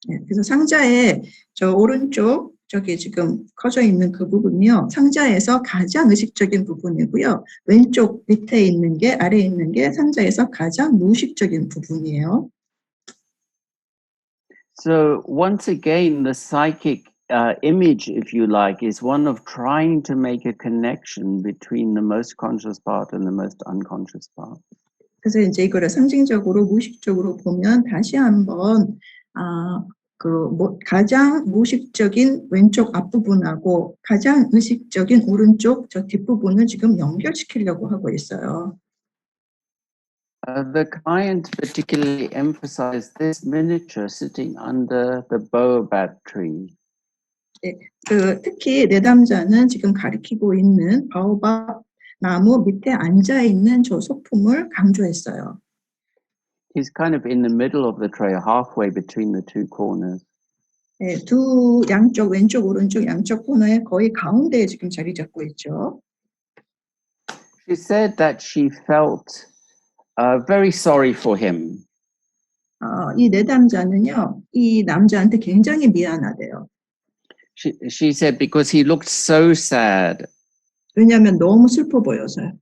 네, 그래서 상자의 저 오른쪽 저기 지금 커져 있는 그 부분이요. 상자에서 가장 의식적인 부분이고요. 왼쪽 밑에 있는 게 아래에 있는 게 상자에서 가장 무의식적인 부분이에요. So once again, the psychic image, if you like, is one of trying to make a connection between the most conscious part and the most unconscious part. 그래서 이제 이거를 상징적으로 무의식적으로 보면 다시 한번 가장 무의식적인 왼쪽 앞부분하고 가장 의식적인 오른쪽 저 뒷부분을 지금 연결시키려고 하고 있어요. The client particularly emphasized this miniature sitting under the baobab tree. 네, 특히 내담자는 지금 가리키고 있는 바오밥 나무 밑에 앉아 있는 저 소품을 강조했어요. He's kind of in the middle of the tray, halfway between the two corners. 네, 두 양쪽 왼쪽 오른쪽 양쪽 코너에 거의 가운데에 지금 자리 잡고 있죠. She said that she felt very sorry for him. 이 내담자는요, 이 남자한테 굉장히 미안하대요. She said because he looked so sad. 왜냐하면 너무 슬퍼 보여서요.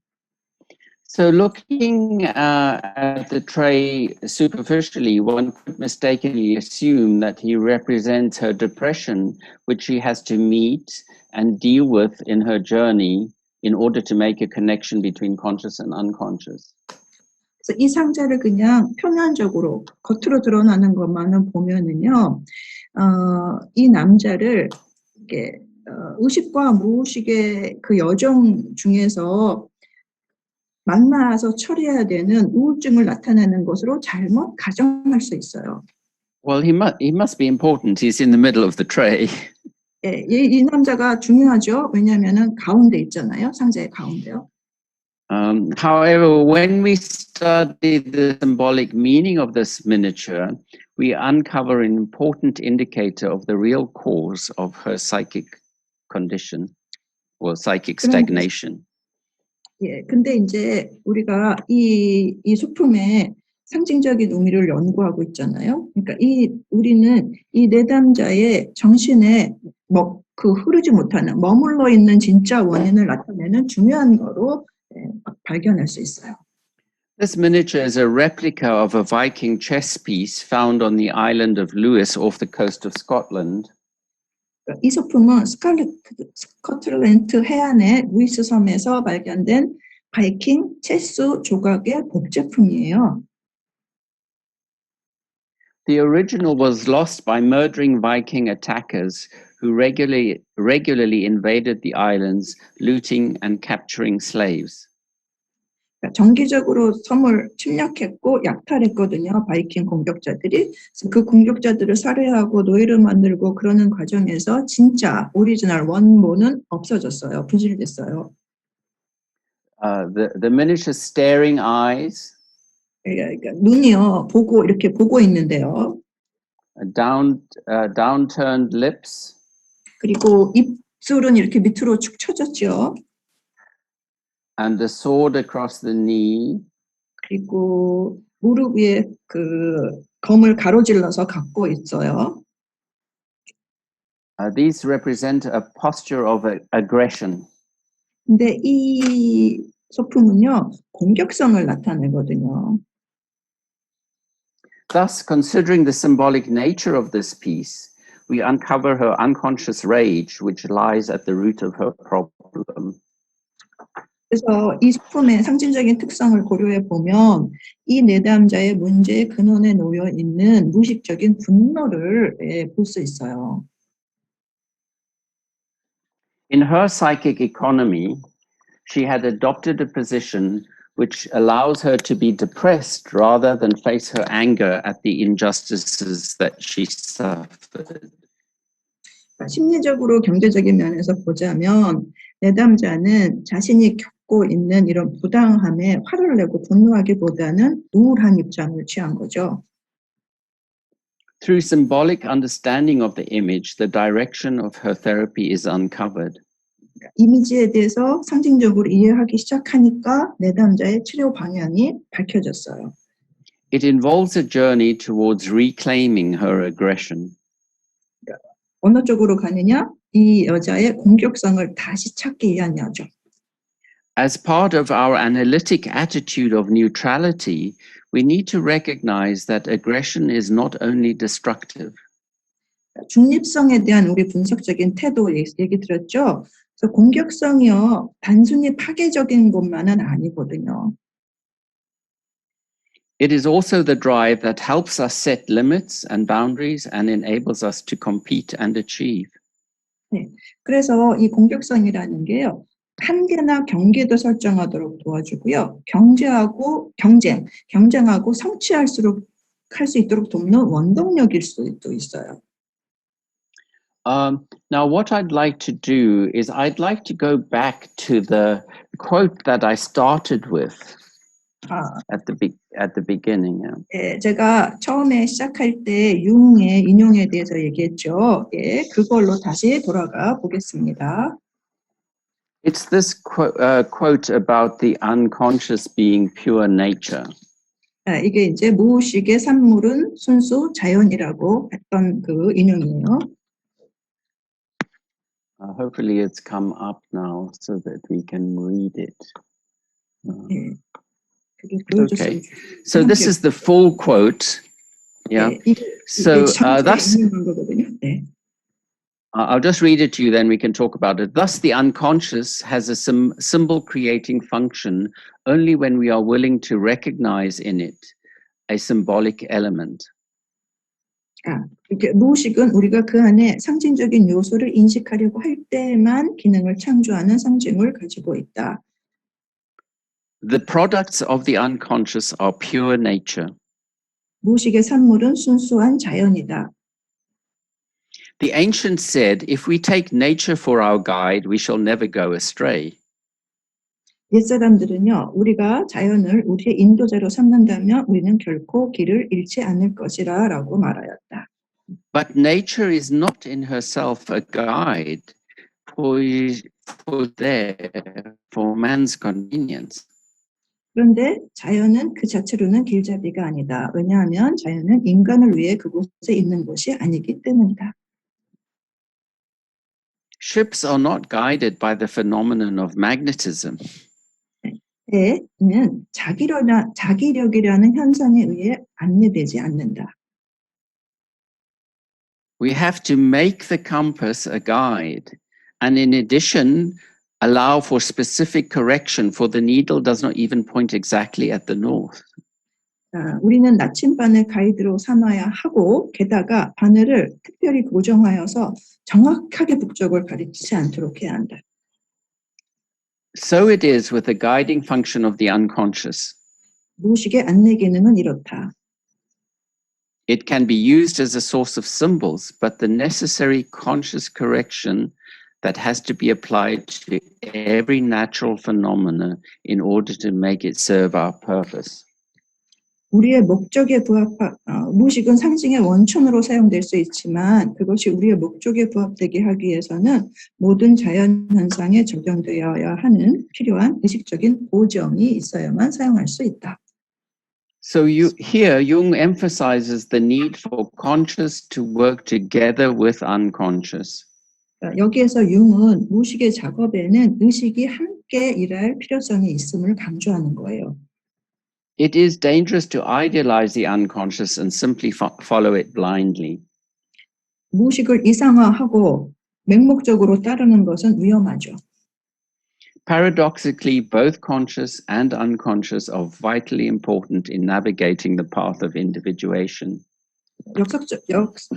So looking at the tray superficially, one could mistakenly assume that he represents her depression, which she has to meet and deal with in her journey in order to make a connection between conscious and unconscious. 그래서 이 상자를 그냥 표면적으로 겉으로 드러나는 것만은 보면은요, 이 남자를 이렇게 의식과 무의식의 그 여정 중에서 만나서 처리해야 되는 우울증을 나타내는 것으로 잘못 가정할 수 있어요. Well, he must be important. He's in the middle of the tray. 예, 이 남자가 중요하죠. 왜냐하면은 가운데 있잖아요. 상자의 가운데요. However, when we study the symbolic meaning of this miniature, we uncover an important indicator of the real cause of her psychic condition or psychic stagnation. 예, 근데 이제 우리가 이 소품의 상징적인 의미를 연구하고 있잖아요. 그러니까 우리는 이 내담자의 정신에 흐르지 못하는 머물러 있는 진짜 원인을 나타내는 중요한 거로 발견할 수 있어요. This miniature is a replica of a Viking chess piece found on the island of Lewis off the coast of Scotland. 이 소품은 스코틀랜드 해안의 루이스 섬에서 발견된 바이킹 체스 조각의 복제품이에요. The original was lost by murdering Viking attackers who regularly invaded the islands, looting and capturing slaves. 정기적으로 섬을 침략했고 약탈했거든요. 바이킹 공격자들이. 그 공격자들을 살해하고 노예를 만들고 그러는 과정에서 진짜 오리지널 원본은 없어졌어요. 분실됐어요. The miniature staring eyes, 그러니까 눈이요. 이렇게 보고 있는데요. downturned lips, 그리고 입술은 이렇게 밑으로 축 처졌죠. and the sword across the knee, 그리고 무릎 위에 그 검을 가로질러서 갖고 있어요. These represent a posture of aggression. 근데 이 소품은요, 공격성을 나타내거든요. Thus, considering the symbolic nature of this piece, we uncover her unconscious rage, which lies at the root of her problem. 그래서 이 소품의 상징적인 특성을 고려해 보면 이 내담자의 문제의 근원에 놓여 있는 무의식적인 분노를 볼 수 있어요. In her psychic economy, she had adopted a position which allows her to be depressed rather than face her anger at the injustices that she suffered. 심리적으로 경제적인 면에서 보자면 내담자는 자신이 겪고 있는 이런 부당함에 화를 내고 분노하기보다는 우울한 입장을 취한 거죠. Through symbolic understanding of the image, the direction of her therapy is uncovered. 이미지에 대해서 상징적으로 이해하기 시작하니까 내담자의 치료 방향이 밝혀졌어요. It involves a journey towards reclaiming her aggression. 어느 쪽으로 가느냐? 이 여자의 공격성을 다시 찾기 위한 여정. As part of our analytic attitude of neutrality, we need to recognize that aggression is not only destructive. 중립성에 대한 우리 분석적인 태도 얘기 들었죠? 그래서 공격성이요, 단순히 파괴적인 것만은 아니거든요. It is also the drive that helps us set limits and boundaries and enables us to compete and achieve. 그래서 이 공격성이라는 게요, 한계나 경계도 설정하도록 도와주고요, 경쟁하고 성취할 수 있도록 돕는 원동력일 수도 있어요. Now, what I'd like to do is I'd like to go back to the quote that I started with at the beginning. 예, 제가 처음에 시작할 때 융의 인용에 대해서 얘기했죠. 예, 그걸로 다시 돌아가 보겠습니다. It's this quote about the unconscious being pure nature. 이게 이제 무의식의 산물은 순수 자연이라고 했던 그 인용이에요. Hopefully it's come up now so that we can read it. 예, 그게 보여줬으면 Okay, so this is the full quote. Yeah. So thus, 인용한 거거든요. 네. I'll just read it to you, then we can talk about it. Thus, the unconscious has a symbol creating function only when we are willing to recognize in it a symbolic element. 이렇게 무의식은 우리가 그 안에 상징적인 요소를 인식하려고 할 때만 기능을 창조하는 상징을 가지고 있다. The products of the unconscious are pure nature. 무의식의 산물은 순수한 자연이다. The ancients said, if we take nature for our guide, we shall never go astray. 옛사람들은요, 우리가 자연을 우리의 인도자로 삼는다면 우리는 결코 길을 잃지 않을 것이라 라고 말하였다. But nature is not in herself a guide for man's convenience. 그런데 자연은 그 자체로는 길잡이가 아니다. 왜냐하면 자연은 인간을 위해 그곳에 있는 것이 아니기 때문이다. Ships are not guided by the phenomenon of magnetism. 배는 자기력이라는 현상에 의해 안내되지 않는다. We have to make the compass a guide, and in addition, allow for specific correction, for the needle does not even point exactly at the north. 우리는 나침반을 가이드로 삼아야 하고 게다가 바늘을 특별히 고정하여서 정확하게 북쪽을 가리키지 않도록 해야 한다. So it is with the guiding function of the unconscious. 무의식의 안내 기능은 이렇다. It can be used as a source of symbols, but the necessary conscious correction that has to be applied to every natural phenomena in order to make it serve our purpose. 우리의 목적에 무의식은 상징의 원천으로 사용될 수 있지만 그것이 우리의 목적에 부합되게 하기 위해서는 모든 자연 현상에 적용되어야 하는 필요한 의식적인 보정이 있어야만 사용할 수 있다. So here Jung emphasizes the need for conscious to work together with unconscious. 여기에서 융은 무의식의 작업에는 의식이 함께 일할 필요성이 있음을 강조하는 거예요. It is dangerous to idealize the unconscious and simply follow it blindly. 무의식을 이상화하고 맹목적으로 따르는 것은 위험하죠. Paradoxically, both conscious and unconscious are vitally important in navigating the path of individuation.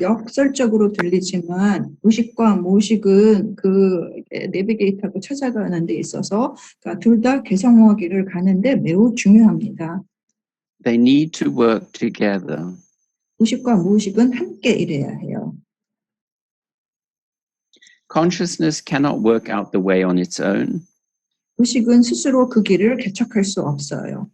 역설적으로 들리지만 의식과 무의식은 그 내비게이트하고 찾아가는 데 있어서 둘 다 개성화기를 가는데 매우 중요합니다. They need to work together. 의식과 무의식은 함께 일해야 해요. Consciousness cannot work out the way on its own. 의식은 스스로 그 길을 개척할 수 없어요.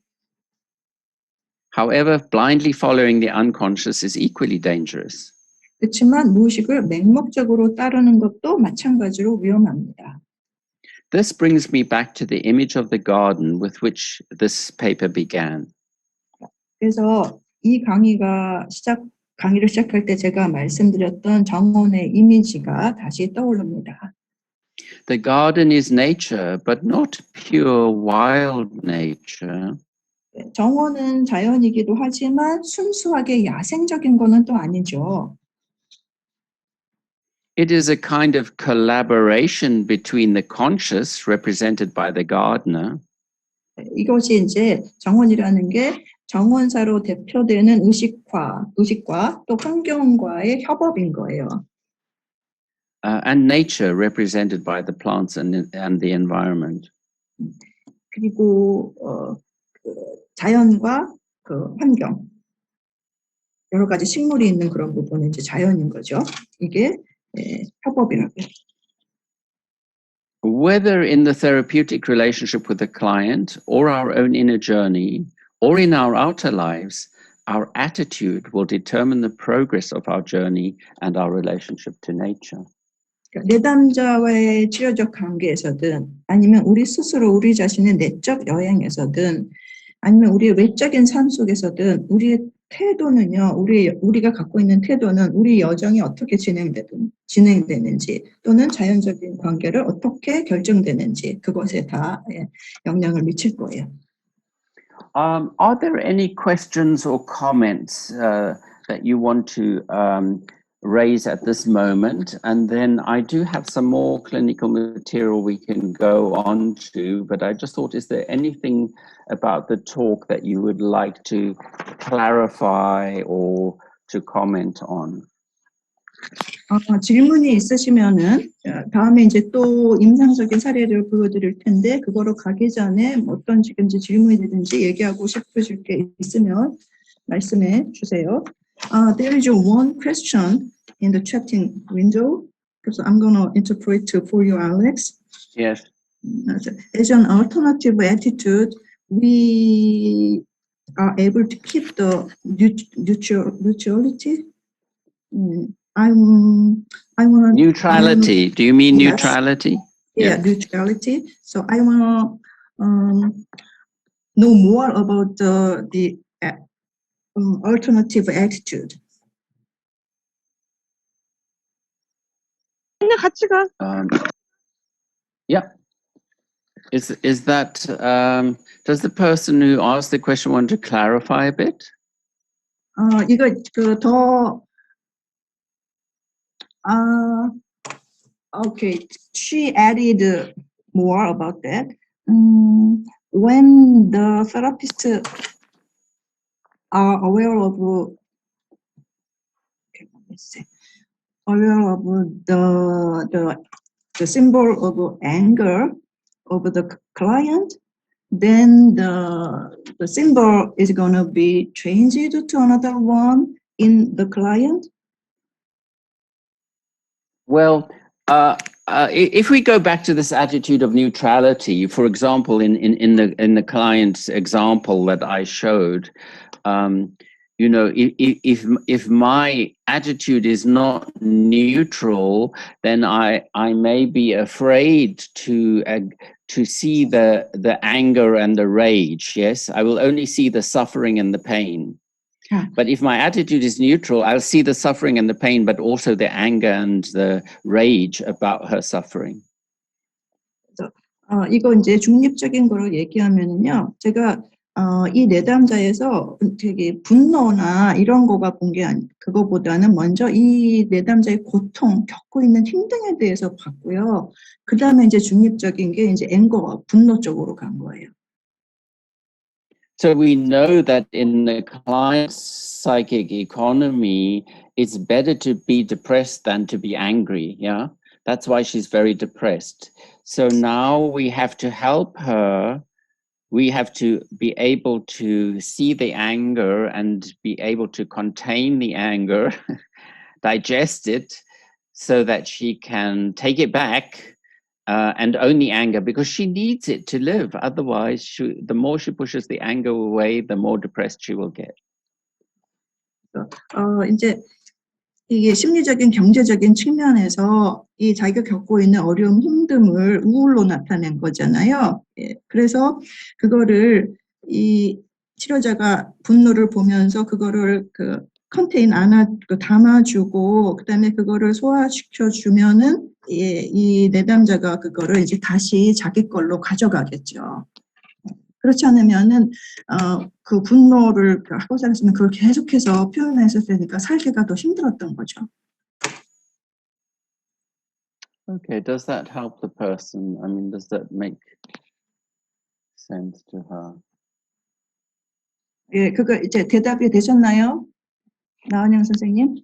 However, blindly following the unconscious is equally dangerous. 그렇지만 무의식을 맹목적으로 따르는 것도 마찬가지로 위험합니다. This brings me back to the image of the garden with which this paper began. 그래서 이 강의를 시작할 때 제가 말씀드렸던 정원의 이미지가 다시 떠오릅니다. The garden is nature, but not pure wild nature. 정원은 자연이기도 하지만 순수하게 야생적인 거는 또 아니죠. It is a kind of collaboration between the conscious, represented by the gardener, 이것이 이제 정원이라는 게 정원사로 대표되는 의식과 또 환경과의 협업인 거예요. and nature, represented by the plants and the environment. 그리고 자연과 그 환경, 여러 가지 식물이 있는 그런 부분이 이제 자연인 거죠. 이게 협업이라고요. Whether in the therapeutic relationship with the client or our own inner journey or in our outer lives, our attitude will determine the progress of our journey and our relationship to nature. 내담자와의 치료적 관계에서든 아니면 우리 스스로 우리 자신의 내적 여행에서든 아니면 우리의 외적인 삶 속에서든 우리의 태도는요, 우리가 갖고 있는 태도는 우리 여정이 어떻게 진행되는지 또는 자연적인 관계를 어떻게 결정되는지 그것에 다 영향을 미칠 거예요. Are there any questions or comments that you want to raise at this moment? And then I do have some more clinical material we can go on to, but I just thought, is there anything about the talk that you would like to clarify or to comment on? 질문이 있으시면은 다음에 이제 또 임상적인 사례를 보여드릴 텐데 그거로 가기 전에 어떤 지금지 질문이든지 얘기하고 싶으실 게 있으면 말씀해 주세요. There is one question in the chatting window, so I'm going to interpret for you, Alex. Yes. As an alternative attitude, we are able to keep the neutrality. I want Neutrality. Do you mean Yes. neutrality? Yeah, neutrality. So I want to know more about the alternative attitude. Yeah. Is that does the person who asked the question want to clarify a bit? 이거 okay. She added more about that. When the therapists are aware of the symbol of anger of the client, then the symbol is going to be changed to another one in the client. Well, if we go back to this attitude of neutrality, for example, in the client's example that I showed, you know, if my attitude is not neutral, then I may be afraid to see the anger and the rage. Yes, I will only see the suffering and the pain. But if my attitude is neutral, I'll see the suffering and the pain, but also the anger and the rage about her suffering. 이거 이제 중립적인 거로 얘기하면은요, 제가 이 내담자에서 되게 분노나 이런 거가 본 게 그거보다는 먼저 이 내담자의 고통, 겪고 있는 힘듦에 대해서 봤고요. 그 다음에 이제 중립적인 게 이제 앵거, 분노 쪽으로 간 거예요. So we know that in the client's psychic economy, it's better to be depressed than to be angry. Yeah, that's why she's very depressed. So now we have to help her. We have to be able to see the anger and be able to contain the anger, digest it, so that she can take it back and own the anger, because she needs it to live. Otherwise, the more she pushes the anger away, the more depressed she will get. 이제 이게 심리적인 경제적인 측면에서 이 자기가 겪고 있는 어려움, 힘듦을 우울로 나타낸 거잖아요. 예, 그래서 그거를 이 치료자가 분노를 보면서 그거를 그 컨테인 담아주고 그다음에 그거를 소화시켜 주면은 이 내담자가 그거를 이제 다시 자기 걸로 가져가겠죠. 그렇지 않으면은 그 분노를 하고자 했으면 그걸 계속해서 표현했을 테니까 살기가 더 힘들었던 거죠. Okay, does that help the person? I mean, does that make sense to her? 예, 그거 이제 대답이 되셨나요? 나은영 선생님?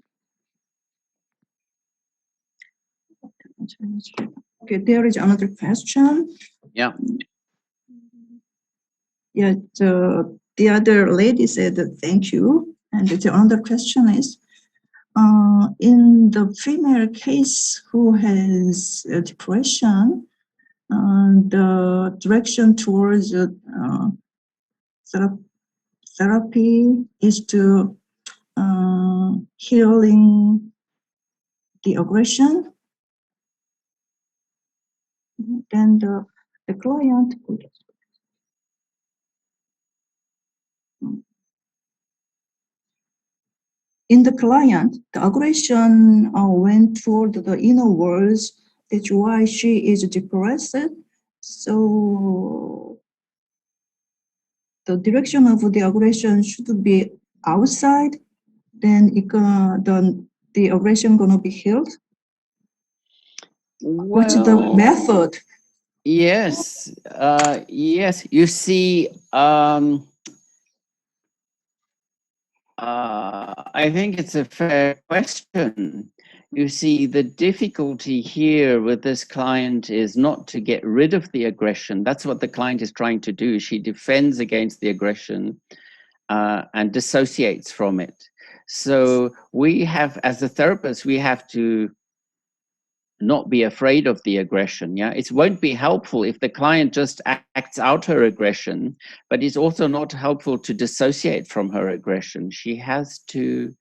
Okay, there is another question. Yeah. Yeah, the other lady said thank you, and the other question is, in the female case who has depression, the direction towards therapy is to healing the aggression, and the client. In the client, the aggression went toward the inner worlds. That's why she is depressed. So the direction of the aggression should be outside. Then the aggression gonna be healed. What's the method? Yes, yes. You see, I think it's a fair question. You see, the difficulty here with this client is not to get rid of the aggression. That's what the client is trying to do. She defends against the aggression and dissociates from it. So we have, as a therapist, we have to not be afraid of the aggression. Yeah, it won't be helpful if the client just acts out her aggression, but it's also not helpful to dissociate from her aggression. She has to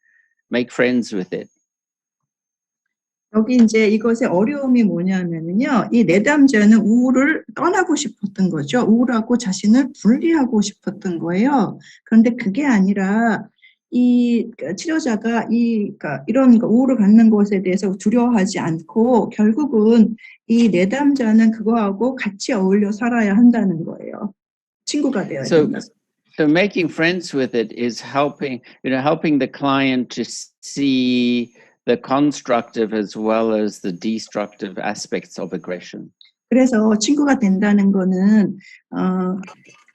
make friends with it. 여기 이제 이것의 어려움이 뭐냐면은요, 이 내담자는 우울을 떠나고 싶었던 거죠. 우울하고 자신을 분리하고 싶었던 거예요. 그런데 그게 아니라 이 치료자가 이런 우울을 갖는 것에 대해서 두려워하지 않고 결국은 이 내담자는 그거하고 같이 어울려 살아야 한다는 거예요. 친구가 되어야 된다. So making friends with it is helping the client to see the constructive as well as the destructive aspects of aggression. 그래서 친구가 된다는 거는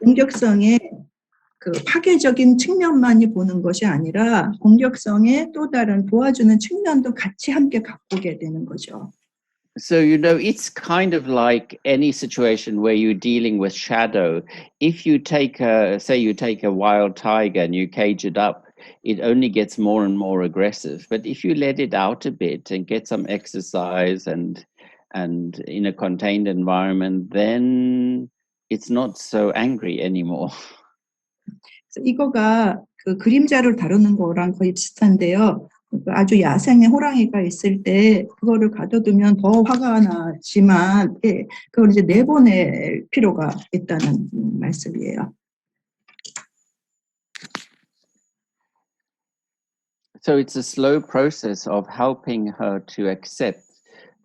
공격성의 그 파괴적인 측면만이 보는 것이 아니라 공격성의 또 다른 도와주는 측면도 같이 함께 갖고게 되는 거죠. So, it's kind of like any situation where you're dealing with shadow. If you take a wild tiger and you cage it up, it only gets more and more aggressive. But if you let it out a bit and get some exercise and in a contained environment, then it's not so angry anymore. 이거가 그 그림자를 다루는 거랑 거의 비슷한데요. 아주 야생의 호랑이가 있을 때 그거를 가둬두면 더 화가 나지만 그걸 이제 내보낼 필요가 있다는 말씀이에요. So it's a slow process of helping her to accept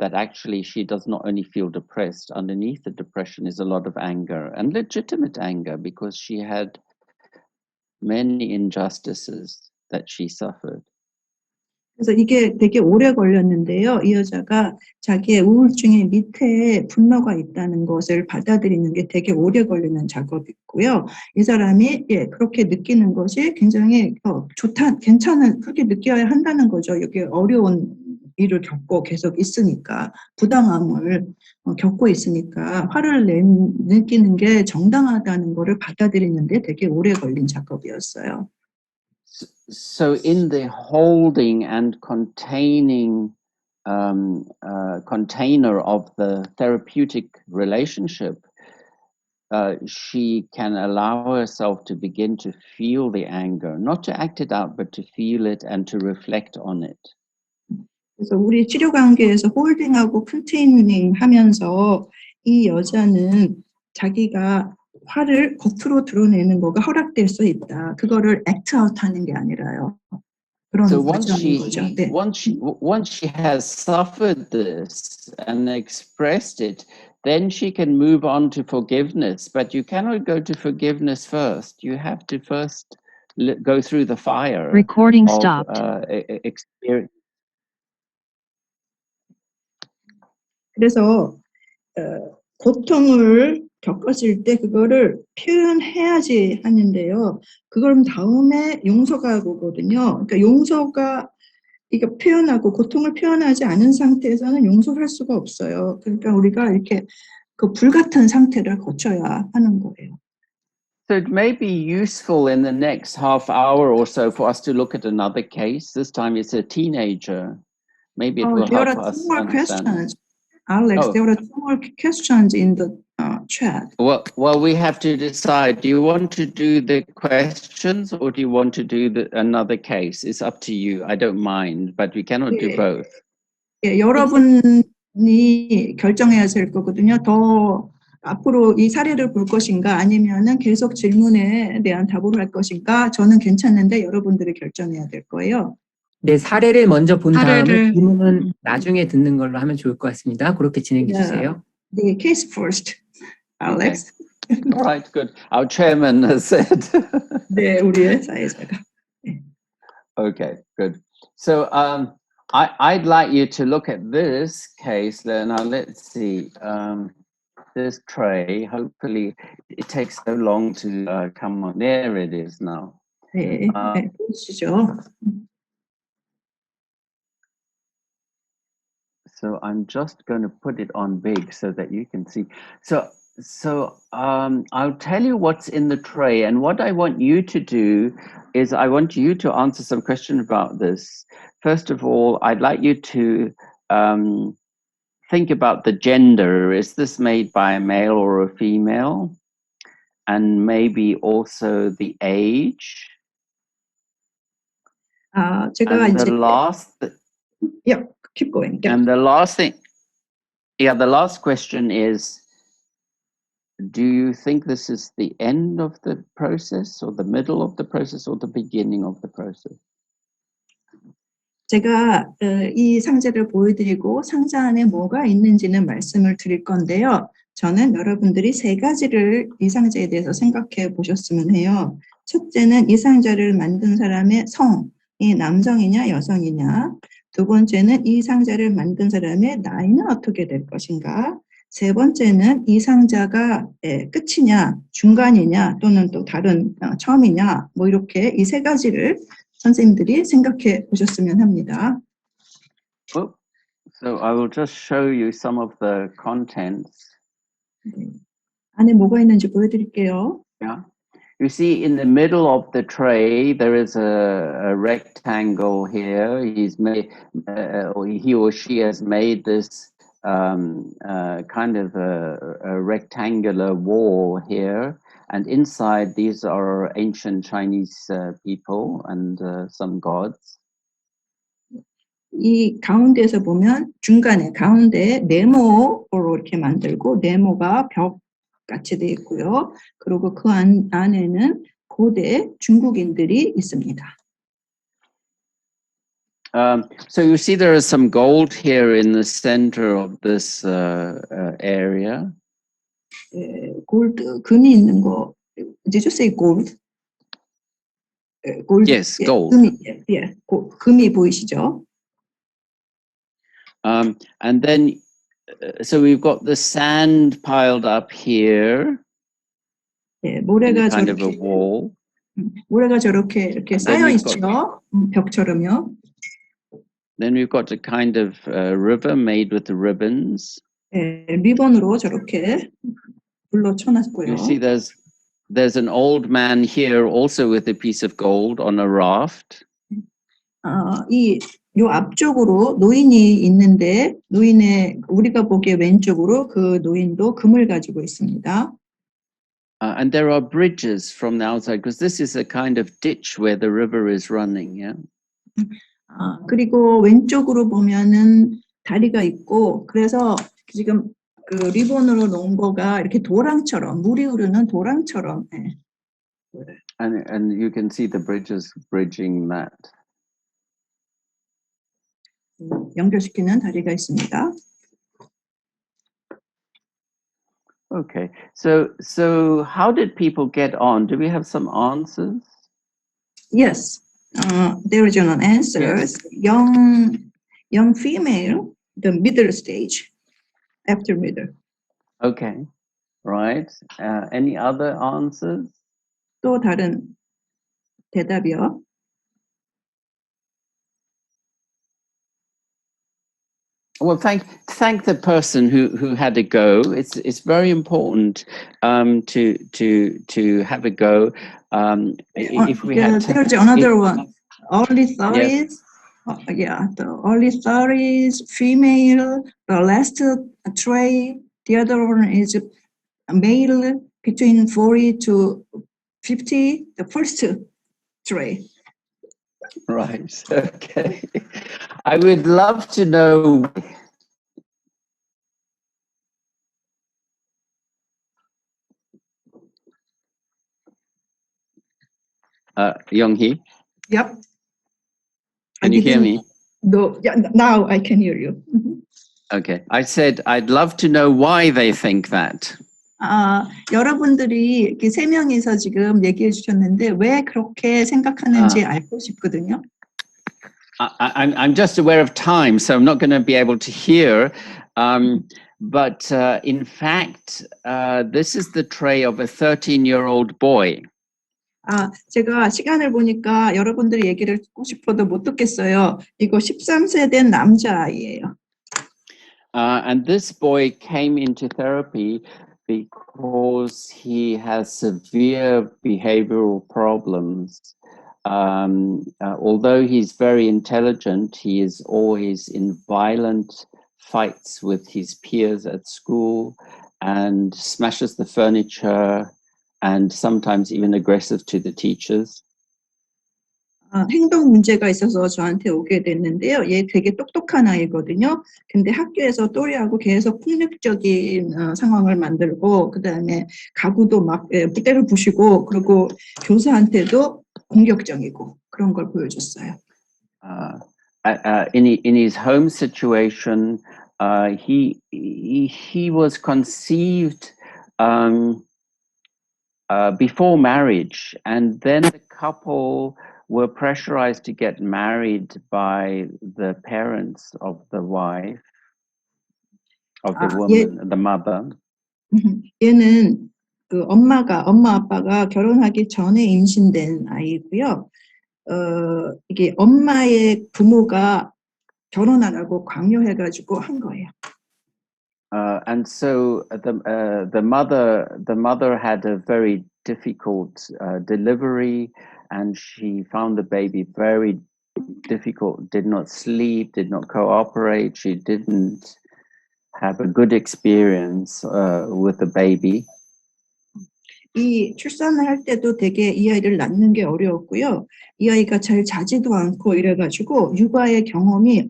that actually she does not only feel depressed. Underneath the depression is a lot of anger, and legitimate anger, because she had many injustices that she suffered. 그래서 이게 되게 오래 걸렸는데요. 이 여자가 자기의 우울증의 밑에 분노가 있다는 것을 받아들이는 게 되게 오래 걸리는 작업이고요. 이 사람이 그렇게 느끼는 것이 굉장히 좋다, 괜찮은, 그렇게 느껴야 한다는 거죠. 여기 어려운 일을 겪고 계속 있으니까, 부당함을 겪고 있으니까 화를 느끼는 게 정당하다는 거를 받아들이는데 되게 오래 걸린 작업이었어요. So in the holding and containing container of the therapeutic relationship, she can allow herself to begin to feel the anger, not to act it out, but to feel it and to reflect on it. 그래서 우리 치료 관계에서 홀딩하고 컨테이닝 하면서 이 여자는 자기가 화를 겉으로 드러내는 거가 허락될 수 있다. 그거를 액트 아웃 하는 게 아니라요. 그런 So once 과정인 거죠. 네. once she has suffered this and expressed it, then she can move on to forgiveness. But you cannot go to forgiveness first. You have to first go through the fire Recording of stopped. experience. 그래서 고통을 겪었을 때 그거를 표현해야지 하는데요. 그걸 다음에 용서가 오거든요. 그러니까 용서가 이거 표현하고 고통을 표현하지 않은 상태에서는 용서를 할 수가 없어요. 그러니까 우리가 이렇게 그 불같은 상태를 거쳐야 하는 거예요. So it may be useful in the next half hour or so for us to look at another case. This time it's a teenager. Maybe it will There help are us two more understand. questions. Alex, Oh. there are two more questions in the chat. Well, we have to decide. Do you want to do the questions or do you want to do another case? It's up to you. I don't mind, but we cannot do both. 예, 여러분이 결정해야 될 거거든요. 더 앞으로 이 사례를 볼 것인가 아니면은 계속 질문에 대한 답을 할 것인가 저는 괜찮은데 여러분들이 결정해야 될 거예요. 네, 사례를 먼저 본 다음에 사례를- 질문은 나중에 듣는 걸로 하면 좋을 것 같습니다. 그렇게 진행해 주세요. The case first, Alex. All right, good. Our chairman has said. 네, 우리의 사회자가. Okay, good. So I'd like you to look at this case. Now let's see. This tray, hopefully it takes so long to come on. There it is now. 네, 네, 보시죠. So I'm just going to put it on big so that you can see. So I'll tell you what's in the tray, and what I want you to do is I want you to answer some questions about this. First of all, I'd like you to think about the gender. Is this made by a male or a female? And maybe also the age. 제가 And 이제 the last, yeah, keep going. Yeah. and the last thing, the last question is, do you think this is the end of the process or the middle of the process or the beginning of the process? 제가 이 상자를 보여드리고 상자 안에 뭐가 있는지는 말씀을 드릴 건데요. 저는 여러분들이 세 가지를 이 상자에 대해서 생각해 보셨으면 해요. 첫째는 이 상자를 만든 사람의 성이 남성이냐 여성이냐. 두 번째는 이 상자를 만든 사람의 나이는 어떻게 될 것인가. 세 번째는 이 상자가 끝이냐 중간이냐 또는 또 다른 처음이냐 뭐 이렇게 이 세 가지를 선생님들이 생각해 보셨으면 합니다. So I will just show you some of the contents. 안에 뭐가 있는지 보여드릴게요. Yeah. You see in the middle of the tray, there is a rectangle here. He's made, he or she has made this kind of a rectangular wall here. And inside, these are ancient Chinese people and some gods. 이 가운데에서 보면 중간에 가운데에 네모로 이렇게 만들고 네모가 벽 같이 돼 있고요. 그리고 그 안에는 고대 중국인들이 있습니다. So you see there is some gold here in the center of this area. 골드, 금이 있는 거. Did you say gold? gold. Yes, 예, gold. 금이, 예, 금이 보이시죠? And then, so we've got the sand piled up here 예, in 모래가 kind of a 저렇게, wall. 모래가 저렇게 이렇게 And then 쌓여 we've 있죠? 벽처럼요. Then we've got a kind of river made with the ribbons. 예, 리본으로 저렇게 불러 You 쳐놨고요. see there's an old man here also with a piece of gold on a raft. 요 앞쪽으로 노인이 있는데, 노인의, 우리가 보기에 왼쪽으로 그 노인도 금을 가지고 있습니다. And there are bridges from the outside because this is a kind of ditch where the river is running, yeah? 그리고 왼쪽으로 보면은 다리가 있고, 그래서 지금 그 리본으로 놓은 거가 이렇게 도랑처럼, 물이 흐르는 도랑처럼, 예. And you can see the bridges bridging that. 연결시키는 다리가 있습니다. Okay, so how did people get on? Do we have some answers? Yes, there is an answer. Yes. Young female, the middle stage, after middle. Okay, right. Any other answers? 또 다른 대답이요. Well, thank the person who had a go. It's very important to have a go. If we had there's another one. Early 30s. Yes. The early 30s, female. The last tray. The other one is male between 40 to 50. The first tray. Right. Okay. I would love to know. Young-hee, Yep. can you hear me? No. Yeah. Now I can hear you. Okay. I said I'd love to know why they think that. 여러분들이 이렇게 세 명이서 지금 얘기해 주셨는데 왜 그렇게 생각하는지 알고 싶거든요. I'm just aware of time, so I'm not going to be able to hear. But in fact, this is the tray of a 13-year-old boy. 제가 시간을 보니까 여러분들이 얘기를 듣고 싶어도 못 듣겠어요. 이거 13세 된 남자아이예요. And this boy came into therapy because he has severe behavioral problems. Although he's very intelligent, he is always in violent fights with his peers at school and smashes the furniture and sometimes even aggressive to the teachers. 행동 문제가 있어서 저한테 오게 됐는데요. 얘 되게 똑똑한 아이거든요. 근데 학교에서 또래하고 계속 폭력적인 상황을 만들고 그다음에 가구도 막 때를 부시고 그리고 교사한테도 공격적이고 그런 걸 보여줬어요. In his home situation, he was conceived before marriage, and then the couple were pressurized to get married by the parents of the wife, of the woman, the mother. 얘는 그 엄마 아빠가 결혼하기 전에 임신된 아이고요. 이게 엄마의 부모가 결혼하라고 강요해가지고 한 거예요. And so the mother had a very difficult delivery, and she found the baby very difficult, did not sleep, did not cooperate. She didn't have a good experience with the baby. 이 출산을 할 때도 되게 이 아이를 낳는 게 어려웠고요. 이 아이가 잘 자지도 않고 이래가지고 육아의 경험이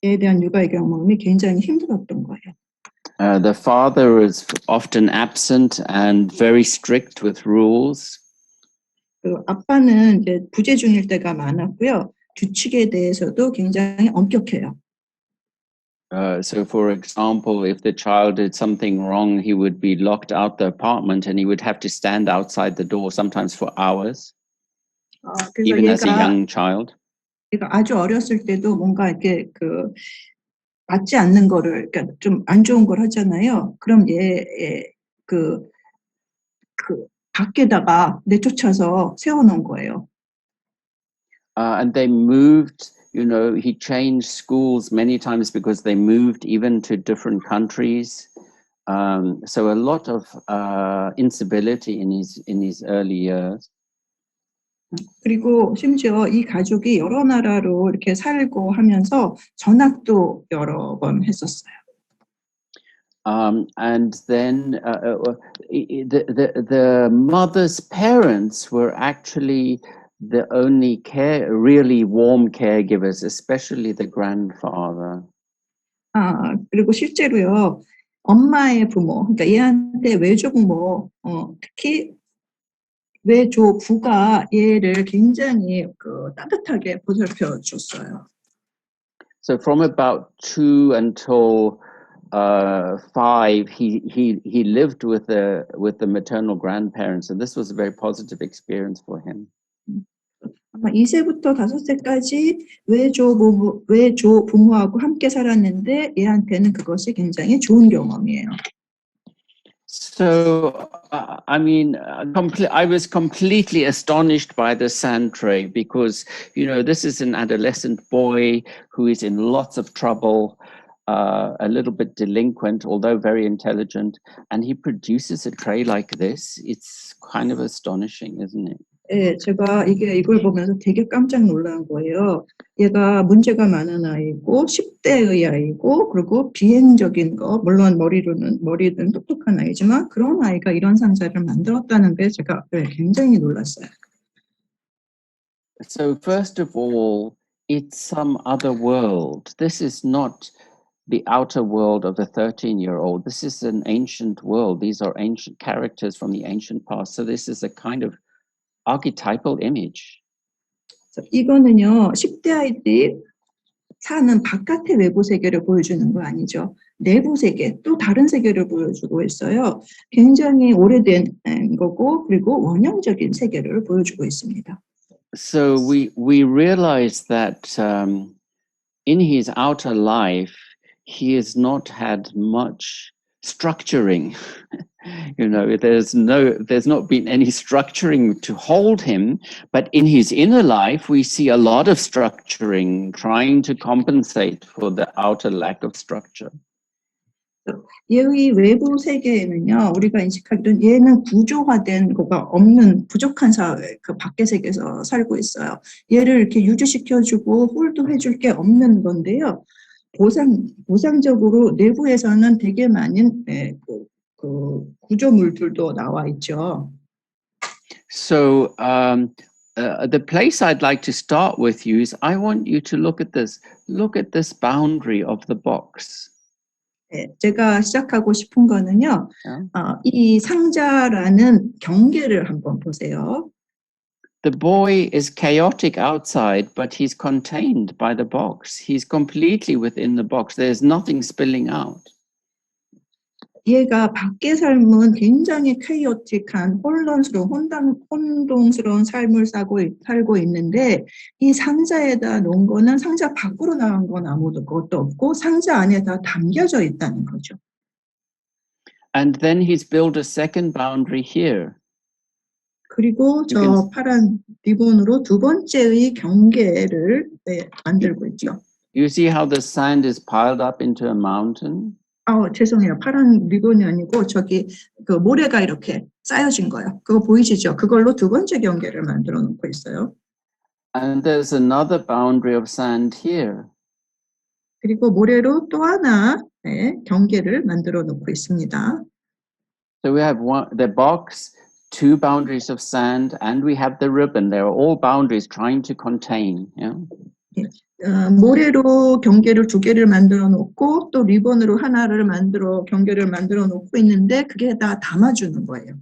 얘에 대한 육아의 경험이 굉장히 힘들었던 거예요. The father is often absent and very strict with rules. 그 아빠는 이제 부재 중일 때가 많았고요. 규칙에 대해서도 굉장히 엄격해요. So, for example, if the child did something wrong, he would be locked out the apartment and he would have to stand outside the door, sometimes for hours, 그래서 even as a 얘가 young child. 아주 어렸을 때도 뭔가 이렇게 그 맞지 않는 거를, 그러니까 좀 안 좋은 걸 하잖아요. 그럼 그 밖에다가 내쫓아서 세워놓은 거예요. And they moved, you know, he changed schools many times because they moved even to different countries. So a lot of instability in his early years. 그리고 심지어 이 가족이 여러 나라로 이렇게 살고 하면서 전학도 여러 번 했었어요. And then the mother's parents were actually the only really warm caregivers, especially the grandfather. 그리고 실제로요, 엄마의 부모, 그러니까 얘한테 외조부모, 특히 외조부가 얘를 굉장히 따뜻하게 보살펴 줬어요. So from about 2 until 5, he lived with the maternal grandparents, and this was a very positive experience for him. 아마 2세부터 5세까지 외조부모하고 함께 살았는데 얘한테는 그것이 굉장히 좋은 경험이에요. So, I mean, I was completely astonished by the sand tray because, you know, this is an adolescent boy who is in lots of trouble, a little bit delinquent, although very intelligent, and he produces a tray like this. It's kind of astonishing, isn't it? 예, 제가 이걸 보면서 되게 깜짝 놀란 거예요. 얘가 문제가 많은 아이고 10대의 아이고 그리고 비행적인 거 물론 머리는 똑똑한 아이지만 그런 아이가 이런 상자를 만들었다는 게 제가 굉장히 놀랐어요. So first of all, it's some other world. This is not the outer world of a 13-year-old. This is an ancient world. These are ancient characters from the ancient past. So this is a kind of archetypal image. 이거는요, 10대 아이들이 사는 바깥의 외부 세계를 보여주는 거 아니죠. 내부 세계, 또 다른 세계를 보여주고 있어요. 굉장히 오래된 거고, 그리고 원형적인 세계를 보여주고 있습니다. So we realize that in his outer life, he has not had much structuring. You know, there's not been any structuring to hold him, but in his inner life, we see a lot of structuring, trying to compensate for the outer lack of structure. 얘의 외부 세계에는요, 우리가 인식하기로는 얘는 구조화된 거가 없는 부족한 사회, 그 밖의 세계에서 살고 있어요. 얘를 이렇게 유지시켜주고 홀도해줄 게 없는 건데요. 보상적으로 내부에서는 되게 많은 그 구조물들도 나와 있죠. So the place I'd like to start with you is I want you to look at this boundary of the box. 제가 시작하고 싶은 거는요, 이 상자라는 경계를 한번 보세요. The boy is chaotic outside, but he's contained by the box. He's completely within the box. There's nothing spilling out. 얘가 밖의 삶은 굉장히 케이오틱한 혼동스러운 삶을 살고 있는데 이 상자에다 놓은 거는 상자 밖으로 나간 건 아무것도 없고 상자 안에 다 담겨져 있다는 거죠. And then he's built a second boundary here. 그리고 저 파란 리본으로 두 번째의 경계를 만들고 있죠. You see how the sand is piled up into a mountain? 죄송해요. 파란 리본이 아니고 저기 그 모래가 이렇게 쌓여진 거예요. 그거 보이시죠? 그걸로 두 번째 경계를 만들어 놓고 있어요. And there's another boundary of sand here. 그리고 모래로 또 하나 경계를 만들어 놓고 있습니다. So we have the box, two boundaries of sand, and we have the ribbon. They are all boundaries trying to contain. Yeah? 모래로 경계를 두 개를 만들어 놓고 또 리본으로 하나를 경계를 만들어 놓고 있는데 그게 다 담아주는 거예요.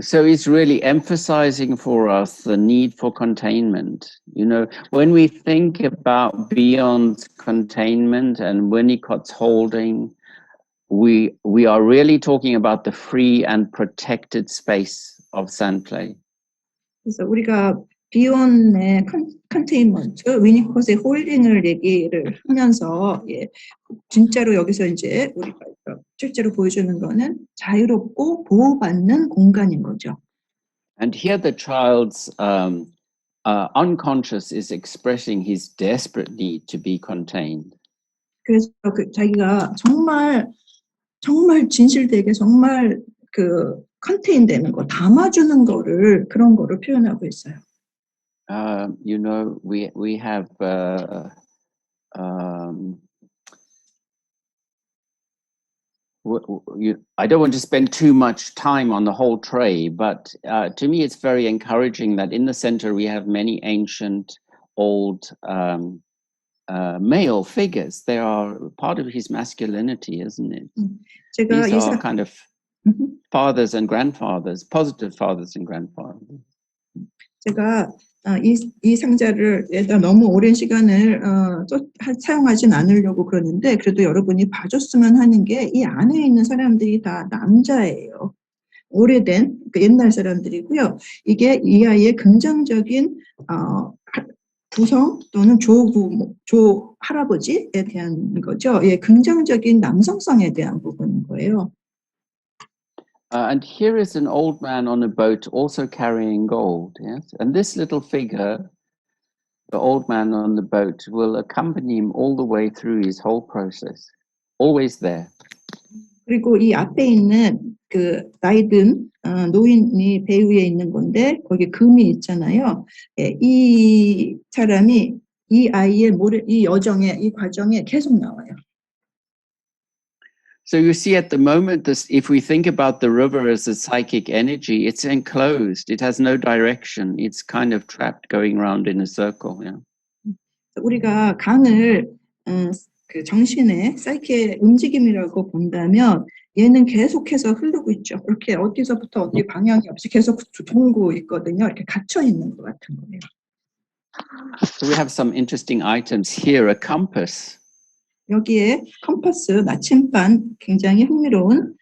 So it's really emphasizing for us the need for containment. You know, when we think about beyond containment and Winnicott's holding, we are really talking about the free and protected space of sand play. 그래서 우리가 비욘의 컨테인먼트, 위니콧의 홀딩을 얘기를 하면서 예, 진짜로 여기서 이제 우리가 실제로 보여주는 거는 자유롭고 보호받는 공간인 거죠. And here the child's unconscious is expressing his desperate need to be contained. 그래서 자기가 정말 진실되게 정말 그 컨테인 되는 거, 담아주는 거를 그런 거를 표현하고 있어요. You know, we have I don't want to spend too much time on the whole tray, but to me, it's very encouraging that in the center we have many ancient, old male figures. They are part of his masculinity, isn't it? 제가 These are kind of fathers and grandfathers, positive fathers and grandfathers. 제가 이 상자를 일단 너무 오랜 시간을 사용하진 않으려고 그러는데 그래도 여러분이 봐줬으면 하는 게 이 안에 있는 사람들이 다 남자예요. 오래된 옛날 사람들이고요. 이게 이 아이의 긍정적인 부성 또는 조 할아버지에 대한 거죠. 예, 긍정적인 남성성에 대한 부분인 거예요. And here is an old man on a boat also carrying gold, yes? And this little figure, the old man on the boat, will accompany him all the way through his whole process, always there. 그리고 이 앞에 있는 그 나이 든 노인이 배 위에 있는 건데 거기 금이 있잖아요. 예, 이 사람이 이 아이의 이 여정에 이 과정에 계속 나와요. So you see at the moment, this, if we think about the river as a psychic energy, it's enclosed. It has no direction. It's kind of trapped going around in a circle. Yeah. 우리가 강을 그 정신의 사이키의 움직임이라고 본다면 얘는 계속해서 흐르고 있죠. 이렇게 어디서부터 어디 방향이 없이 계속 돌고 있거든요. 이렇게 갇혀 있는 것 같은 거예요. So we have some interesting items here. A compass. 여기에 컴퍼스, 나침반 굉장히 흥미로운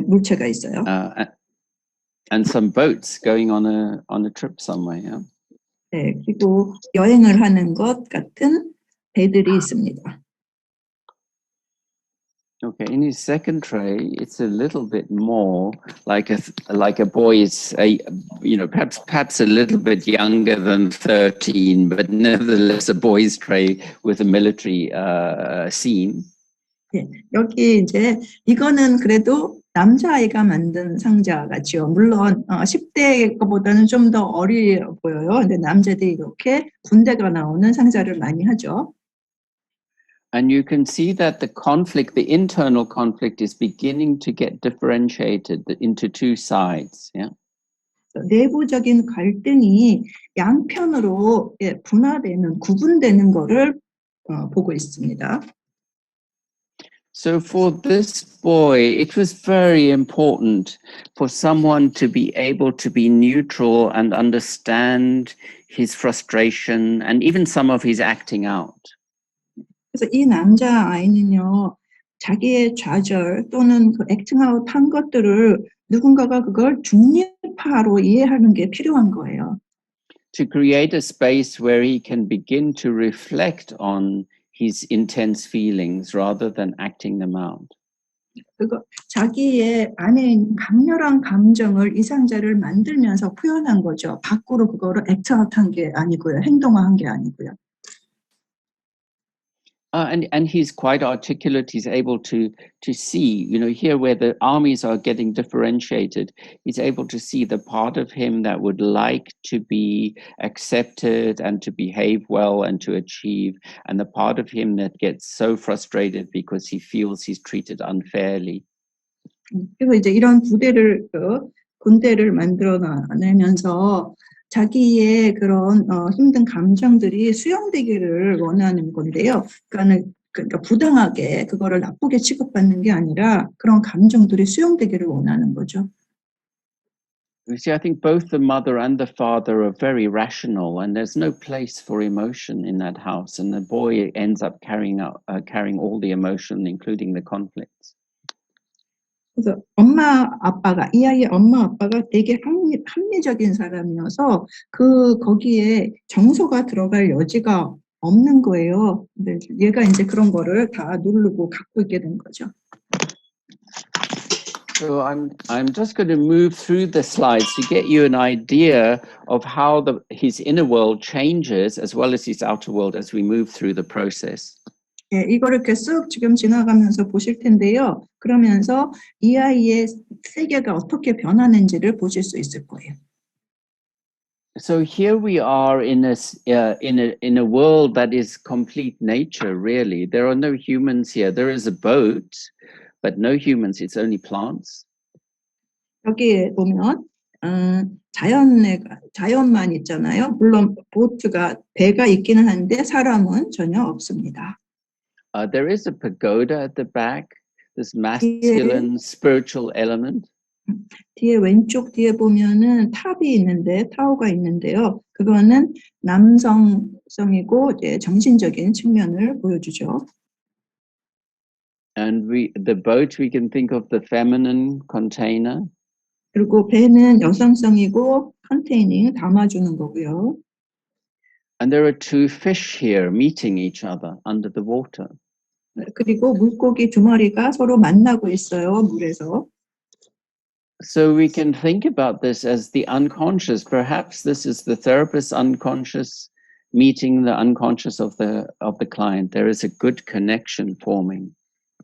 물체가 있어요. And some boats going on a trip somewhere. Yeah? 네, 그리고 여행을 하는 것 같은 배들이 있습니다. Okay, in his second tray, it's a little bit more like a boy's, perhaps a little bit younger than 13, but nevertheless a boy's tray with a military scene. 네, 여기 이제 이거는 그래도 남자아이가 만든 상자 같죠. 물론 10대 거보다는 좀 더 어려 보여요. 근데 남자들이 이렇게 군대가 나오는 상자를 많이 하죠. And you can see that the internal conflict is beginning to get differentiated into two sides. Yeah. 내부적인 갈등이 양편으로 구분되는 거를 보고 있습니다. So for this boy, it was very important for someone to be able to be neutral and understand his frustration and even some of his acting out. 그래서 이 남자 아이는요, 자기의 좌절 또는 그 액팅아웃 한 것들을 누군가가 그걸 중립화로 이해하는 게 필요한 거예요. To create a space where he can begin to reflect on his intense feelings rather than acting them out. 그거 자기의 안에 있는 강렬한 감정을 이 상자를 만들면서 표현한 거죠. 밖으로 그거를 액트아웃한 게 아니고요, 행동화한 게 아니고요. And he's quite articulate. He's able to see, here where the armies are getting differentiated, he's able to see the part of him that would like to be accepted and to behave well and to achieve, and the part of him that gets so frustrated because he feels he's treated unfairly. 그리고 이제 이런 군대를 만들어내면서 자기의 그런 힘든 감정들이 수용되기를 원하는 건데요. 그러니까 부당하게 그거를 나쁘게 취급받는 게 아니라 그런 감정들이 수용되기를 원하는 거죠. You see, I think both the mother and the father are very rational, and there's no place for emotion in that house. And the boy ends up carrying all the emotion, including the conflicts. 그래서 이 아이의 엄마 아빠가 되게 합리적인 사람이어서 거기에 정서가 들어갈 여지가 없는 거예요. 근데 얘가 이제 그런 거를 다 누르고 갖고 있게 된 거죠. So I'm just going to move through the slides to get you an idea of how his inner world changes as well as his outer world as we move through the process. 예, 이거를 이렇게 쓱 지금 지나가면서 보실 텐데요. 그러면서 이 아이의 세계가 어떻게 변하는지를 보실 수 있을 거예요. So here we are in a world that is complete nature, really. There are no humans here. There is a boat, but no humans. It's only plants. 여기에 보면 자연만 있잖아요. 물론 배가 있기는 한데 사람은 전혀 없습니다. There is a pagoda at the back, this masculine spiritual element. 왼쪽 뒤에 보면은 타워가 있는데요. 그거는 남성성이고 이제 정신적인 측면을 보여주죠. And the boat, we can think of the feminine container. 그리고 배는 여성성이고 컨테이닝 담아주는 거고요. And there are two fish here meeting each other under the water. 그리고 물고기 두 마리가 서로 만나고 있어요, 물에서. So we can think about this as the unconscious. Perhaps this is the therapist's unconscious meeting the unconscious of the client. There is a good connection forming.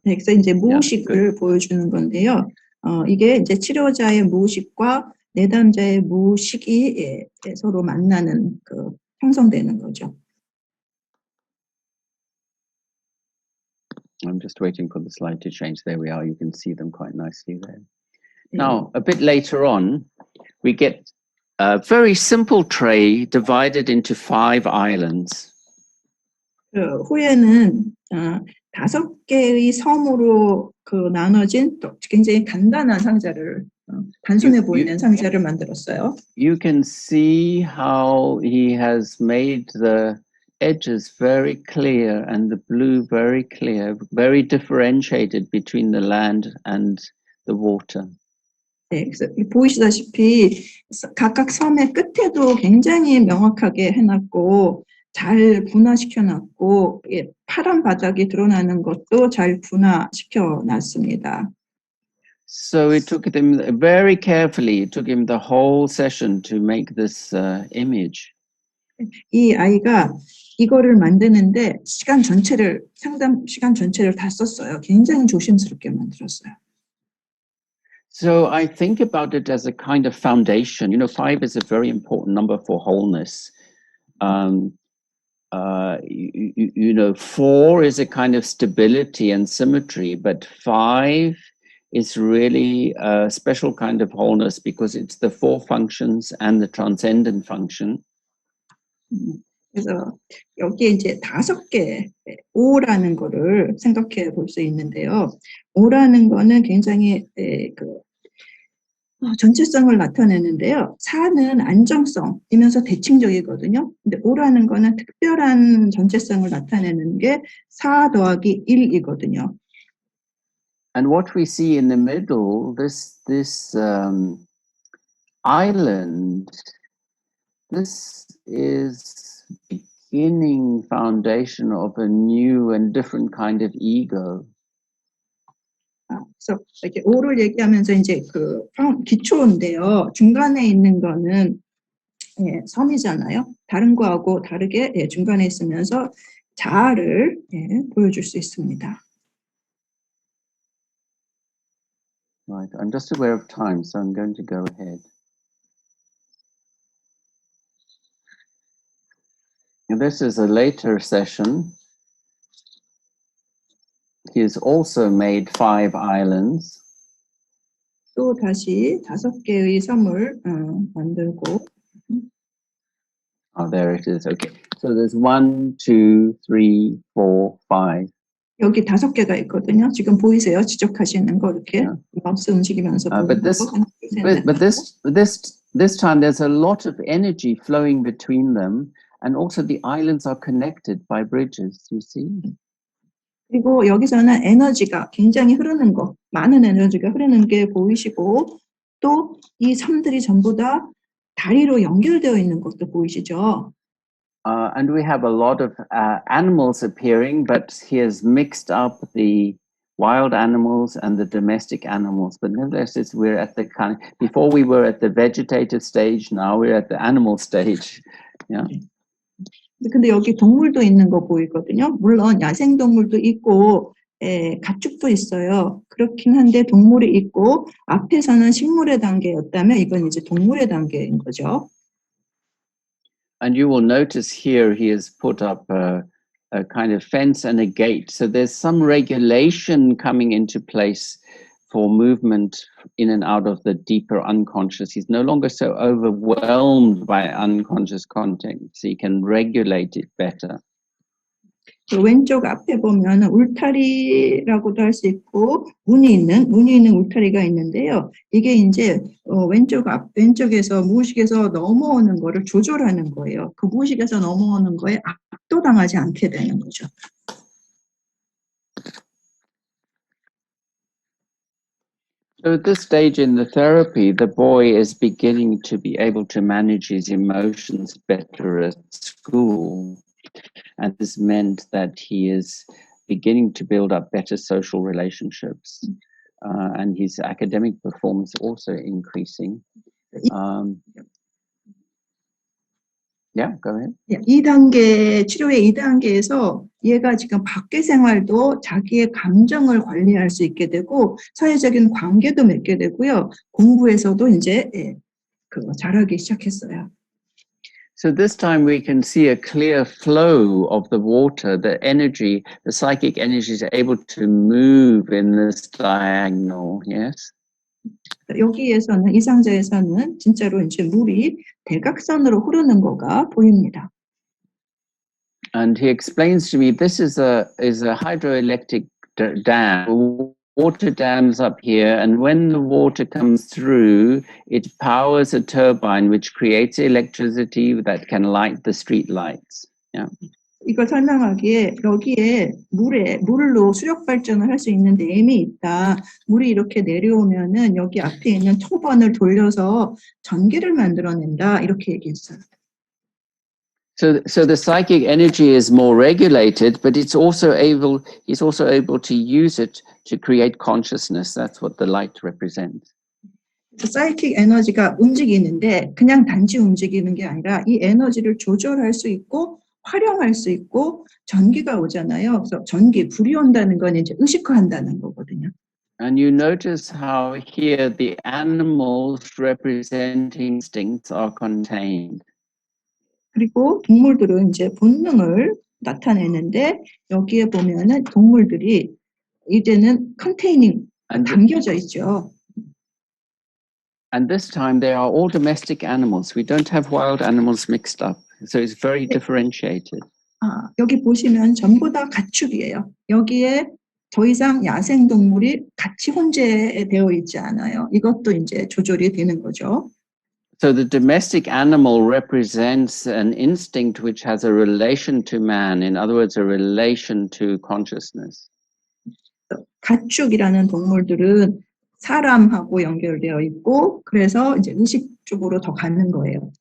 네, 그래서 이제 무의식을 보여주는 건데요. 이게 이제 치료자의 무의식과 내담자의 무의식이 서로 만나는 형성되는 거죠. I'm just waiting for the slide to change. There we are. You can see them quite nicely there. Now, a bit later on, we get a very simple tray divided into 5 islands. 후에는 5개의 섬으로 나눠진 또 굉장히 간단한 상자를 단순해 보이는 상자를 만들었어요. You can see how he has made the edges very clear and the blue very clear, very differentiated between the land and the water. 네, 그래서 보이시다시피 각각 섬의 끝에도 굉장히 명확하게 해놨고 잘 분화시켜놨고 파란 바닥이 드러나는 것도 잘 분화시켜놨습니다. So it took him very carefully. It took him the whole session to make this image. 이 아이가 이거를 만드는데 상담 시간 전체를 다 썼어요. 굉장히 조심스럽게 만들었어요. So I think about it as a kind of foundation. You know, 5 is a very important number for wholeness. You know, 4 is a kind of stability and symmetry, but 5 is really a special kind of wholeness because it's the 4 functions and the transcendent function. 그래서 여기에 이제 5개, 5라는 거를 생각해 볼 수 있는데요. 5라는 거는 굉장히 전체성을 나타내는데요. 4는 안정성이면서 대칭적이거든요. 근데 5라는 거는 특별한 전체성을 나타내는 게 4 더하기 1이거든요. And what we see in the middle, this island, this is beginning foundation of a new and different kind of ego. 그래서 이렇게 5를 얘기하면서 이제 기초인데요. 중간에 있는 거는 섬이잖아요. 다른 거하고 다르게 중간에 있으면서 자아를 보여줄 수 있습니다. Right, I'm just aware of time, so I'm going to go ahead. And this is a later session. He has also made 5 islands. 또 다시 5개의 섬을 만들고. Oh, there it is. Okay. So there's 1, 2, 3, 4, 5. 여기 5개가 있거든요. 지금 보이세요? 지적하시는 거 이렇게 마우스 움직이면서 But 보는 거. 하나, 둘, 셋, 넷, 다섯. this time there's a lot of energy flowing between them, and also the islands are connected by bridges. You see? 그리고 여기서는 에너지가 굉장히 흐르는 거, 많은 에너지가 흐르는 게 보이시고 또 이 섬들이 전부 다 다리로 연결되어 있는 것도 보이시죠? And we have a lot of animals appearing, but he has mixed up the wild animals and the domestic animals. But nevertheless, we're at the kind. Before we were at the vegetative stage, now we're at the animal stage. Yeah. 근데 여기 동물도 있는 거 보이거든요. 물론 야생 동물도 있고 가축도 있어요. 그렇긴 한데 동물이 있고 앞에서는 식물의 단계였다면 이건 이제 동물의 단계인 거죠. And you will notice here he has put up a kind of fence and a gate. So there's some regulation coming into place for movement in and out of the deeper unconscious. He's no longer so overwhelmed by unconscious content, so he can regulate it better. 그 왼쪽 앞에 보면 울타리라고도 할 수 있고 문이 있는 울타리가 있는데요. 이게 이제 왼쪽에서 무의식에서 넘어오는 거를 조절하는 거예요. 그 무의식에서 넘어오는 거에 압도당하지 않게 되는 거죠. So at this stage in the therapy, the boy is beginning to be able to manage his emotions better at school. And this meant that he is beginning to build up better social relationships. And his academic performance also increasing. Yeah, go ahead. 2단계, 치료의 2단계에서 얘가 지금 밖의 생활도 자기의 감정을 관리할 수 있게 되고 사회적인 관계도 맺게 되고요. 공부에서도 이제 잘하기 시작했어요. So this time we can see a clear flow of the water, the energy, the psychic energy is able to move in this diagonal, yes? 여기에서는 이 상자에서는 진짜로 이제 물이 대각선으로 흐르는 거가 보입니다. And he explains to me this is a hydroelectric dam. Water dams up here, and when the water comes through, it powers a turbine which creates electricity that can light the street lights. Yeah. 이걸 설명하기에 여기에 물로 수력 발전을 할 수 있는 댐이 있다. 물이 이렇게 내려오면은 여기 앞에 있는 토번을 돌려서 전기를 만들어낸다. 이렇게 얘기했어요. So the psychic energy is more regulated, but he's also able to use it to create consciousness. That's what the light represents. 사이킥 에너지가 움직이는데 그냥 단지 움직이는 게 아니라 이 에너지를 조절할 수 있고 활용할 수 있고 전기가 오잖아요. 그래서 불이 온다는 건 이제 의식화한다는 거거든요. And you notice how here the animals representing instincts are contained. 그리고 동물들은 이제 본능을 나타내는데 여기에 보면은 동물들이 이제는 컨테이닝 담겨져 있죠. And this time they are all domestic animals. We don't have wild animals mixed up. So it's very differentiated. 여기 보시면 전부 다 가축이에요. 여기에 더 이상 야생 동물이 같이 혼재되어 있지 않아요. 이것도 이제 조절이 되는 거죠. So the domestic animal represents an instinct which has a relation to man. In other words, a relation to consciousness. 가축이라는 동물들은 사람하고 연결되어 있고 그래서 이제 의식 쪽으로 더 가는 거예요.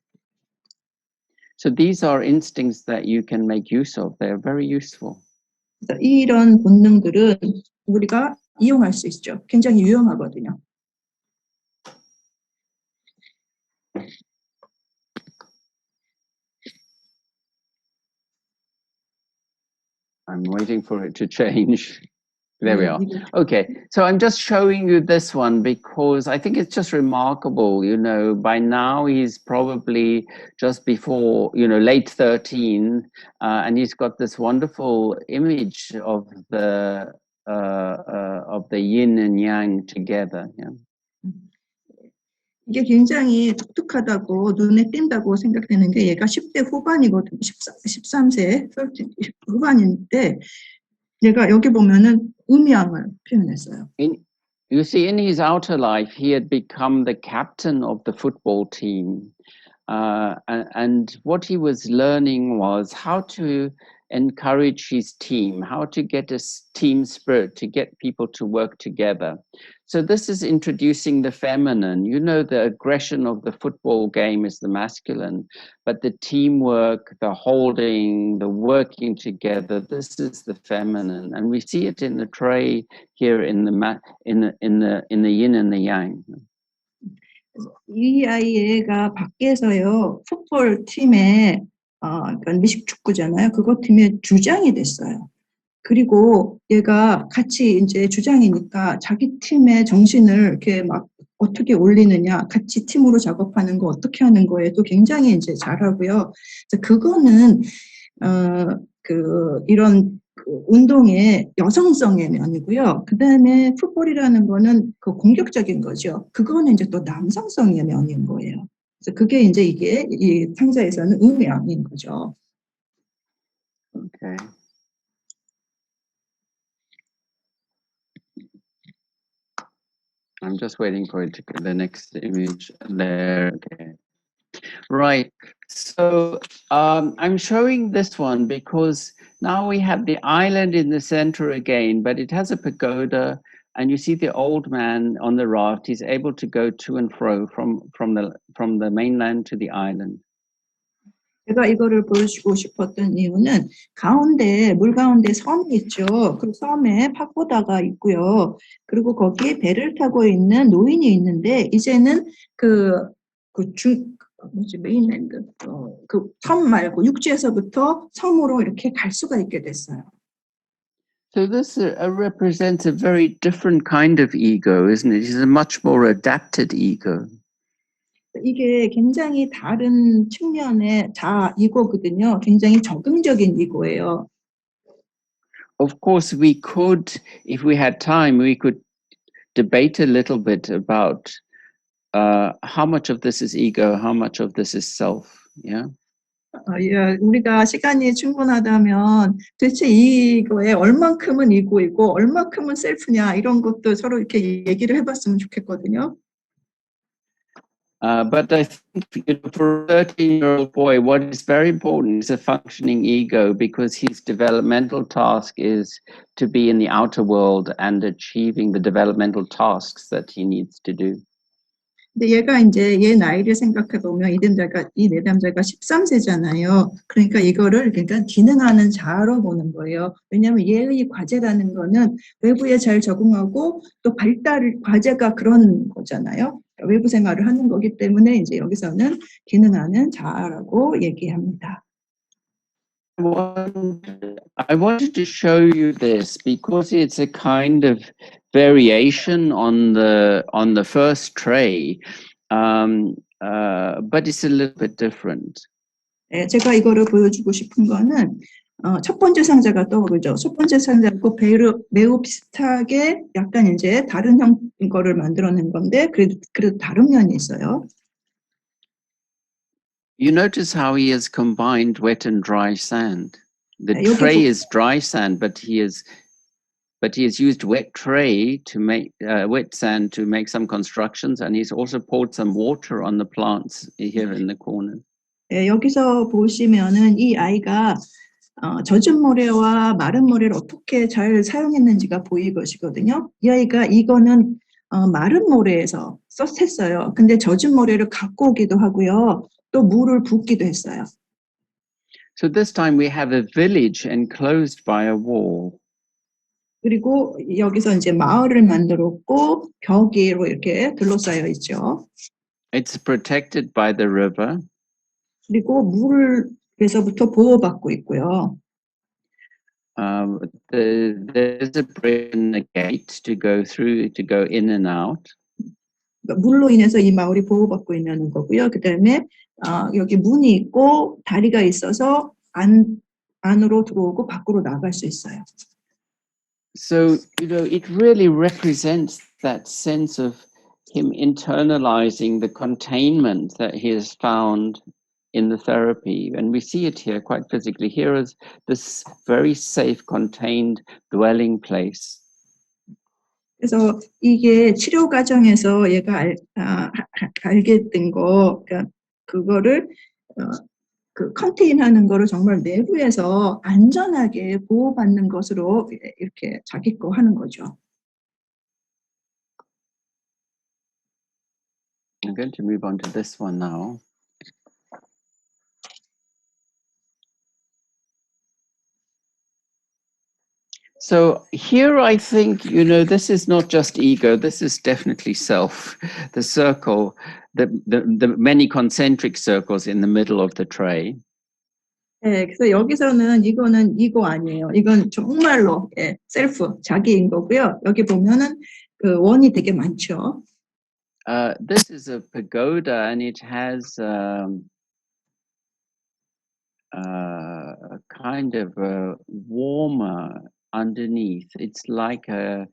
So these are instincts that you can make use of. They are very useful. 그래서 이런 본능들은 우리가 이용할 수 있죠. 굉장히 유용하거든요. I'm waiting for it to change. There we are. Okay, so I'm just showing you this one because I think it's just remarkable. You know, by now he's probably just before, late 13, and he's got this wonderful image of the yin and yang together. Yeah. 이게 굉장히 독특하다고 눈에 띈다고 생각되는 게 얘가 10대 후반이거든요. 13세 후반인데 얘가 여기 보면은 음양을 표현했어요. You see, in his outer life, he had become the captain of the football team. And what he was learning was how to encourage his team, how to get a team spirit, to get people to work together. So this is introducing the feminine. You know, the aggression of the football game is the masculine, but the teamwork, the holding, the working together, this is the feminine. And we see it in the tray here in the yin and the yang. 이 아이가 밖에서요, 풋볼 팀에, 그러니까 미식축구잖아요. 그거 팀의 주장이 됐어요. 그리고 얘가 같이 이제 주장이니까 자기 팀의 정신을 이렇게 막 어떻게 올리느냐, 같이 팀으로 작업하는 거 어떻게 하는 거에도 굉장히 이제 잘하고요. 그래서 그거는, 이런 운동의 여성성의 면이고요. 그 다음에 풋볼이라는 거는 그 공격적인 거죠. 그거는 이제 또 남성성의 면인 거예요. 그래서 그게 이제 이게 이 상자에서는 음양인 거죠. Okay. I'm just waiting for it to get the next image there. Okay. Right. So I'm showing this one because now we have the island in the center again, but it has a pagoda, and you see the old man on the raft. He's able to go to and fro from the mainland to the island. 제가 이거를 보여주고 싶었던 이유는 가운데, 물 가운데 섬이 있죠. 그 섬에 파고다가 있고요. 그리고 거기에 배를 타고 있는 노인이 있는데, 이제는 메인랜드, 그 섬 말고 육지에서부터 섬으로 이렇게 갈 수가 있게 됐어요. So this represents a very different kind of ego, isn't it? It's a much more adapted ego. 이게 굉장히 다른 측면의 이거거든요. 굉장히 적응적인 이거예요. Of course, we could, if we had time, we could debate a little bit about how much of this is ego, how much of this is self. Yeah. 우리가 시간이 충분하다면 도대체 이거에 얼만큼은 이고이고 얼만큼은 셀프냐 이런 것도 서로 이렇게 얘기를 해봤으면 좋겠거든요. But I think for a 13-year-old boy, what is very important is a functioning ego, because his developmental task is to be in the outer world and achieving the developmental tasks that he needs to do. 근데 얘가 이제 얘 나이를 생각해 보면 이 내담자가 13세잖아요. 그러니까 이거를 그러니까 기능하는 자아로 보는 거예요. 왜냐하면 얘의 과제라는 거는 외부에 잘 적응하고 또 과제가 그런 거잖아요. 외부 생활을 하는 거기 때문에 이제 여기서는 기능하는 자아라고 얘기합니다. I wanted to show you this because it's a kind of variation on the first tray, but it's a little bit different. 네, 제가 이거를 보여주고 싶은 거는 첫 번째 상자가 떠오르죠. 첫 번째 상자하고 매우 비슷하게 약간 이제 다른 거를 만들어낸 건데 그래도 다른 면이 있어요. You notice how he has combined wet and dry sand. The tray is dry sand, but he has used wet tray to make wet sand to make some constructions, and he's also poured some water on the plants here in the corner. 네, 여기서 보시면은 이 아이가 젖은 모래와 마른 모래를 어떻게 잘 사용했는지가 보이거든요. 이 아이가 이거는 마른 모래에서 했어요. 근데 젖은 모래를 갖고 오기도 하고요. 또 물을 붓기도 했어요. So this time we have a village enclosed by a wall. 그리고 여기서 이제 마을을 만들었고 벽으로 이렇게 둘러싸여 있죠. It's protected by the river. 그리고 물에서부터 보호받고 있고요. There's a bridge and a gate to go through, to go in and out. 물로 인해서 이 마을이 보호받고 있는 거고요. 그다음에 여기 문이 있고 다리가 있어서 안으로 들어오고 밖으로 나갈 수 있어요. So, it really represents that sense of him internalizing the containment that he has found in the therapy, and we see it here quite physically. Here is this very safe, contained dwelling place. 그래서 이게 치료 과정에서 얘가 알게 된 거, 그러니까 그거를 그 컨테인하는 거를 정말 내부에서 안전하게 보호받는 것으로 이렇게 자기 거 하는 거죠. I'm going to move on to this one now. So here I think, you know, this is not just ego, this is definitely self. The circle, the many concentric circles in the middle of the tray. 네, 그래서 여기서는 이거는 이거 아니에요. 이건 정말로 셀프, 자기인 거고요. 여기 보면은 그 원이 되게 많죠. This is a pagoda, and it has a kind of a warmer underneath. It's like a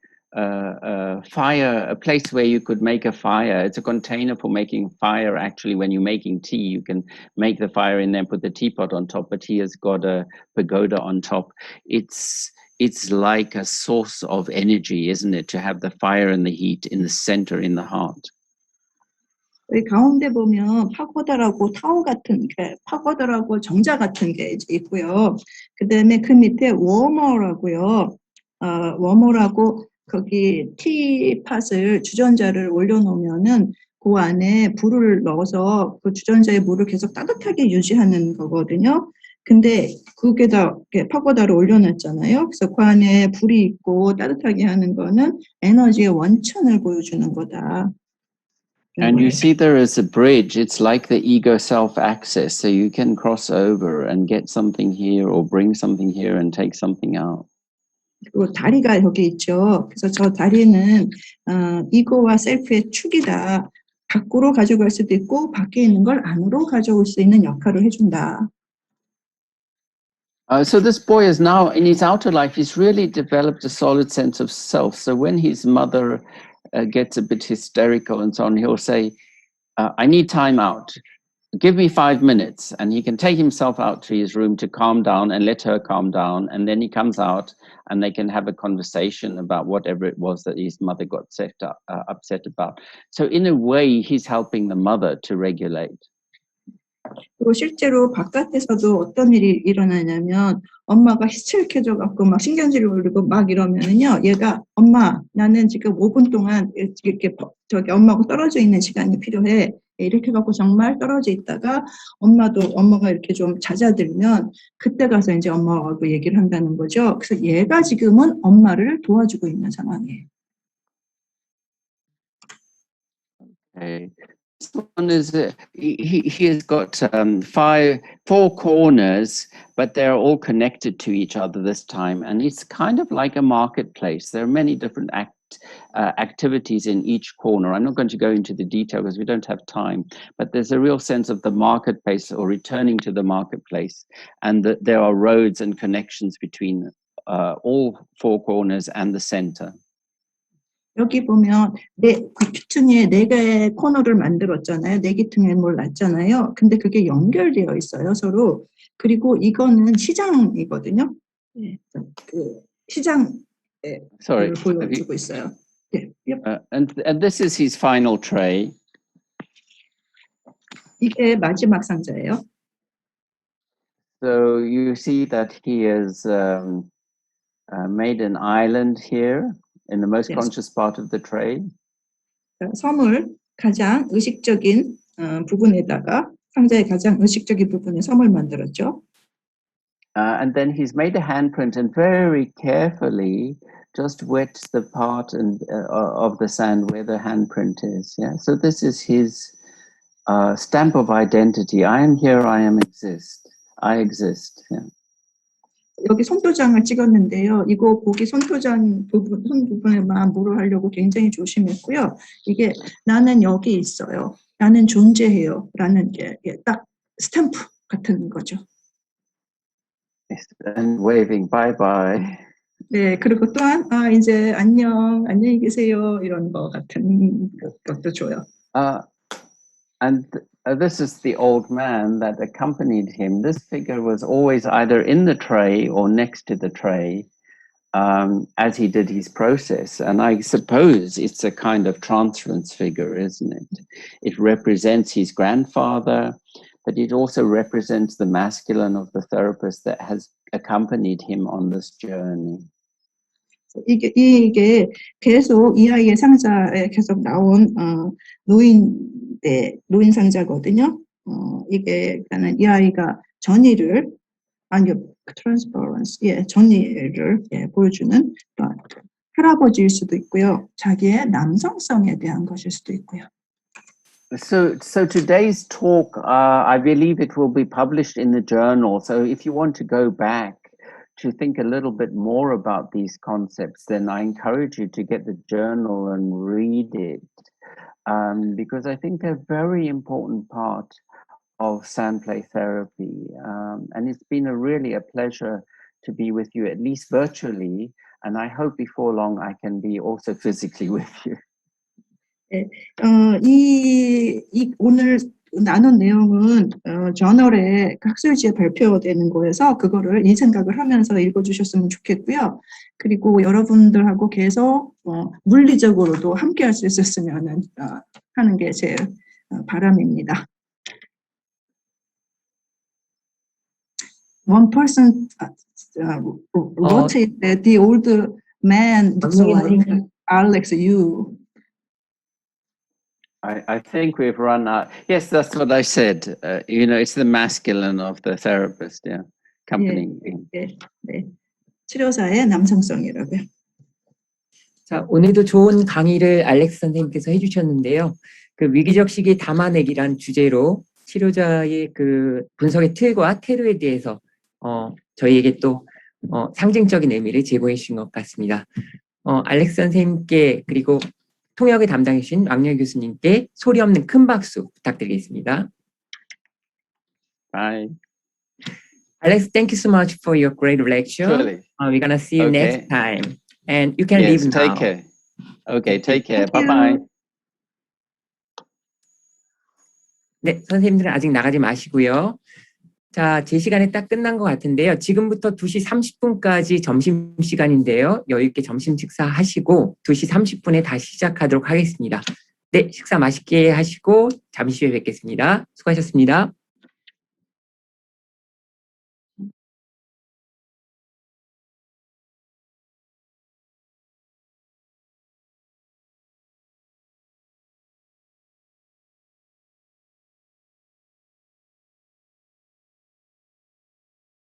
fire, a place where you could make a fire. It's a container for making fire. Actually, when you're making tea, you can make the fire in there, put the teapot on top, but he has got a pagoda on top. It's like a source of energy, isn't it? To have the fire and the heat in the center, in the heart. 여기 가운데 보면 파고다라고 타워 같은 게, 파고다라고 정자 같은 게 이제 있고요. 그다음에 그 밑에 워머라고요. 워머라고 거기 티팟을 주전자를 올려놓으면은 그 안에 불을 넣어서 그 주전자의 물을 계속 따뜻하게 유지하는 거거든요. 근데 그게다 파고다를 올려놨잖아요. 그래서 그 안에 불이 있고 따뜻하게 하는 거는 에너지의 원천을 보여주는 거다. And you see there is a bridge. It's like the ego self-access. So you can cross over and get something here or bring something here and take something out. 그리고 다리가 여기 있죠. 그래서 저 다리는 이고와 셀프의 축이다. 밖으로 가져갈 수도 있고 밖에 있는 걸 안으로 가져올 수 있는 역할을 해준다. So this boy is now, in his outer life, he's really developed a solid sense of self. So when his mother gets a bit hysterical and so on, he'll say, I need time out. Give me 5 minutes. And he can take himself out to his room to calm down and let her calm down. And then he comes out and they can have a conversation about whatever it was that his mother got upset about. So in a way, he's helping the mother to regulate. 그리고 실제로 바깥에서도 어떤 일이 일어나냐면 엄마가 히스테릭해져갖고 막 신경질을 울리고 막 이러면은요, 얘가 엄마 나는 지금 5분 동안 이렇게 저기 엄마하고 떨어져 있는 시간이 필요해. 이렇게 갖고 정말 떨어져 있다가 엄마가 이렇게 좀 잦아들면 그때 가서 이제 엄마하고 얘기를 한다는 거죠. 그래서 얘가 지금은 엄마를 도와주고 있는 상황이에요. Okay. This one is he has got 4 corners, but they're all connected to each other this time, and it's kind of like a marketplace. There are many different activities in each corner. I'm not going to go into the detail because we don't have time, but there's a real sense of the marketplace or returning to the marketplace, and that there are roads and connections between all 4 corners and the center. 여기 보면 그 귀퉁이에 4개의 코너를 만들었잖아요. 4귀퉁이에 뭘 놨잖아요. 근데 그게 연결되어 있어요, 서로. 그리고 이거는 시장이거든요. 그 시장을 보여주고 있어요. 네. And this is his final tray. 이게 마지막 상자예요. So you see that he has made an island here in the most conscious part of the tray. 섬을 가장 의식적인 부분에다가 상자의 가장 의식적인 부분에 섬을 만들었죠. And then he's made a handprint and very carefully just wet the part of the sand where the handprint is. Yeah. So this is his stamp of identity. I am here. I exist. I exist. Yeah. 여기 손도장을 찍었는데요. 이거 보기 손 부분에만 물을 하려고 굉장히 조심했고요. 이게 나는 여기 있어요. 나는 존재해요. 라는 게 딱 스탬프 같은 거죠. And waving bye bye. 네, 그리고 또한 이제 안녕히 계세요 이런 거 같은 것도 줘요. And this is the old man that accompanied him. This figure was always either in the tray or next to the tray as he did his process. And I suppose it's a kind of transference figure, isn't it? It represents his grandfather, but it also represents the masculine of the therapist that has accompanied him on this journey. 이게 계속 이 아이의 상자에 계속 나온 노인 상자거든요. 이게 이 아이가 전의를 트랜스퍼런스, 전의를 보여주는 할아버지일 수도 있고요. 자기의 남성성에 대한 것일 수도 있고요. So today's talk, I believe it will be published in the journal. So if you want to go back to think a little bit more about these concepts, then I encourage you to get the journal and read it, because I think they're a very important part of sand play therapy. And it's been really a pleasure to be with you, at least virtually. And I hope before long I can be also physically with you. 오늘 나눈 내용은 저널에 학술지에 발표되는 거여서 그거를 이 생각을 하면서 읽어주셨으면 좋겠고요. 그리고 여러분들하고 계속 물리적으로도 함께 할 수 있었으면 하는 게 제 바람입니다. One person wrote it that the old man looks like Alex Yu. I think we've run out. Yes, that's what I said. It's the masculine of the therapist, accompanying him. 네. 치료사의 남성성이라고요. 자, 오늘도 좋은 강의를 알렉스 선생님께서 해주셨는데요. 그 위기적 시기 담아내기란 주제로 치료자의 그 분석의 틀과 테두에 대해서 저희에게 또 상징적인 의미를 제공해 주신 것 같습니다. 알렉스 선생님께 그리고 통역을 담당해 주신 왕렬 교수님께 소리 없는 큰 박수 부탁드리겠습니다. Bye. Alex, thank you so much for your great lecture. Surely. We're gonna see you Okay. next time. And you can Yes, leave now. take care. Okay, take care. Thank you. Bye-bye. 네, 선생님들은 아직 나가지 마시고요. 자, 제 시간이 딱 끝난 것 같은데요. 지금부터 2시 30분까지 점심시간인데요. 여유있게 점심 식사하시고 2시 30분에 다시 시작하도록 하겠습니다. 네, 식사 맛있게 하시고 잠시 후에 뵙겠습니다. 수고하셨습니다.